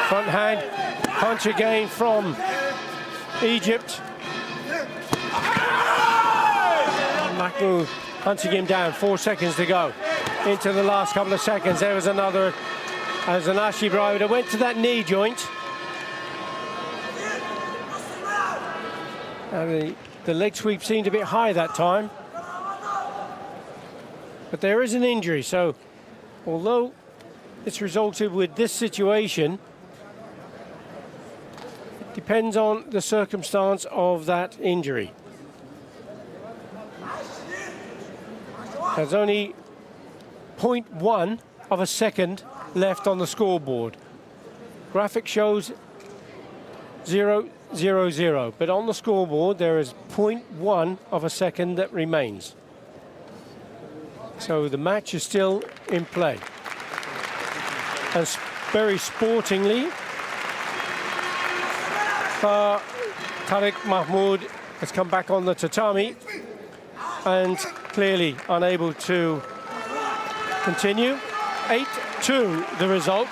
Front hand punch again from Egypt. Mahmoud punching him down. 4 seconds to go. Into the last couple of seconds. There was another as an Ashibra. It went to that knee joint. And the leg sweep seemed a bit high that time. But there is an injury, so although it's resulted with this situation, it depends on the circumstance of that injury. There's only 0.1 of a second left on the scoreboard. Graphic shows 0 0-0, but on the scoreboard there is 0.1 of a second that remains. So the match is still in play. And very sportingly, Tariq Mahmoud has come back on the tatami and clearly unable to continue. 8-2 the result.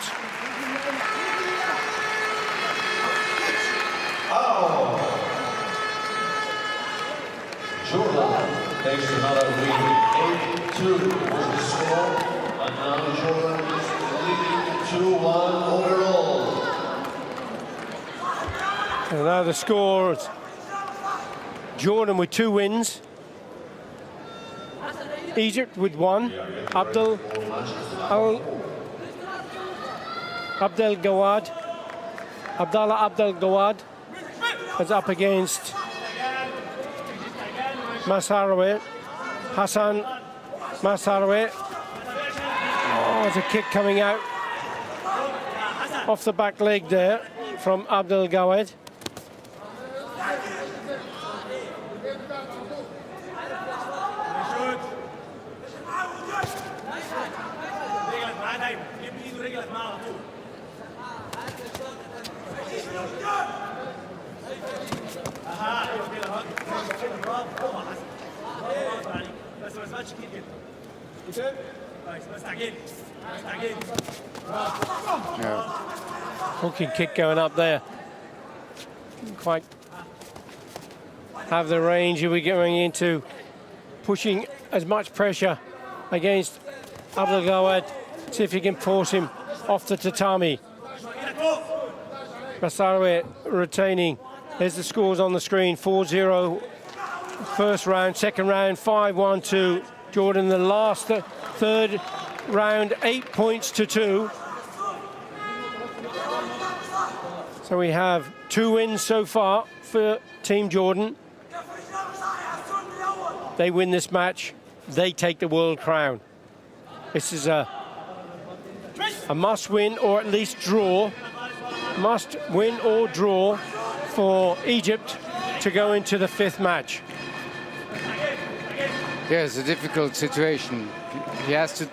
Jordan takes another win. 8-2 was the score, and now Jordan is leading 2-1 overall. And now the score is Jordan with 2 wins, Egypt with 1. Abdel Gawad, Abdallah Abdel Gawad is up against Masarawi, Hassan Masarawi. Oh, there's a kick coming out off the back leg there from Abdel Gawad. Hooking kick going up there. Didn't quite have the range. Are we going into pushing as much pressure against Abdel Gawad? See if you can force him off the tatami. Masarawi retaining. There's the scores on the screen. 4-0 first round, second round 5-1 to Jordan. The last third round 8 points to 2. So we have 2 wins so far for Team Jordan. They win this match, they take the world crown. This is a must win or at least draw. Must win or draw for Egypt to go into the 5th match. Yeah, it's a difficult situation. He has to,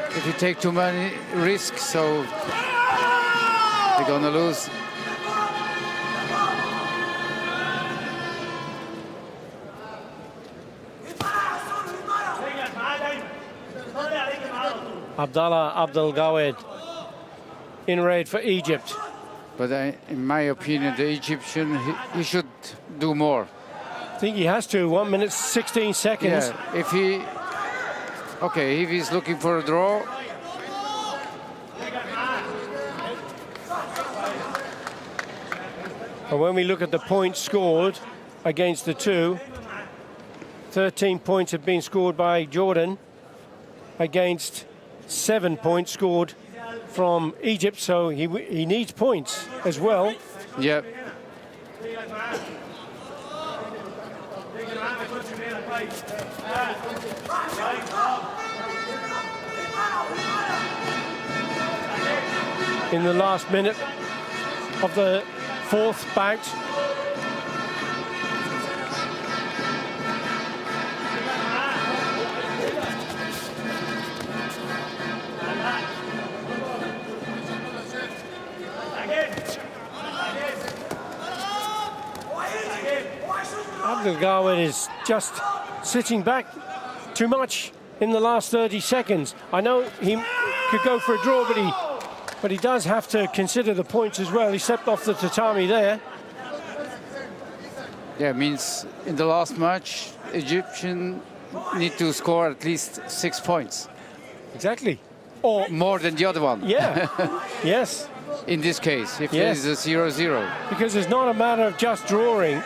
if you take too many risks, so they're gonna lose. Abdallah Abdel Gawad in red for Egypt. But in my opinion, the Egyptian, he should do more. I think he has to. 1 minute 16 seconds. Yeah, if he's looking for a draw. And when we look at the points scored against the two, 13 points have been scored by Jordan against 7 points scored from Egypt, so he needs points as well. Yeah. In the last minute of the 4th bout. Abdel Gawad is just sitting back too much in the last 30 seconds. I know he could go for a draw, but he does have to consider the points as well. He stepped off the tatami there. Yeah, means in the last match, Egyptian need to score at least 6 points. Exactly. Or more than the other one. Yeah. Yes. In this case, if Yes. there is a 0-0. Because it's not a matter of just drawing.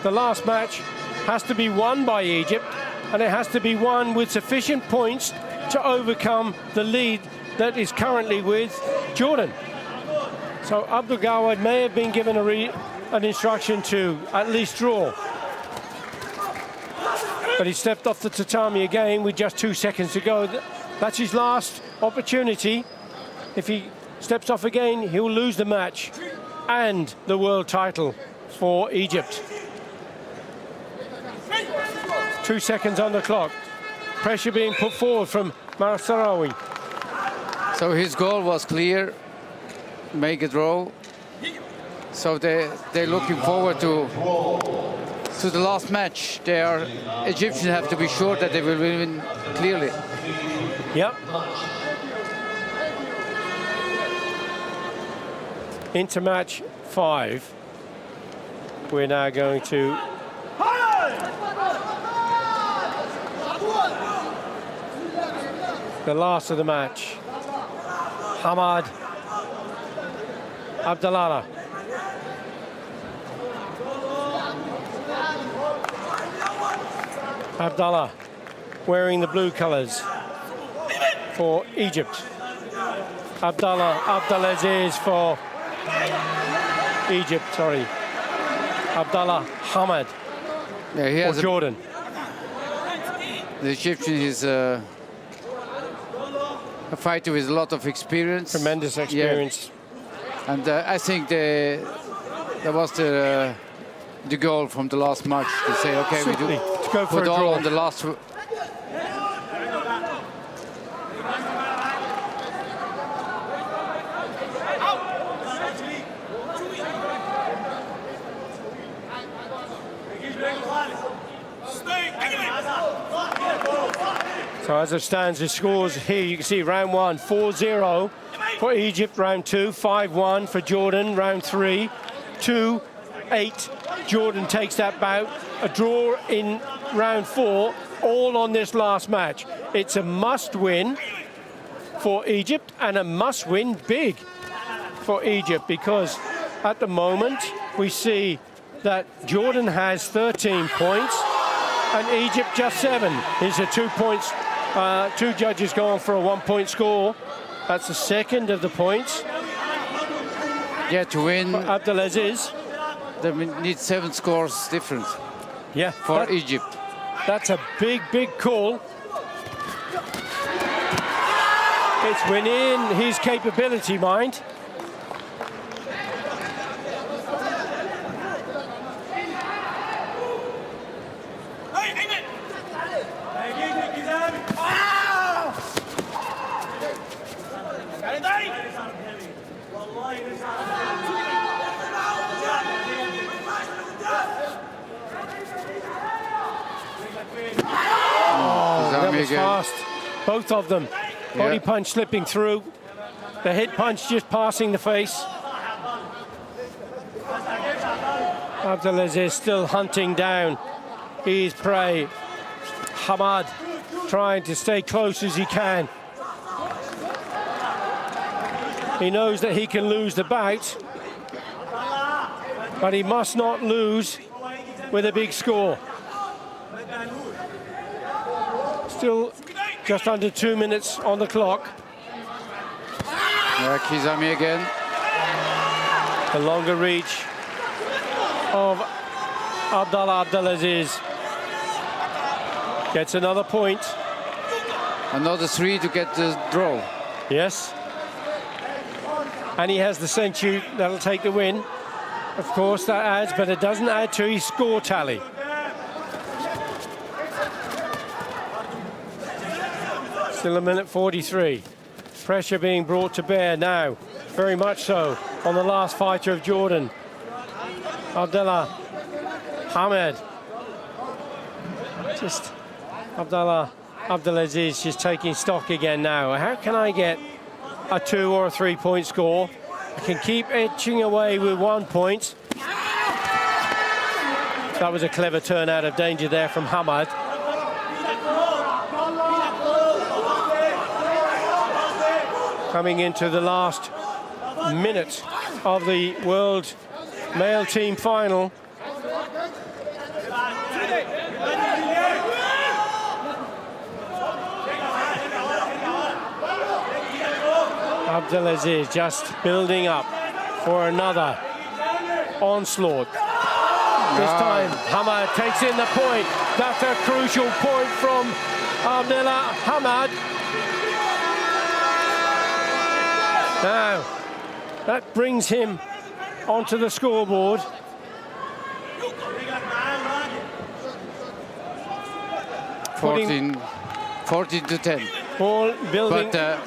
The last match has to be won by Egypt, and it has to be won with sufficient points to overcome the lead that is currently with Jordan. So Abdel Gawad may have been given an instruction to at least draw. But he stepped off the tatami again with just 2 seconds to go. That's his last opportunity. If he steps off again, he'll lose the match and the world title for Egypt. 2 seconds on the clock. Pressure being put forward from Marsarawi. So his goal was clear, make a draw. So they're looking forward to the last match. Egyptians have to be sure that they will win clearly. Yep. Into match 5. We're now going to the last of the match. Hamad Abdallah. Abdallah wearing the blue colours for Egypt. Abdelaziz for Egypt, sorry. Abdallah Hamad for Jordan. The Egyptian is a fighter with a lot of experience. Tremendous experience. Yeah. And I think that was the goal from the last match, to say, okay, Simply we do to go for put a all draw. on the last. So as it stands, the scores here, you can see round 1, 4-0 for Egypt, round 2, 5-1 for Jordan, round 3, 2-8. Jordan takes that bout. A draw in round 4, all on this last match. It's a must-win for Egypt and a must-win big for Egypt, because at the moment we see that Jordan has 13 points and Egypt just 7. These are 2 points. 2 judges going for a 1-point score. That's the second of the points. Yeah, to win, Abdelaziz. they need 7 scores difference. Yeah, for Egypt. That's a big, big call. It's within his capability, mind. That was fast. Both of them. Body punch slipping through. The head punch just passing the face. Abdelaziz still hunting down his prey. Hamad trying to stay close as he can. He knows that he can lose the bout, but he must not lose with a big score. Still just under 2 minutes on the clock. Kizami again. The longer reach of Abdallah Abdelaziz. Gets another point. Another 3 to get the draw. Yes. And he has the century that'll take the win. Of course, that adds, but it doesn't add to his score tally. Still a minute 43. Pressure being brought to bear now, very much so, on the last fighter of Jordan, Abdallah Hamad. Just Abdallah Abdelaziz just taking stock again now. How can I get a 2 or a 3 point score? I can keep edging away with 1 point. That was a clever turn out of danger there from Hamad. Coming into the last minute of the World Male Team Final. Abdelaziz just building up for another onslaught. This time, Hamad takes in the point. That's a crucial point from Abdallah Hamad. Now, that brings him onto the scoreboard 14 to 10. Ball building. But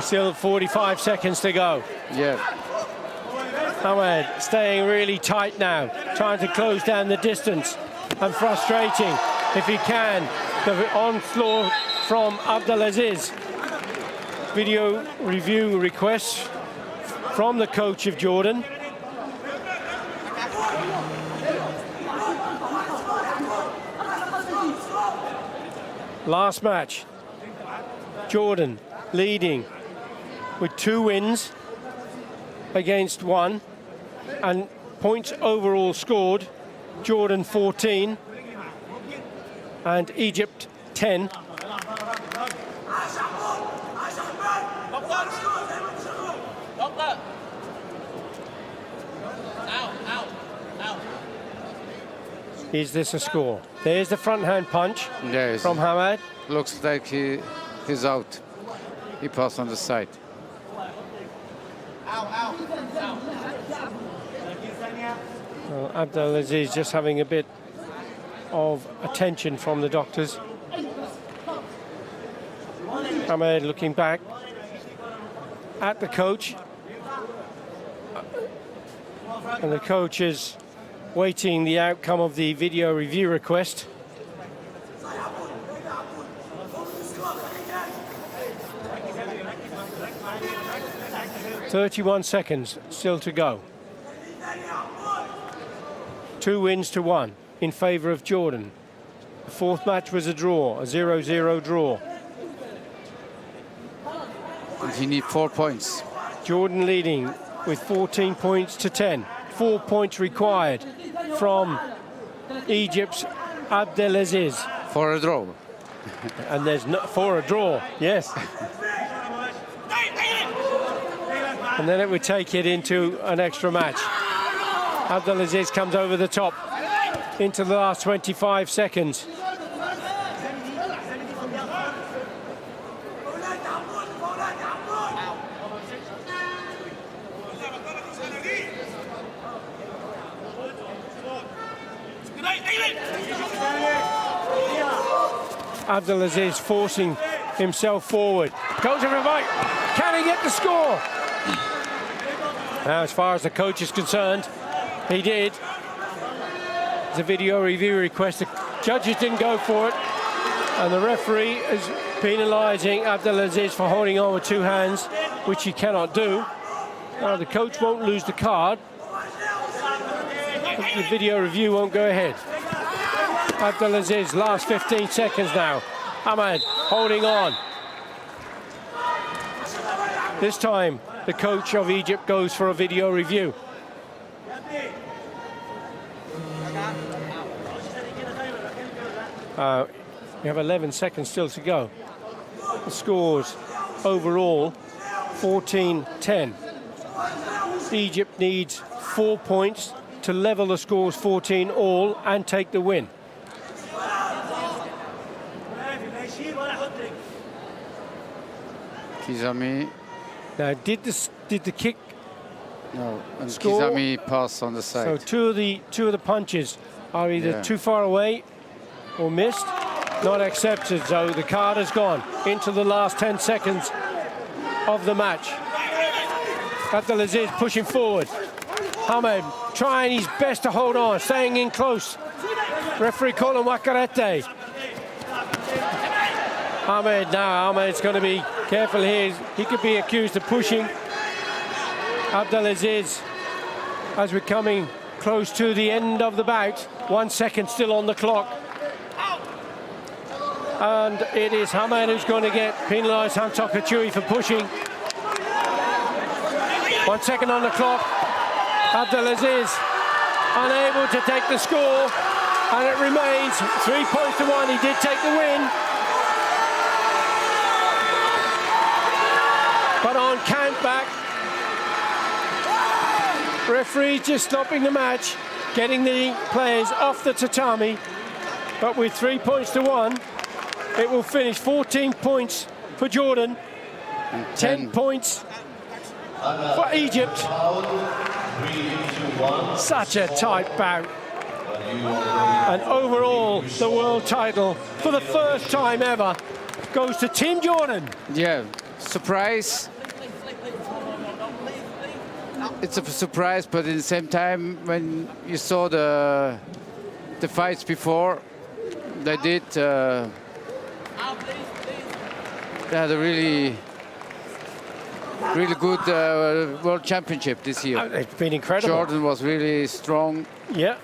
still 45 seconds to go. yeah, Ahmed staying really tight now, trying to close down the distance, and frustrating if he can. The onslaught from Abdelaziz. Video review requests from the coach of Jordan. Last match, Jordan leading with 2 wins against 1, and points overall scored, Jordan 14 and Egypt 10. Is this a score? There's the front hand punch there is. from Hamad. Looks like he's out. He passed on the side. Well, Abdelaziz just having a bit of attention from the doctors. Ahmed looking back at the coach. And the coach is waiting the outcome of the video review request. "31 seconds still to go. 2 wins to 1 in favour of Jordan. The 4th match was a draw, a 0-0 draw. And he needs 4 points. Jordan leading with 14 points to 10. 4 points required from Egypt's Abdelaziz. For a draw. And there's no, for a draw, yes. And then it would take it into an extra match. Abdelaziz comes over the top into the last 25 seconds. Abdelaziz forcing himself forward. Goes over right. Can he get the score? Now, as far as the coach is concerned, he did. The video review request. The judges didn't go for it. And the referee is penalising Abdelaziz for holding on with 2 hands, which he cannot do. Now, the coach won't lose the card. The video review won't go ahead. Abdelaziz, last 15 seconds now. Ahmed holding on. This time, the coach of Egypt goes for a video review. We have 11 seconds still to go. The scores overall 14-10. Egypt needs 4 points to level the scores 14 all and take the win. Kizami. Now, did the kick? No, and Score. Kizami passed on the side. So two of the punches are either too far away or missed, not accepted. So the card has gone into the last 10 seconds of the match. Abdelaziz pushing forward. Ahmed trying his best to hold on, staying in close. Referee calling Wakarete. Ahmed's going to be careful here. He could be accused of pushing. Abdelaziz, as we're coming close to the end of the bout, 1 second still on the clock. And it is Ahmed who's going to get penalised, Hamtok Hachui, for pushing. 1 second on the clock. Abdelaziz unable to take the score, and it remains 3 points to 1. He did take the win. But on count back, referee just stopping the match, getting the players off the tatami. But with 3 points to 1, it will finish 14 points for Jordan, 10 points for Egypt. Such a tight bout. And overall, the world title, for the first time ever, goes to Team Jordan. Yeah, surprise. It's a surprise, but at the same time, when you saw the fights before, they had a really good World Championship this year. It's been incredible. Jordan was really strong. Yeah.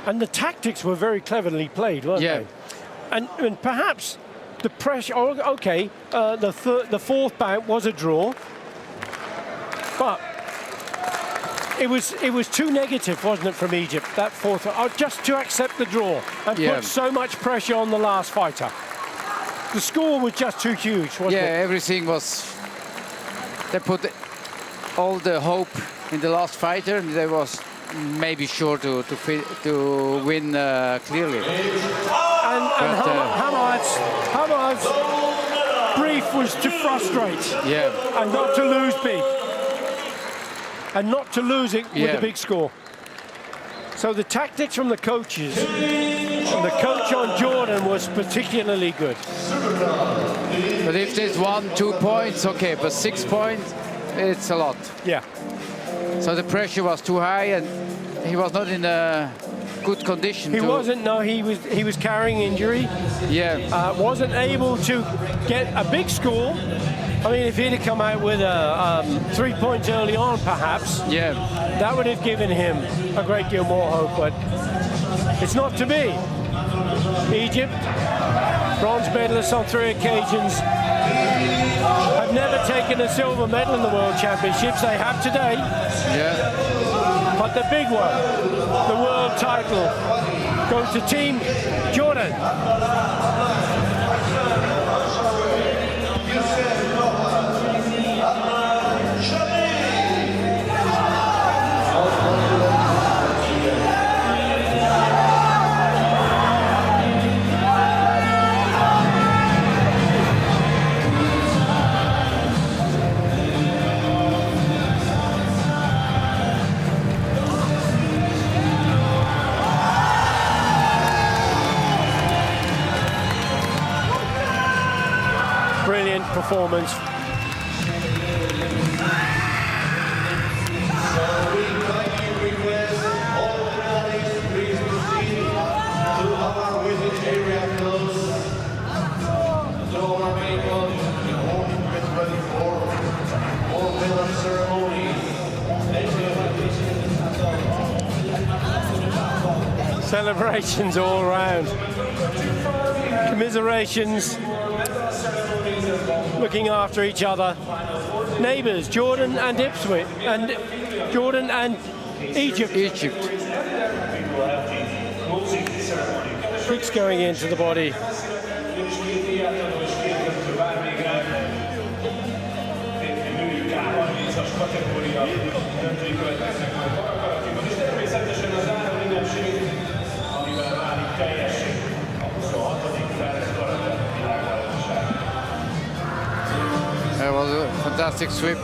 And the tactics were very cleverly played, weren't they? And perhaps the pressure. Oh, okay, the fourth bout was a draw, but it was too negative, wasn't it, from Egypt, that fourth? Just to accept the draw and put so much pressure on the last fighter. The score was just too huge, wasn't it? Yeah, everything was. They put all the hope in the last fighter, and they was maybe sure to win clearly. And Hamad's brief was to frustrate and not to lose big. And not to lose it with a big score. So the tactics from the coaches, and the coach on Jordan was particularly good. But if there's 1-2 points, okay, but 6 points, it's a lot. Yeah. So the pressure was too high, and he was not in a good condition. He wasn't. No, he was carrying injury. Yeah. Wasn't able to get a big score. I mean, if he'd have come out with 3 points early on, perhaps, that would have given him a great deal more hope. But it's not to be. Egypt, bronze medalists on 3 occasions, have never taken a silver medal in the World Championships. They have today. Yeah. But the big one, the world title, goes to Team Jordan. Brilliant performance. Celebrations all around. Commiserations. Looking after each other. Neighbours, Jordan and Ipswich, and Jordan and Egypt. Kicks going into the body. That was a fantastic sweep.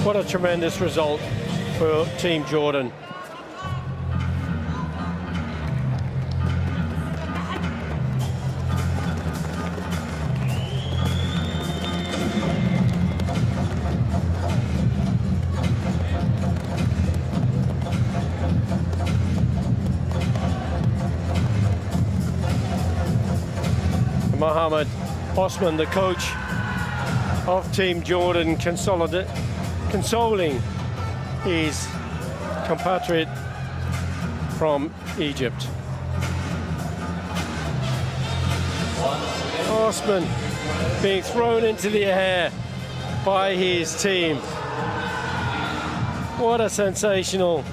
What a tremendous result for Team Jordan. Mohammed Osman, the coach of Team Jordan, consoling his compatriot from Egypt. Osman being thrown into the air by his team. What a sensational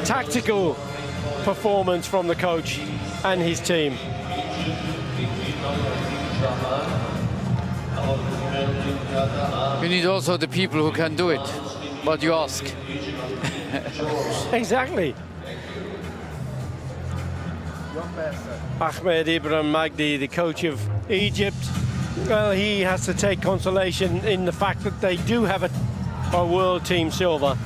tactical performance from the coach and his team. of the female team Kata. You need also the people who can do it, what you ask. Exactly. Ahmed Ibrahim Magdi, the coach of Egypt, well, he has to take consolation in the fact that they do have a world team silver.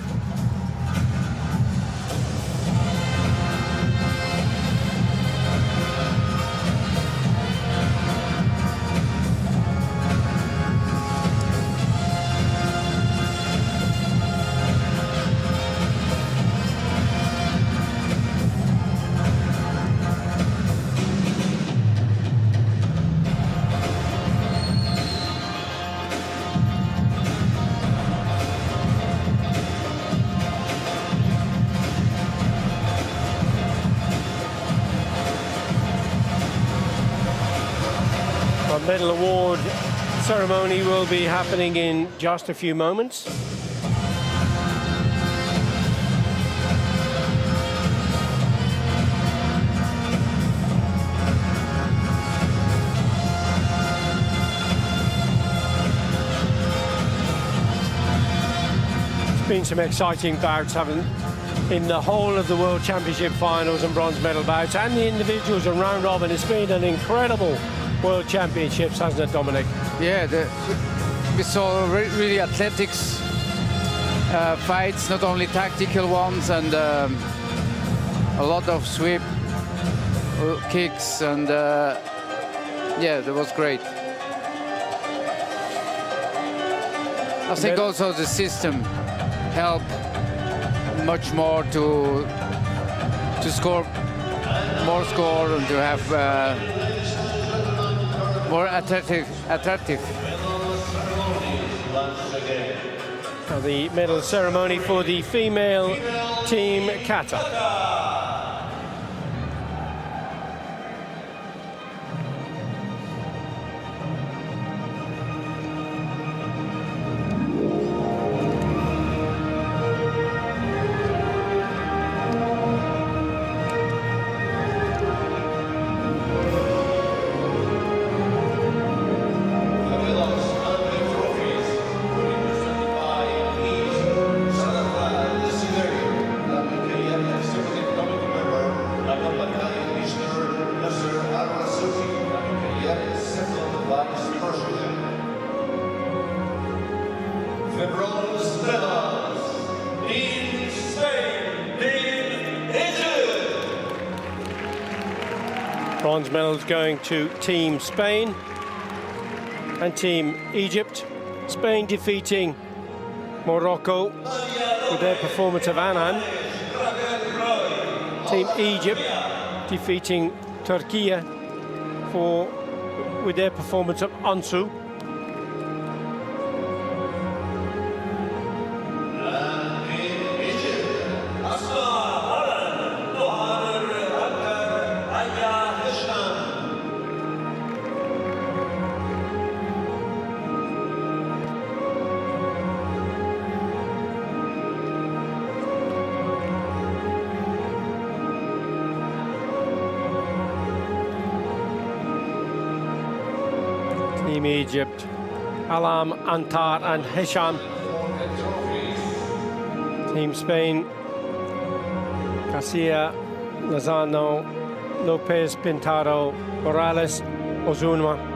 Medal award ceremony will be happening in just a few moments. It's been some exciting bouts, haven't in the whole of the World Championship finals and bronze medal bouts and the individuals and round robin. It's been an incredible World Championships, hasn't it, Dominic? Yeah, we saw really athletics fights, not only tactical ones, and a lot of sweep kicks, and yeah, that was great. I think also the system helped much more to score more score and to have more attractive. Now the medal ceremony for the female team Kata. Bronze medals going to Team Spain and Team Egypt. Spain defeating Morocco with their performance of Anan. Team Egypt defeating Turkey with their performance of Ansu. Team Egypt, Alam, Antar and Hisham. Team Spain, Garcia, Lozano, Lopez, Pintado, Morales, Ozunwa.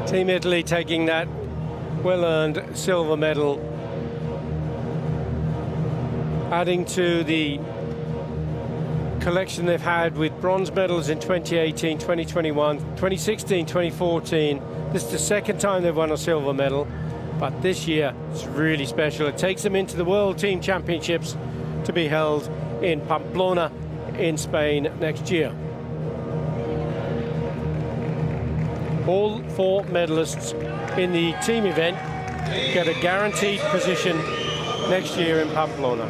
Team Italy taking that well-earned silver medal, adding to the collection they've had with bronze medals in 2018, 2021, 2016, 2014. This is the second time they've won a silver medal, but this year it's really special. It takes them into the World Team Championships to be held in Pamplona in Spain next year. All 4 medalists in the team event get a guaranteed position next year in Pamplona.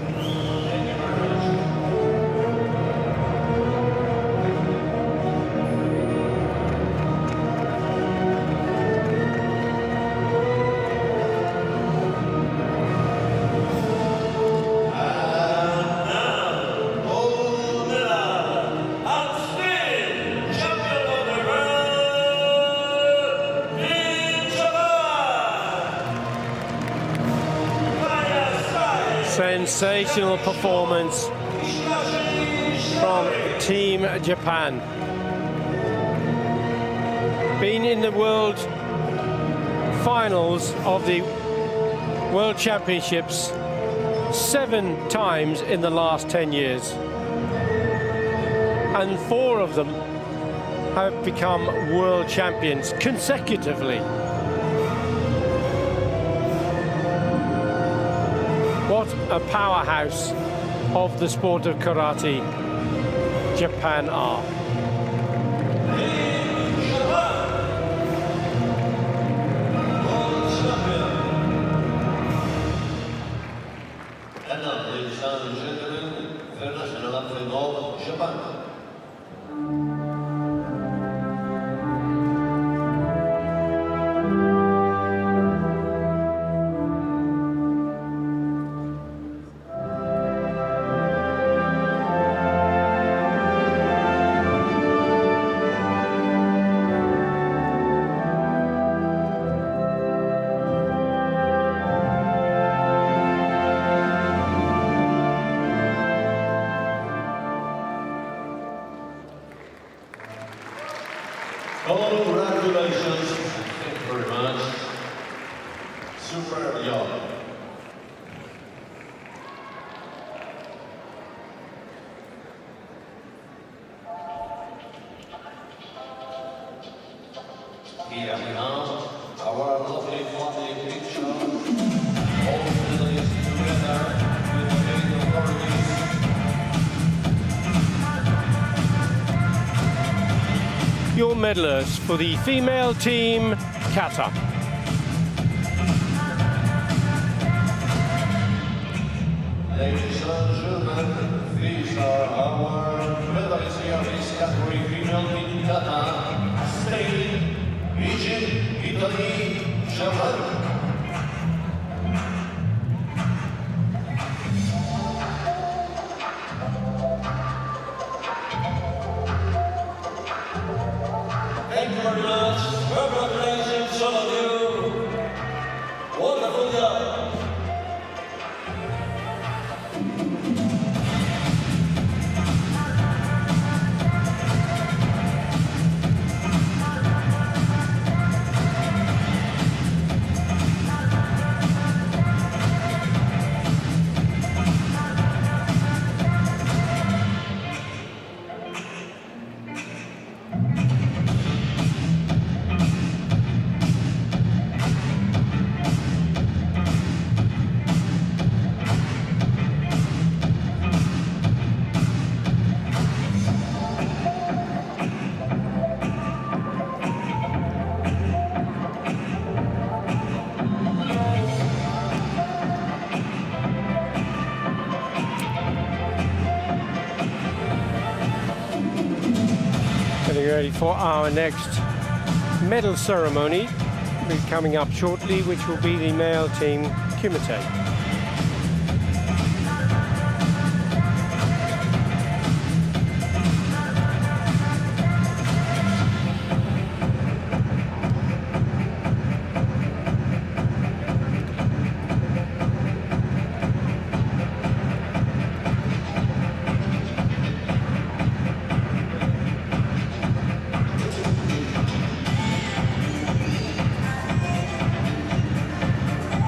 Sensational performance from Team Japan. Been in the World Finals of the World Championships 7 times in the last 10 years. And 4 of them have become world champions consecutively. What a powerhouse of the sport of karate Japan are. And now, ladies and gentlemen, international athlete of Japan. Congratulations. Thank you very much. Super young. Here we have our lovely family picture. All the ladies together with the main authorities. Your medalists for the female team, Kata. Ladies and gentlemen, these are our medalists here in this category female in Kata, Spain, Egypt, Italy, Japan. Thank you very much. Congratulations, all of you. Wonderful job. Getting ready for our next medal ceremony, coming up shortly, which will be the male team Kumite.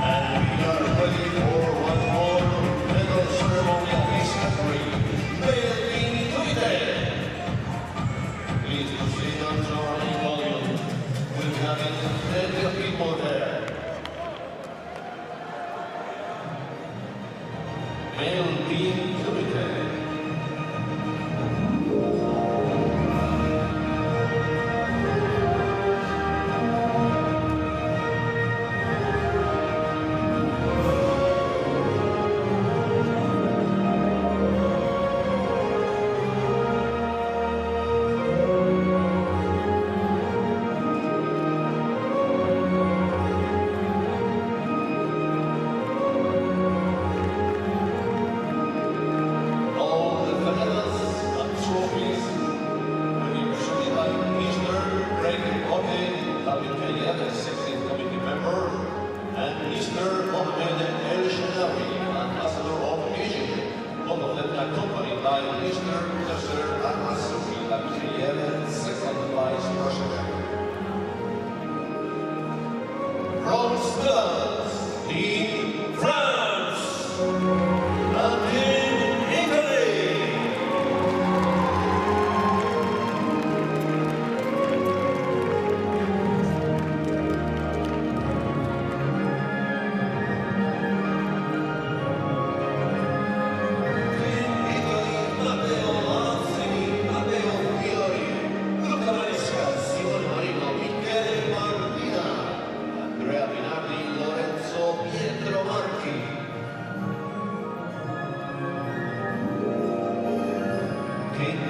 And we are ready for male team Kumite.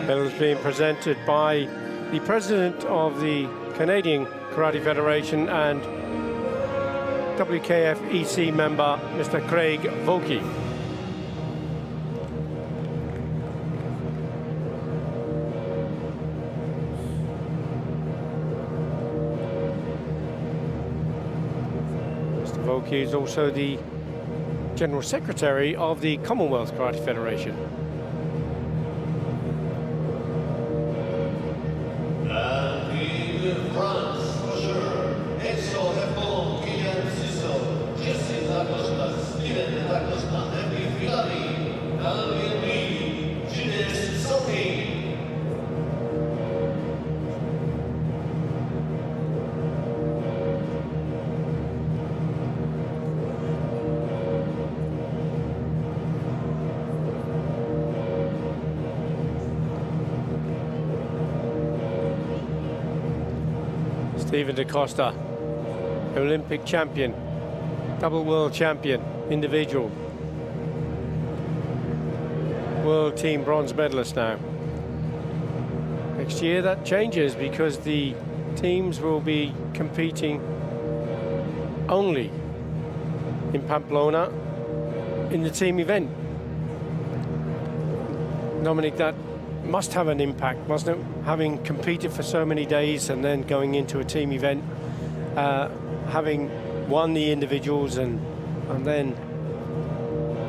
Medals being presented by the president of the Canadian Karate Federation and WKF EC member, Mr. Craig Volke. Mr. Volke is also the General Secretary of the Commonwealth Karate Federation. Stephen DaCosta, Olympic champion, double world champion, individual. World team bronze medalist now. Next year that changes because the teams will be competing only in Pamplona in the team event. Dominic, that must have an impact, mustn't it? Having competed for so many days and then going into a team event, having won the individuals and then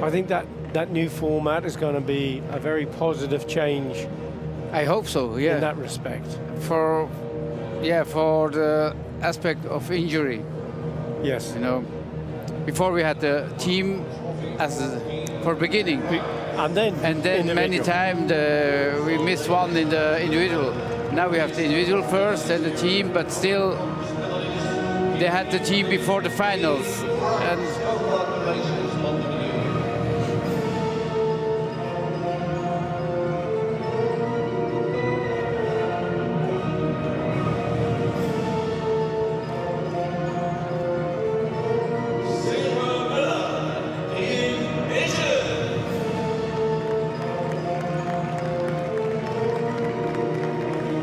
I think that new format is going to be a very positive change. I hope so, yeah. In that respect. For the aspect of injury. Yes. You know, before we had the team for beginning. And then many times we missed one in the individual. Now we have the individual first and the team, but still they had the team before the finals. And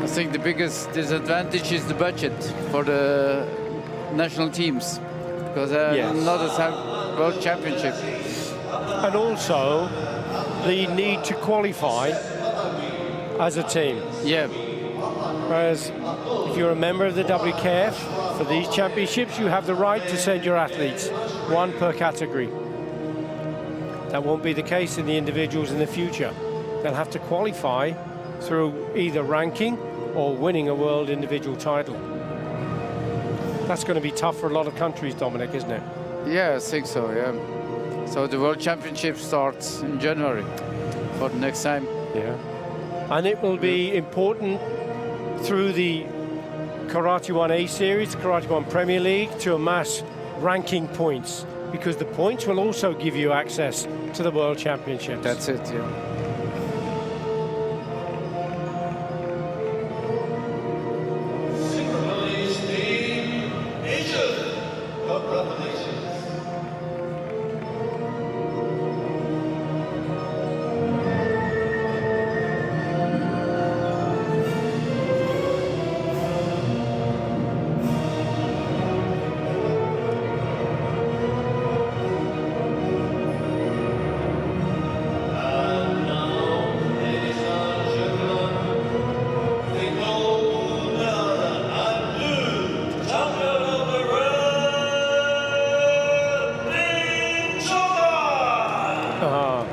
I think the biggest disadvantage is the budget for the national teams, because not a world championship. And also the need to qualify as a team. Yeah. Whereas if you're a member of the WKF, for these championships, you have the right to send your athletes, one per category. That won't be the case in the individuals in the future. They'll have to qualify through either ranking or winning a world individual title. That's going to be tough for a lot of countries, Dominic, isn't it? Yeah, I think so, yeah. So the World Championship starts in January for the next time. Yeah. And it will be important through the Karate 1A series, Karate 1 Premier League, to amass ranking points. because the points will also give you access to the World Championships. That's it, yeah. Ceremonies Team Asia. Congratulations. And now, ladies and gentlemen, the gold medal and blue champion of the world, Team Jordan.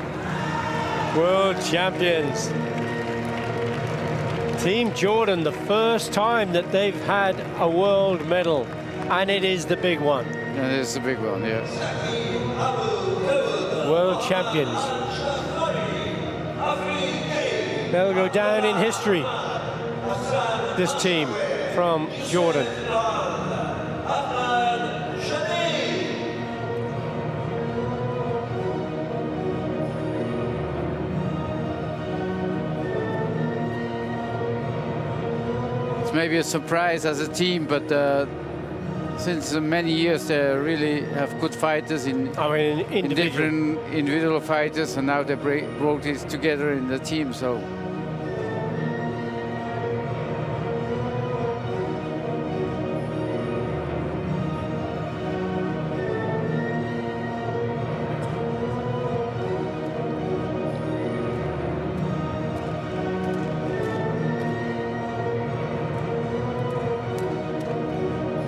World champions. Team Jordan, the first time that they've had a world medal, and it is the big one. And it's a big one, yes. World champions. They'll go down in history, this team from Jordan. It's maybe a surprise as a team, but since many years they really have good fighters in different individual fighters, and now they brought it together in the team. So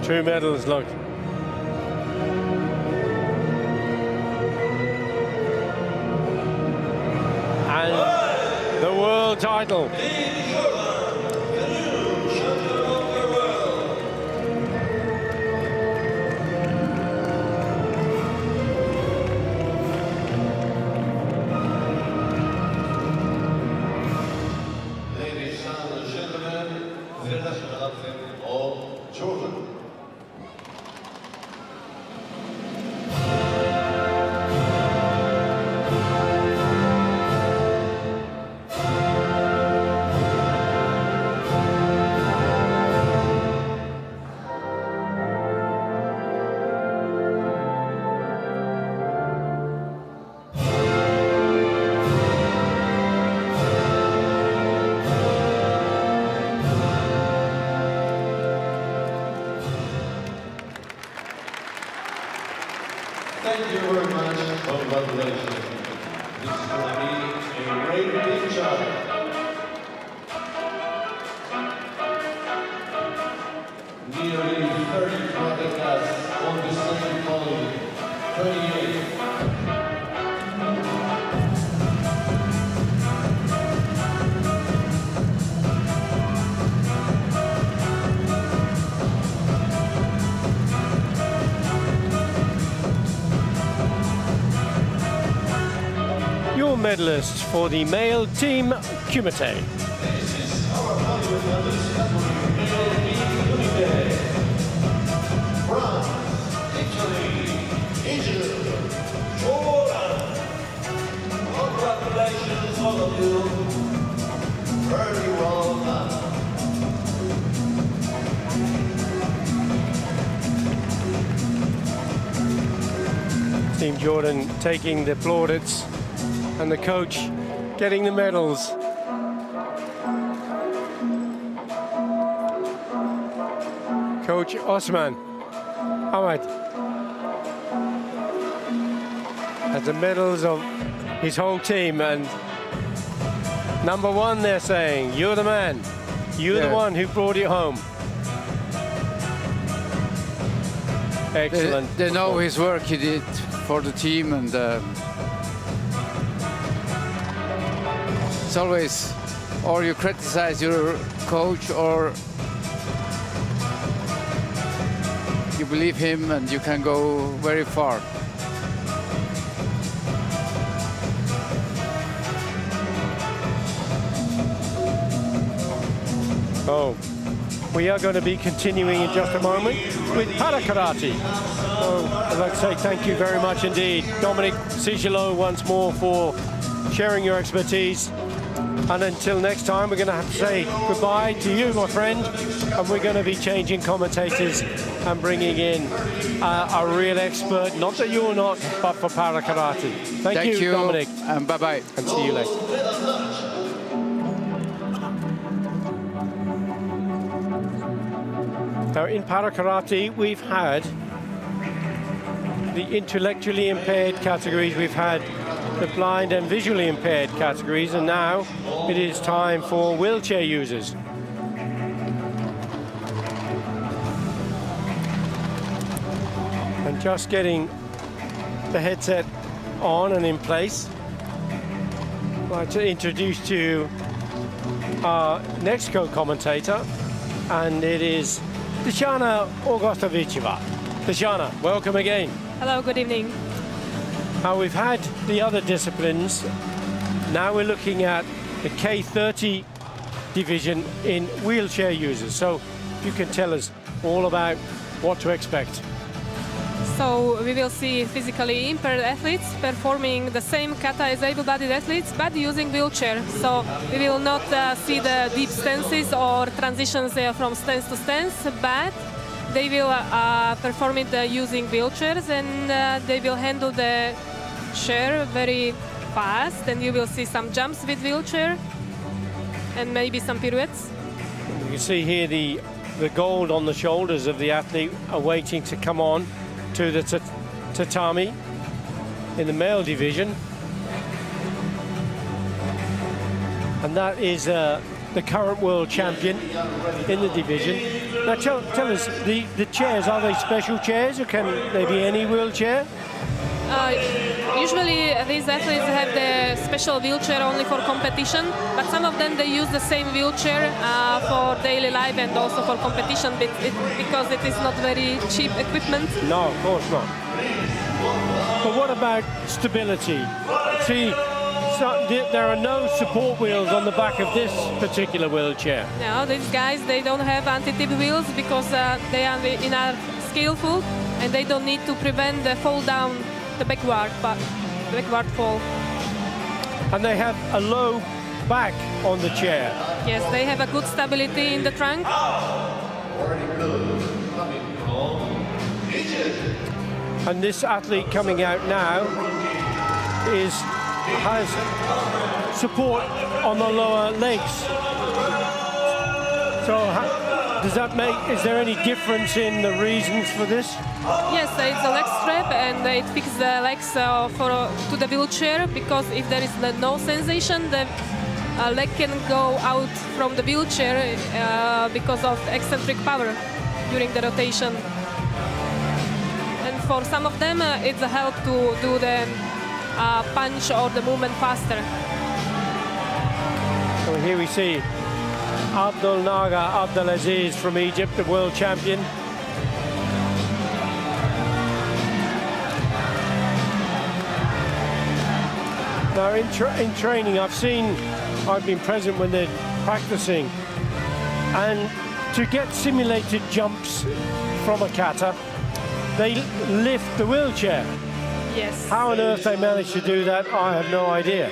two medals, look. And the world title. Ladies and gentlemen, Federation of Jordan. Thank you very much. Congratulations. This is going to be a great picture. Nearly 30 broadcasts on the same podium. 28. Your medalists for the male team, Kumite. This is our podium medalist category, male team Kumite. Bronze, Italy, Egypt, Jordan. Congratulations, all of you. Very well done. Team Jordan taking the plaudits and the coach getting the medals. Coach Osman Ahmed has the medals of his whole team, and number one, they're saying, you're the man. You're the one who brought it home. Excellent. they know his work he did for the team, and it's always, or you criticize your coach, or you believe him, and you can go very far. Oh, We are going to be continuing in just a moment with para karate. So I'd like to say thank you very much indeed, Dominic Sigelo, once more for sharing your expertise. And until next time, we're going to have to say goodbye to you, my friend, and we're going to be changing commentators and bringing in a real expert, not that you're not, but for para karate. Thank you, Dominic. And bye-bye. And see you later. Now, in para karate, we've had the intellectually impaired categories, we've had the blind and visually impaired categories, and now it is time for wheelchair users. And just getting the headset on and in place, I'd like to introduce to you our next co-commentator, and it is Tatiana Augustovicheva. Tatiana, welcome again. Hello, good evening. Now we've had the other disciplines. Now we're looking at the K30 division in wheelchair users. So you can tell us all about what to expect. So we will see physically impaired athletes performing the same kata as able-bodied athletes, but using wheelchair. So we will not see the deep stances or transitions from stance to stance, but they will perform it using wheelchairs, and they will handle the chair very fast, and you will see some jumps with wheelchair and maybe some pirouettes. You can see here the gold on the shoulders of the athlete are waiting to come on to the tatami in the male division. And that is the current world champion in the division. Now tell us, the chairs, are they special chairs, or can they be any wheelchair? Usually these athletes have the special wheelchair only for competition, but some of them they use the same wheelchair for daily life and also for competition because it is not very cheap equipment. No, of course not. But what about stability? See, there are no support wheels on the back of this particular wheelchair. No, these guys, they don't have anti-tip wheels because they are enough skillful and they don't need to prevent the fall down, the backward fall. And they have a low back on the chair. Yes, they have a good stability in the trunk. And this athlete coming out now has support on the lower legs. So does that is there any difference in the reasons for this? Yes, it's a leg strap and it fixes the legs to the wheelchair, because if there is no sensation, the leg can go out from the wheelchair because of eccentric power during the rotation. And for some of them, it's a help to do the punch or the movement faster. So here we see Abdul Naga Abdelaziz from Egypt, the world champion. Now in training, I've been present when they're practicing, and to get simulated jumps from a kata, they lift the wheelchair. Yes. How on earth they manage to do that, I have no idea.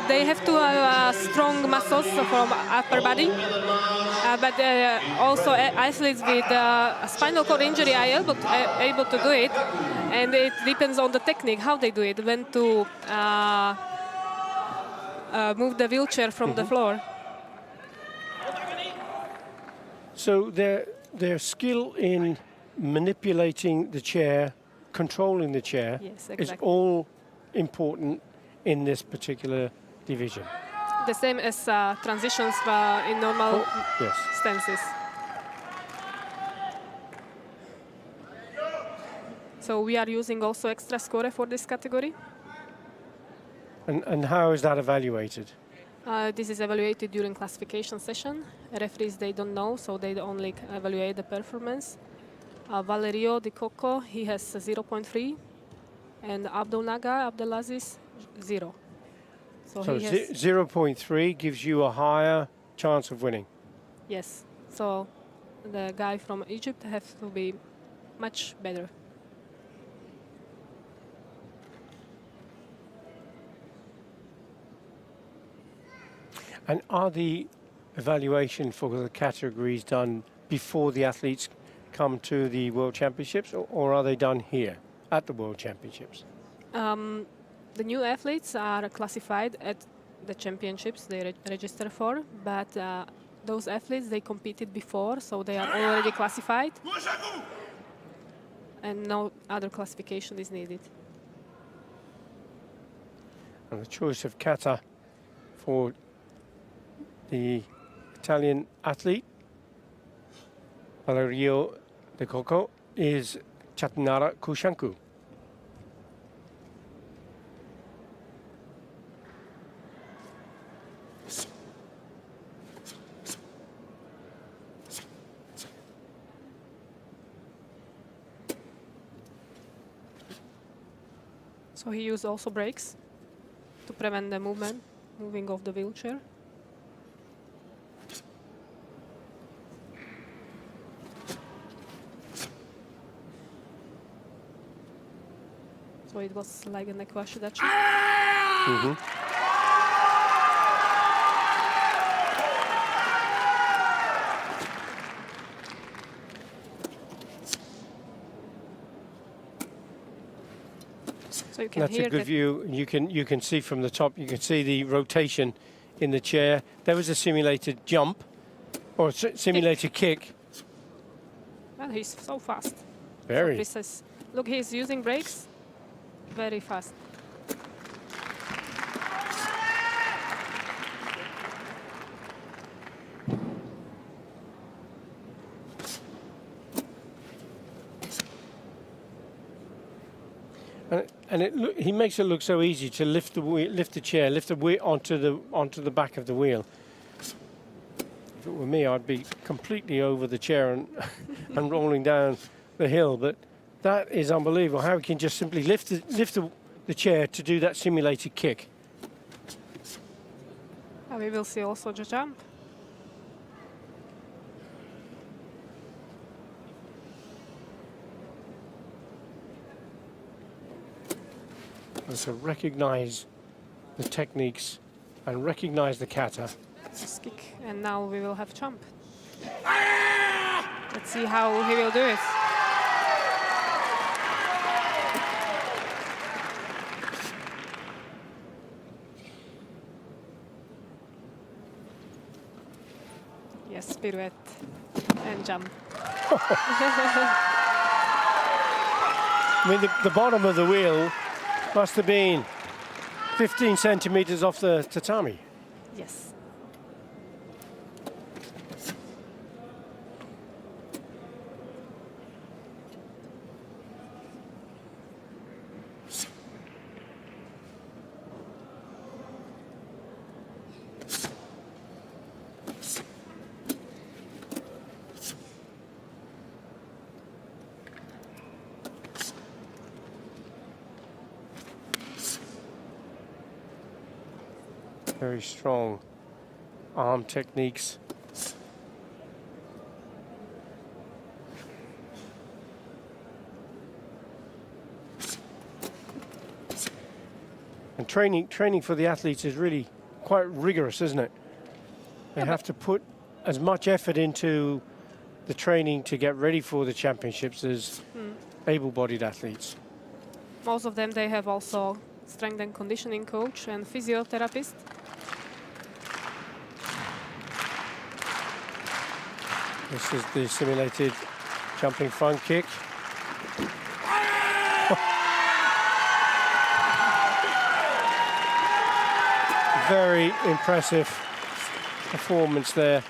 They have to have strong muscles from upper body, but also athletes with spinal cord injury are able to do it, and it depends on the technique, how they do it, when to move the wheelchair from the floor. So their skill in manipulating the chair, controlling the chair, yes, exactly, is all important in this particular division. The same as transitions in normal stances. So we are using also extra score for this category. And how is that evaluated? This is evaluated during classification session. Referees, they don't know, so they only evaluate the performance. Valerio Di Coco, he has 0.3, and Abdul Naga Abdelaziz, 0. So 0.3 gives you a higher chance of winning. Yes. So the guy from Egypt has to be much better. And are the evaluation for the categories done before the athletes come to the World Championships, or are they done here at the World Championships? The new athletes are classified at the championships they register for, but those athletes, they competed before, so they are already classified, and no other classification is needed. And the choice of Kata for the Italian athlete, Valerio De Coco, is Chatnara Kushanku. So he used also brakes to prevent the moving of the wheelchair. So it was like a neck wash that So you can That's hear a good view. You can see from the top. You can see the rotation in the chair. There was a simulated jump or simulated kick. Well, he's so fast. Very. So precise. Look, he's using brakes very fast. And he makes it look so easy to lift the chair, lift the wheel onto the back of the wheel. If it were me, I'd be completely over the chair and and rolling down the hill. But that is unbelievable. How he can just simply lift the chair to do that simulated kick. We will see also the jump. And so recognize the techniques and recognize the kata. Just kick, and now we will have jump. Let's see how he will do it. Yes, pirouette and jump. I mean, the bottom of the wheel must have been 15 centimeters off the tatami. Yes. Very strong arm techniques. And training for the athletes is really quite rigorous, isn't it? They have to put as much effort into the training to get ready for the championships as able-bodied athletes. Most of them, they have also strength and conditioning coach and physiotherapist. This is the simulated jumping front kick. Very impressive performance there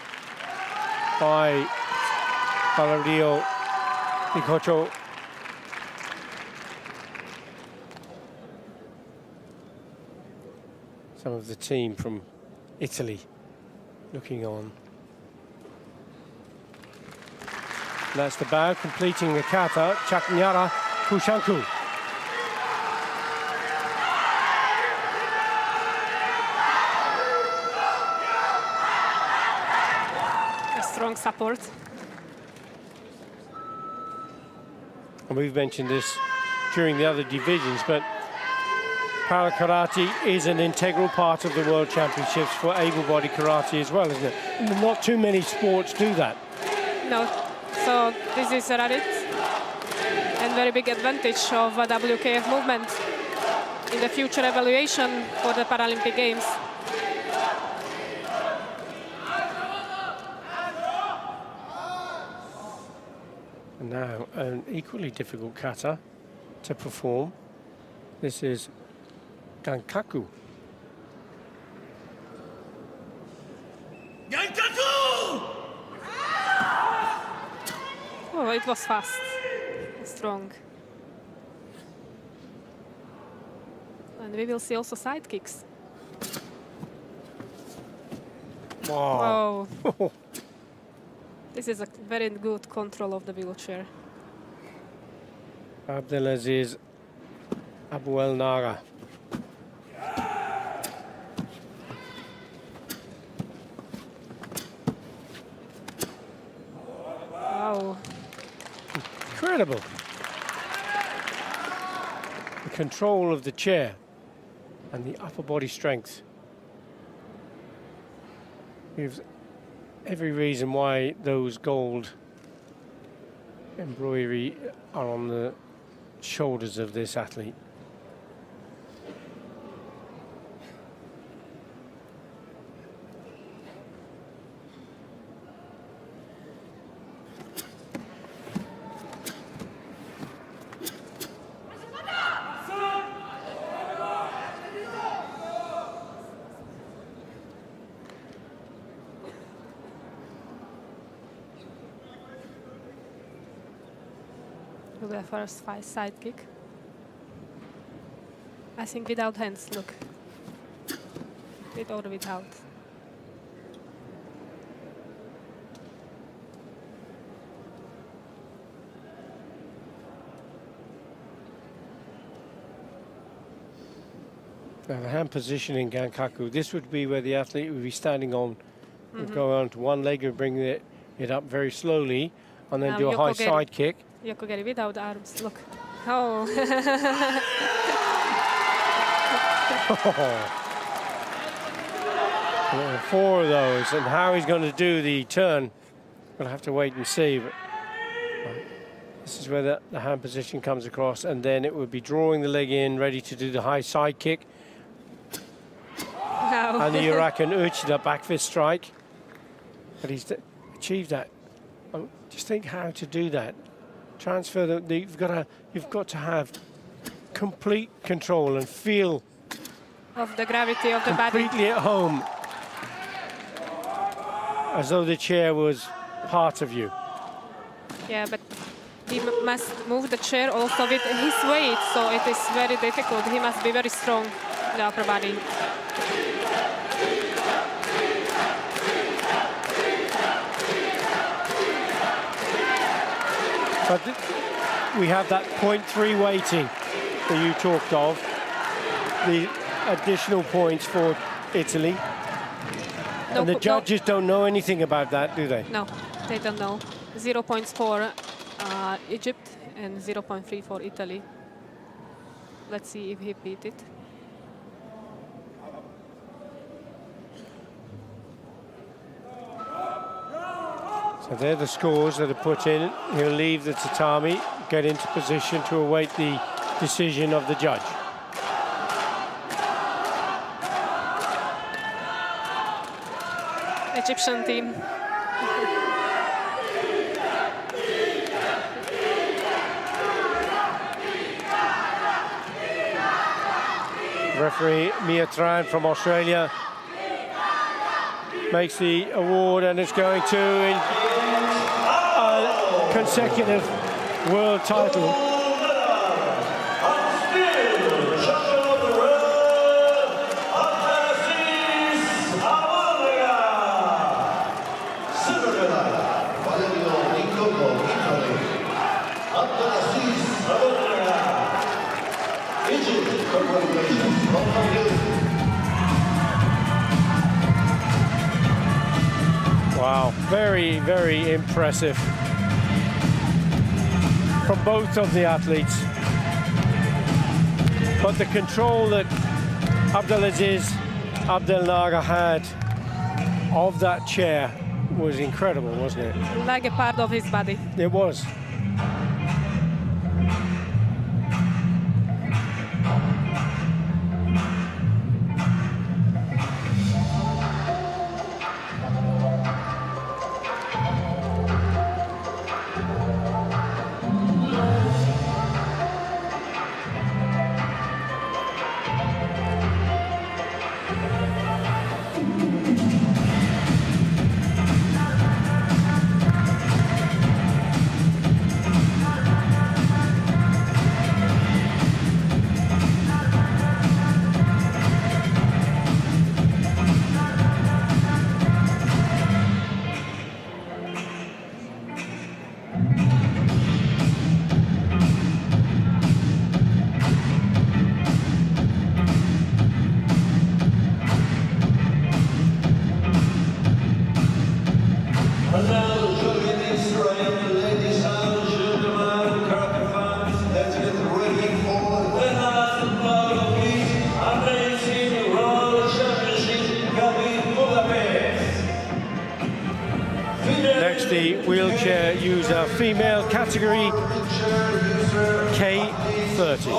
by Valerio Di Cocho. Some of the team from Italy looking on. That's the bow, completing the kata, Chatnara Kushanku. A strong support We've mentioned this during the other divisions, but para karate is an integral part of the World Championships for able-bodied karate as well, isn't it? Not too many sports do that. No, so this is a rarity and very big advantage of WKF movement in the future evaluation for the Paralympic Games. And now an equally difficult kata to perform. This is Gankaku. Oh, it was fast, strong. And we will see also side kicks. Wow. Oh. This is a very good control of the wheelchair. Abdelaziz Abu El Naga. Wow. Incredible. The control of the chair and the upper body strength. Gives every reason why those gold embroidery are on the shoulders of this athlete. The first side kick. I think without hands, look. With or without. Now the hand position in Gankaku, this would be where the athlete would be standing on, would go on to one leg and bring it up very slowly, and then do a high side kick. Yokogeri without arms, look. Oh. Four of those, and how he's going to do the turn, we'll have to wait and see. But this is where the hand position comes across, and then it would be drawing the leg in, ready to do the high side kick. Wow. And the Urakan Uchida back fist strike. But he's achieved that. Just think how to do that. Transfer you've got to have complete control and feel of the gravity of the body. Completely at home, as though the chair was part of you. Yeah, but he must move the chair also with his weight, so it is very difficult. He must be very strong in the upper body. But we have that 0.3 weighting that you talked of, the additional points for Italy. No, and the judges don't know anything about that, do they? No, they don't know. 0 points for Egypt and 0.3 for Italy. Let's see if he beat it. So they're the scores that are put in. He'll leave the tatami, get into position to await the decision of the judge. Egyptian team. Referee Mia Tran from Australia makes the award, and it's going to a consecutive world title. Wow, very, very impressive. from both of the athletes. But the control that Abdelaziz Abdelnaga had of that chair was incredible, wasn't it? Like a part of his body. It was. The wheelchair user female category K30.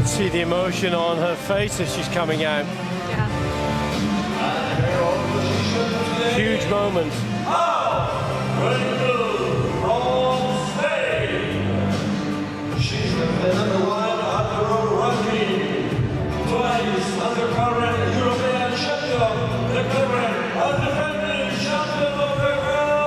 See the emotion on her face as she's coming out. Yeah. Huge moment. She's the number one on the road ranking. Twice undercurrent European champion, the current undefended champion of the world,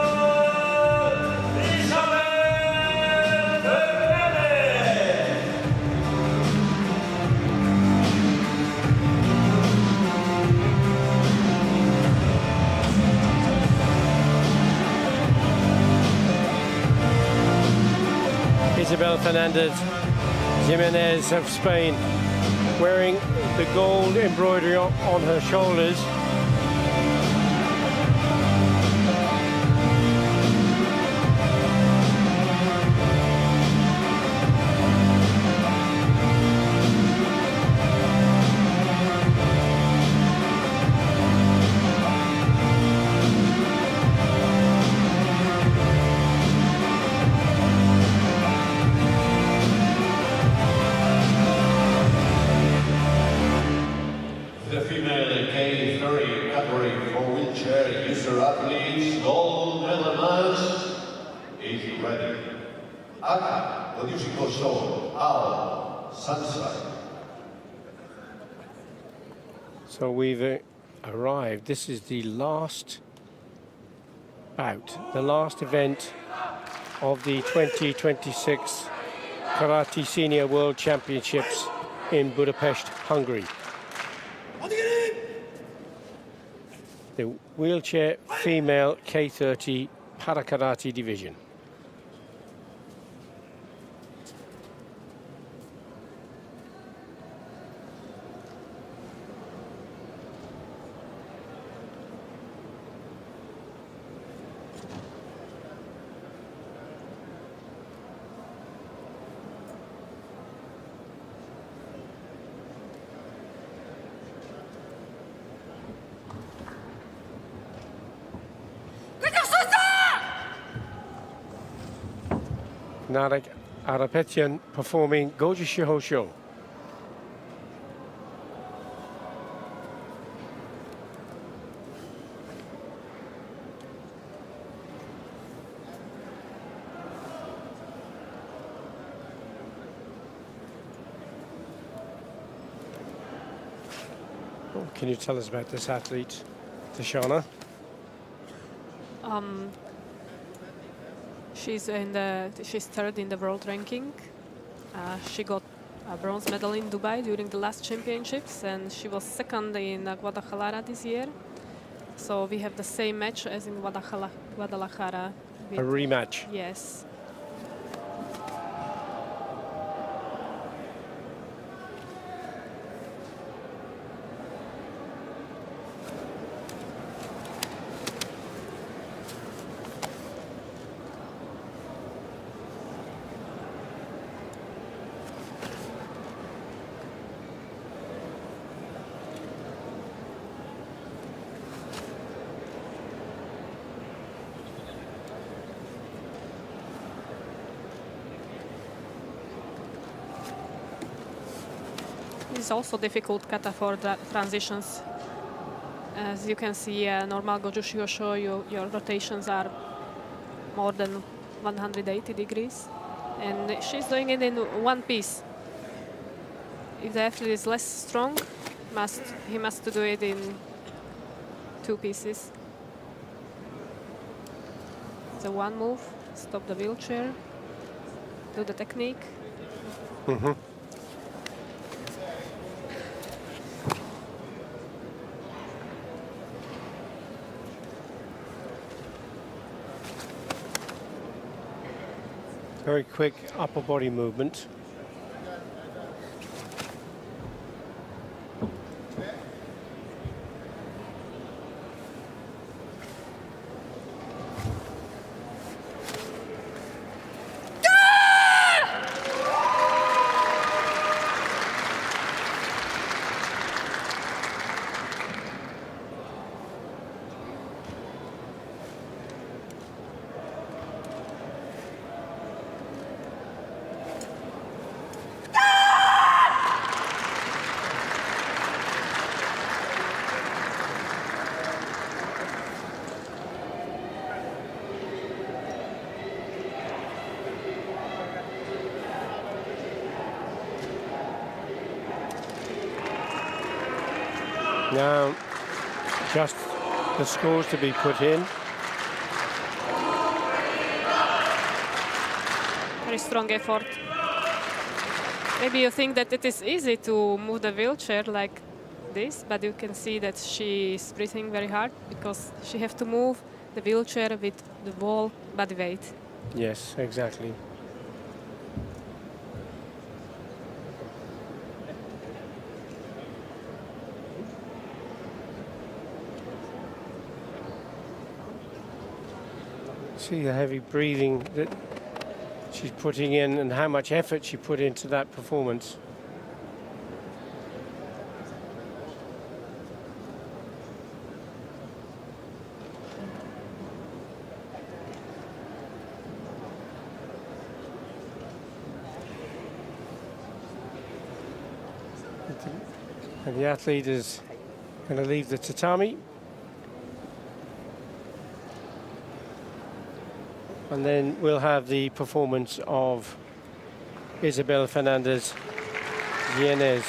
Isabel Fernandez. Isabel Fernandez Jimenez of Spain, wearing the gold embroidery on her shoulders. The female K30 category for wheelchair user athletes gold medal match is ready. Kata, the musical show, Al Sunshine. So we've arrived. This is the last bout, the last event of the 2026 Karate Senior World Championships in Budapest, Hungary. The wheelchair female K30 para karate division. Narek Arapetian performing Goju Shihosho. Can you tell us about this athlete, Tashana? She's third in the world ranking. She got a bronze medal in Dubai during the last championships, and she was second in Guadalajara this year. So we have the same match as in Guadalajara. A rematch. Yes. It's also difficult kata for the transitions. As you can see, normal Goju Shihosho, your rotations are more than 180 degrees. And she's doing it in one piece. If the athlete is less strong, he must do it in two pieces. So one move, stop the wheelchair, do the technique. Mm-hmm. Very quick upper body movement. Now, just the scores to be put in. Very strong effort. Maybe you think that it is easy to move the wheelchair like this, but you can see that she is breathing very hard because she has to move the wheelchair with the whole body weight. Yes, exactly. See the heavy breathing that she's putting in and how much effort she put into that performance. And the athlete is going to leave the tatami. And then we'll have the performance of Isabel Fernandez Jimenez.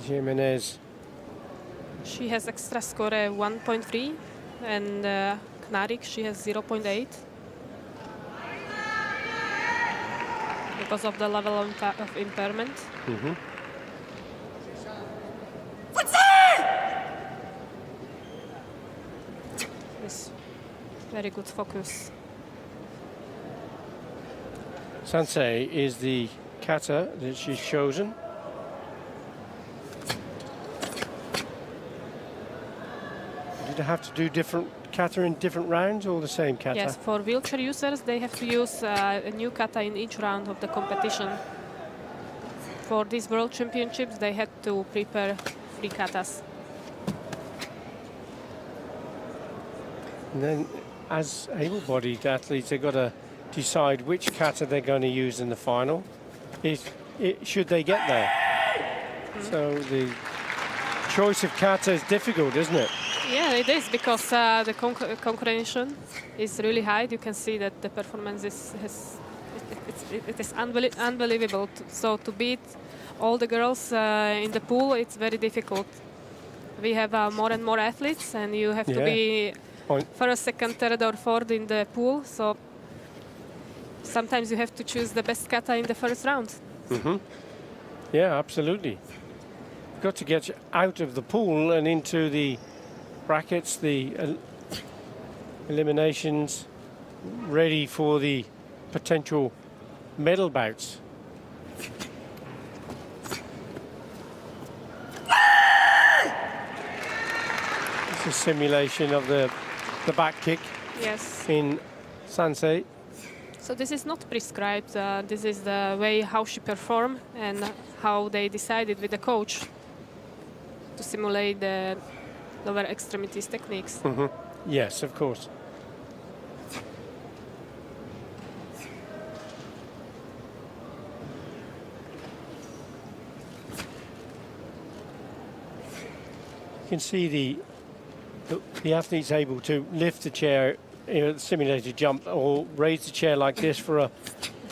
Jimenez. She has extra score 1.3, and Knarik, she has 0.8. Because of the level of impairment. Mm-hmm. Very good focus. Sansei is the kata that she's chosen. Did I have to do different kata in different rounds or the same kata? Yes, for wheelchair users, they have to use a new kata in each round of the competition. For these World Championships, they had to prepare 3 katas. And then, as able-bodied athletes, they've got to decide which kata they're going to use in the final, should they get there. So the choice of kata is difficult, isn't it? Yeah, it is, because the concurrention is really high. You can see that the performance is unbelievable. So to beat all the girls in the pool, it's very difficult. We have more and more athletes, and you have to be first, second, third, or fourth in the pool. So sometimes you have to choose the best kata in the first round. Yeah, absolutely. You've got to get out of the pool and into the brackets, the eliminations, ready for the potential medal bouts. It's a simulation of the back kick. Yes. In Sansei. So this is not prescribed. This is the way how she performed and how they decided with the coach to simulate the lower extremities techniques. Yes, of course. You can see the athlete's able to lift the chair, the simulated jump, or raise the chair like this for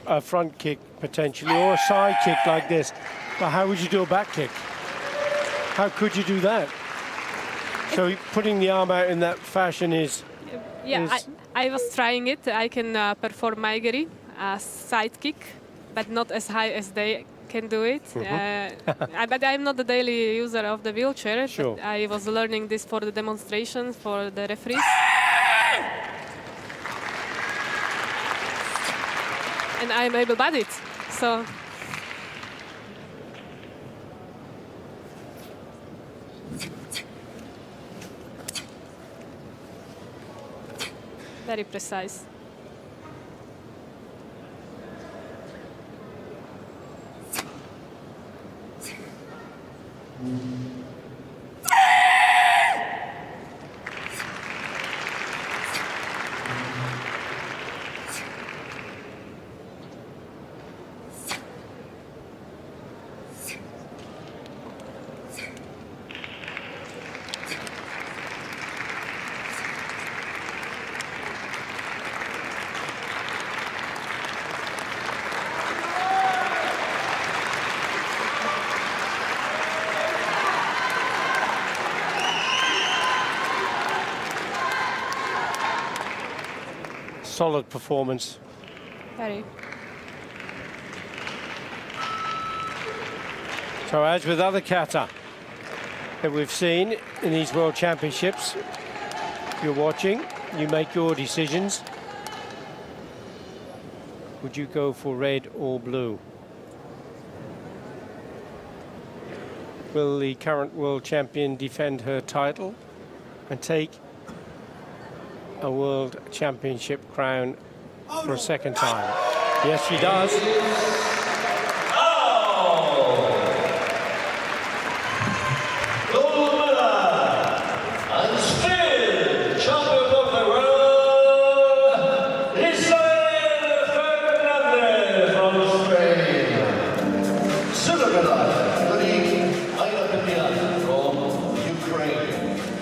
a front kick potentially, or a side kick like this. But how would you do a back kick? How could you do that? So putting the arm out in that fashion is... Yeah, I was trying it. I can perform maigiri, a side kick, but not as high as they can do it. But I'm not the daily user of the wheelchair. Sure. I was learning this for the demonstration for the referees. And I'm able-bodied, so... Very precise. Solid performance. Very. So as with other kata that we've seen in these World Championships, if you're watching, you make your decisions. Would you go for red or blue? Will the current world champion defend her title and take a World Championship crown for a second time? Yes, she does. Gold medal and still champion of the world, Isabel Fernandez from Spain. Silver medal, from Ukraine.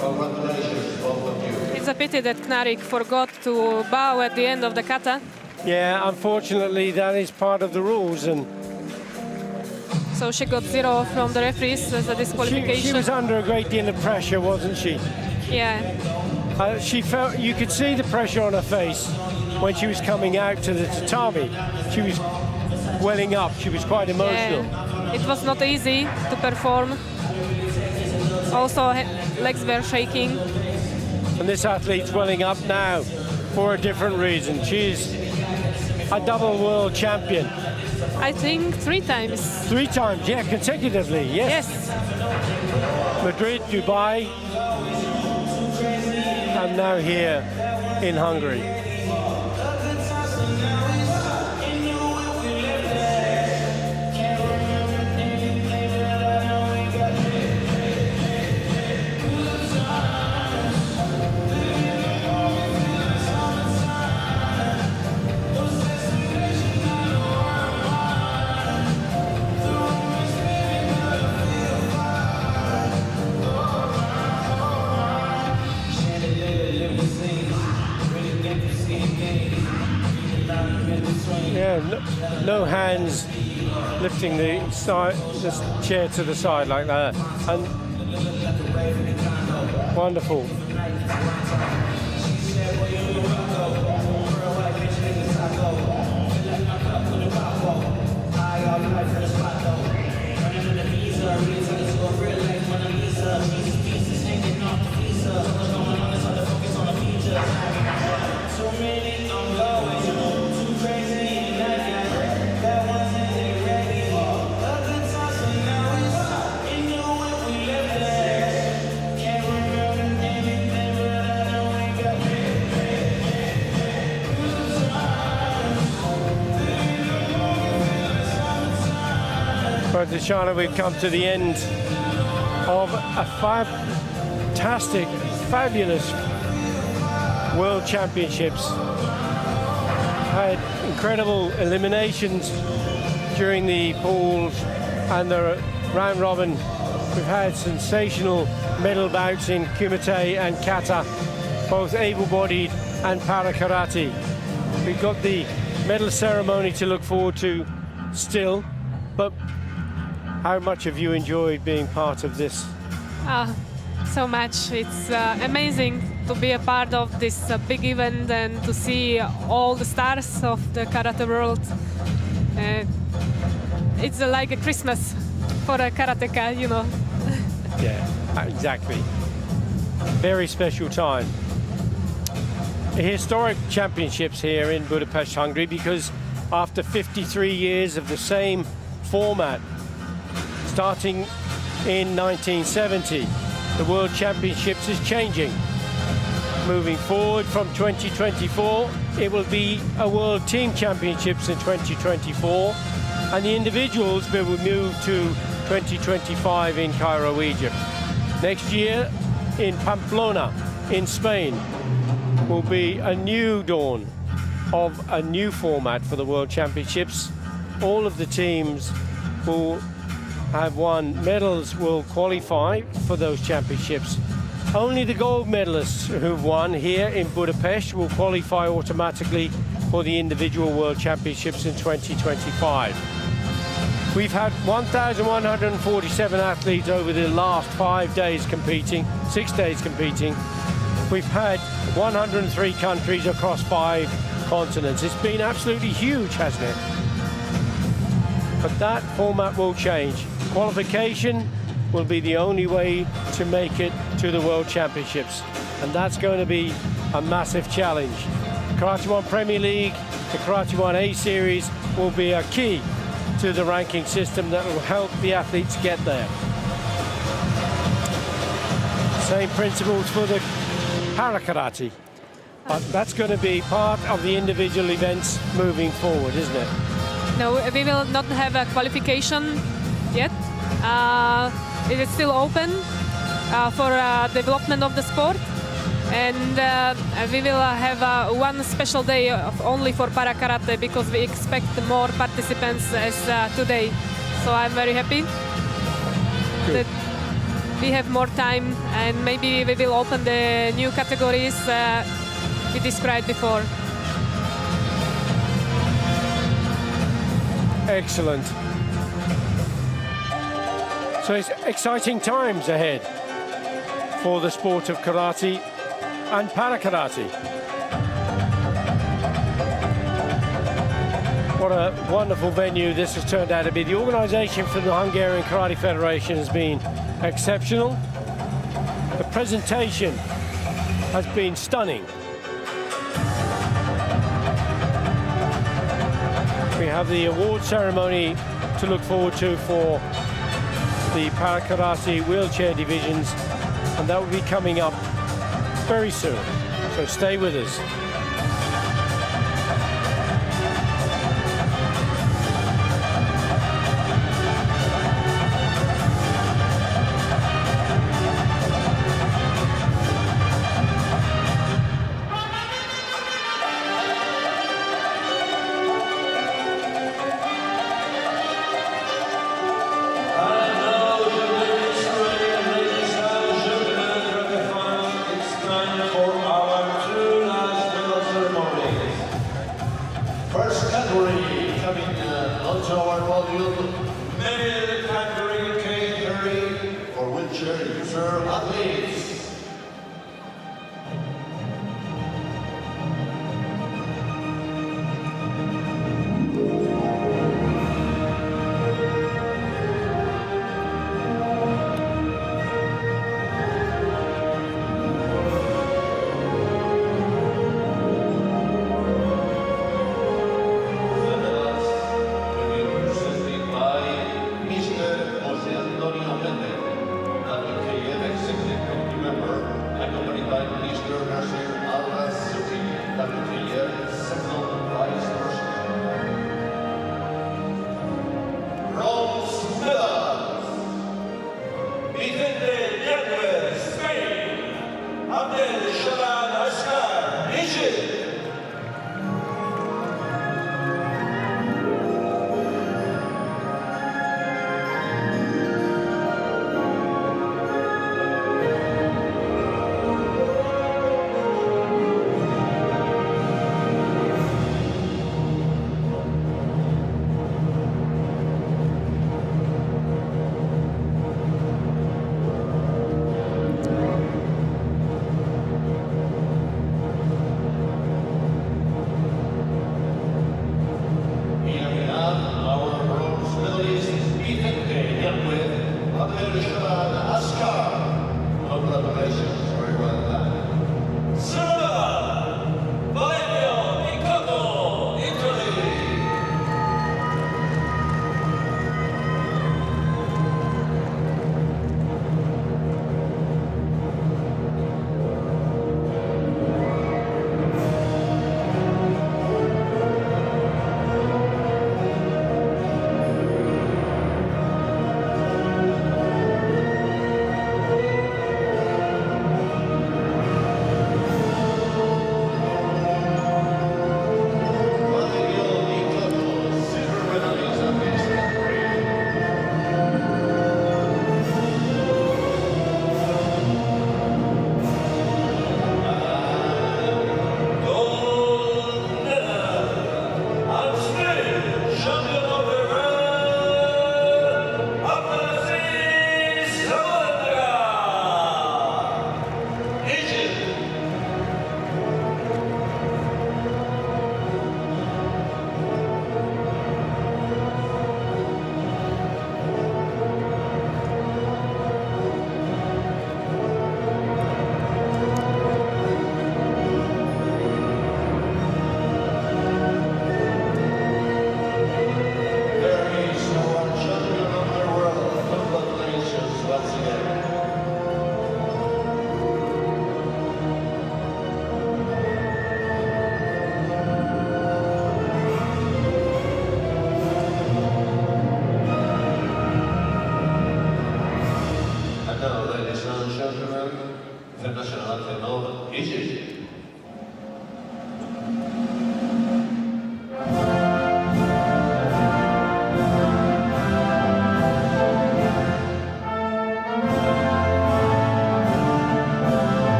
Congratulations, both of you. It's a pity that Knarik forgot to bow at the end of the kata. Yeah, unfortunately, that is part of the rules, and So she got 0 from the referees as a disqualification. she was under a great deal of pressure, wasn't she? Yeah. She felt, you could see the pressure on her face when she was coming out to the tatami. She was welling up. She was quite emotional. Yeah. It was not easy to perform. Also, legs were shaking. And this athlete's welling up now for a different reason. She's a double world champion. I think 3 times. 3 times, yeah, consecutively, yes. Yes. Madrid, Dubai, and now here in Hungary. Yeah, no hands lifting the chair to the side like that. And wonderful. Right, Shana, we've come to the end of a fantastic, fabulous World Championships. Had incredible eliminations during the pools and the round robin. We've had sensational medal bouts in Kumite and Kata, both able-bodied and para-karate. We've got the medal ceremony to look forward to still, but how much have you enjoyed being part of this? So much. It's amazing to be a part of this big event and to see all the stars of the karate world. It's like a Christmas for a karateka, you know. Yeah, exactly. Very special time. Historic championships here in Budapest, Hungary, because after 53 years of the same format, starting in 1970, the World Championships is changing. Moving forward from 2024, it will be a World Team Championships in 2024, and the individuals will move to 2025 in Cairo, Egypt. Next year in Pamplona, in Spain, will be a new dawn of a new format for the World Championships. All of the teams will have won medals, will qualify for those championships. Only the gold medalists who've won here in Budapest will qualify automatically for the individual World Championships in 2025. We've had 1,147 athletes over the last 5 days competing, 6 days competing. We've had 103 countries across 5 continents. It's been absolutely huge, hasn't it? But that format will change. Qualification will be the only way to make it to the World Championships, and that's going to be a massive challenge. Karate One Premier League, the Karate One A Series will be a key to the ranking system that will help the athletes get there. Same principles for the para-karate, but that's going to be part of the individual events moving forward, isn't it? No, we will not have a qualification yet. It is still open for development of the sport, and we will have one special day only for para-karate because we expect more participants as today. So I'm very happy that we have more time, and maybe we will open the new categories we described before. Excellent. So it's exciting times ahead for the sport of karate and para-karate. What a wonderful venue this has turned out to be. The organisation for the Hungarian Karate Federation has been exceptional. The presentation has been stunning. We have the award ceremony to look forward to for the para-karate wheelchair divisions, and that will be coming up very soon. So stay with us. For our two last medal ceremonies. to our podium, male category K30 for wheelchair user athletes.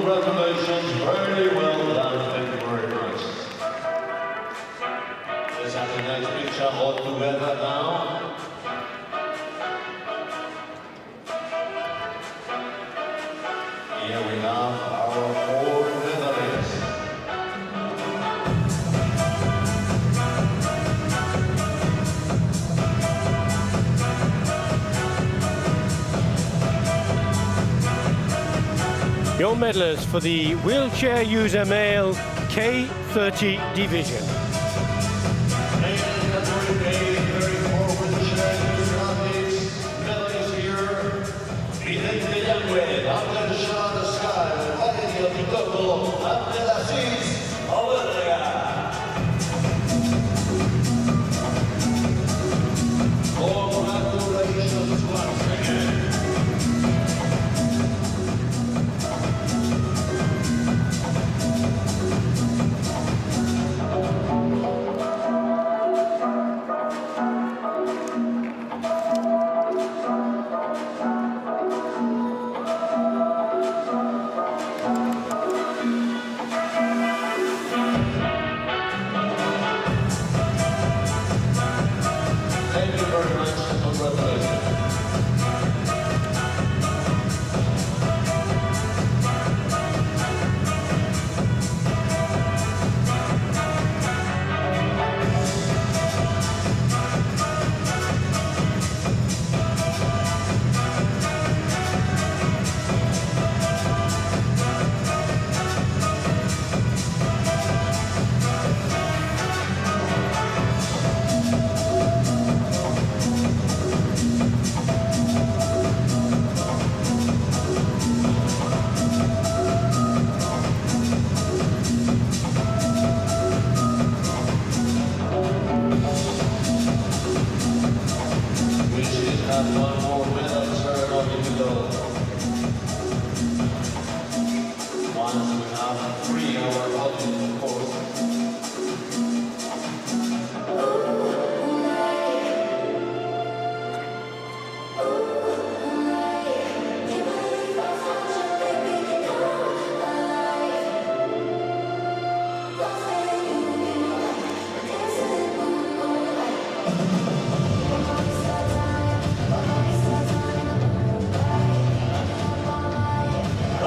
Congratulations, very well done, thank you very much. Let's have a nice picture all together now. Here we have our 4 medalists. Your medalists for the wheelchair user male K30 division.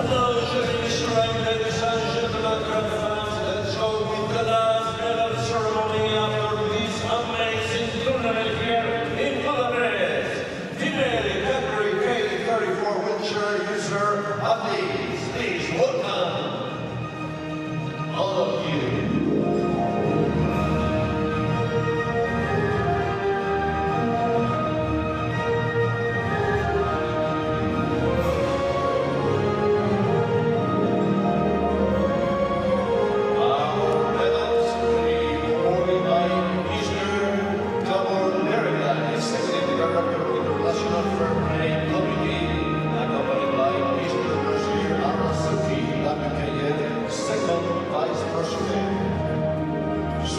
Hello, ladies and gentlemen, grand fans, and so with the last medal ceremony after this amazing tournament here in Budapest. Female category K34 wheelchair user athletes, please welcome all of you.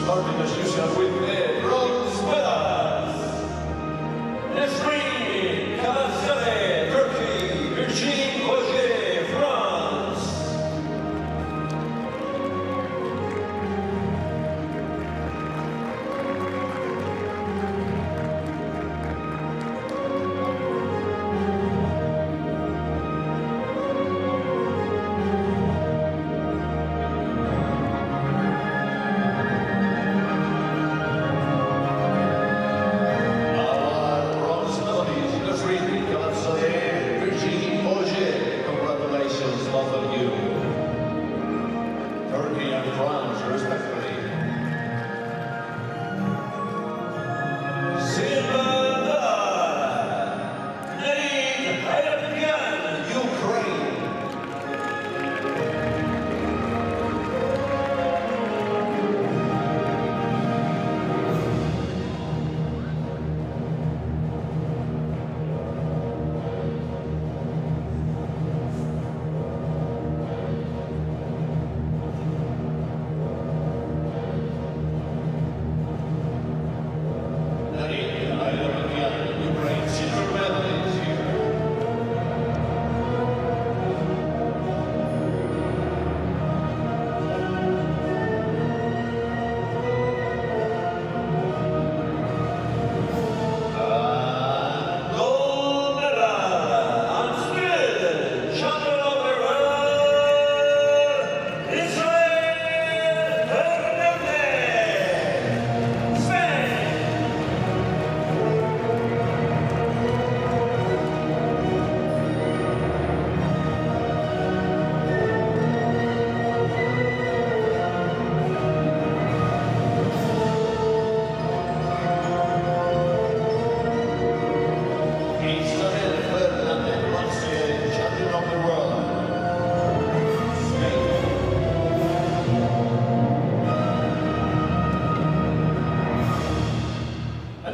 Starting as usual with the bronze medals. Nesrin Kata, Turkey, Virginie Roger, France.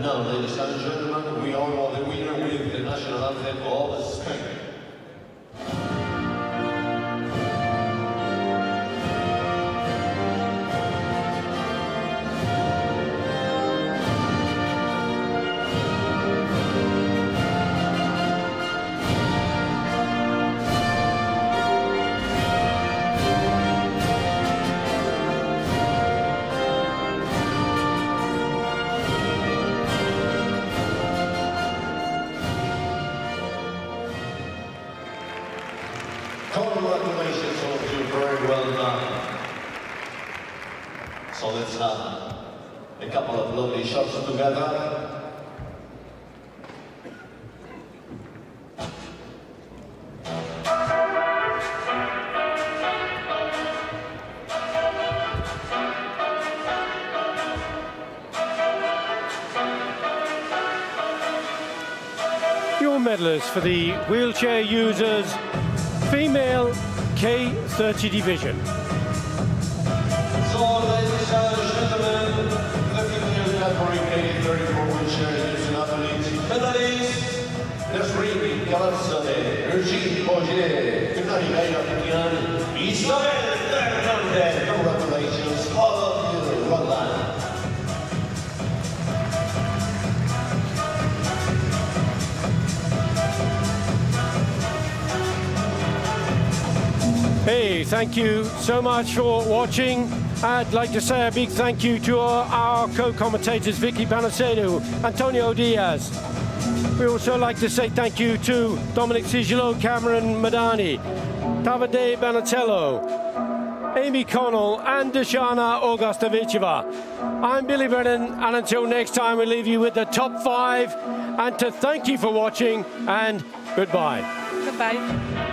Ladies and gentlemen, we honor the winner with the national anthem of Spain. Congratulations all of you, very well done. So let's have a couple of lovely shots together. Your medalists for the wheelchair users female K30 division. So, ladies and gentlemen, the female category K34 wheelchair using athletes, medalists, Nesrin Kata, Virginie Roger, Isabel Fernandez. Congratulations, all of you, well done. Hey, thank you so much for watching. I'd like to say a big thank you to our co-commentators Vicky Panaceno, Antonio Diaz. We also like to say thank you to Dominic Sigilo, Cameron Madani, Davide Banatello, Amy Connell and Deshana Augustovicheva. I'm Billy Brennan, and until next time we leave you with the top 5 and to thank you for watching and goodbye. Goodbye.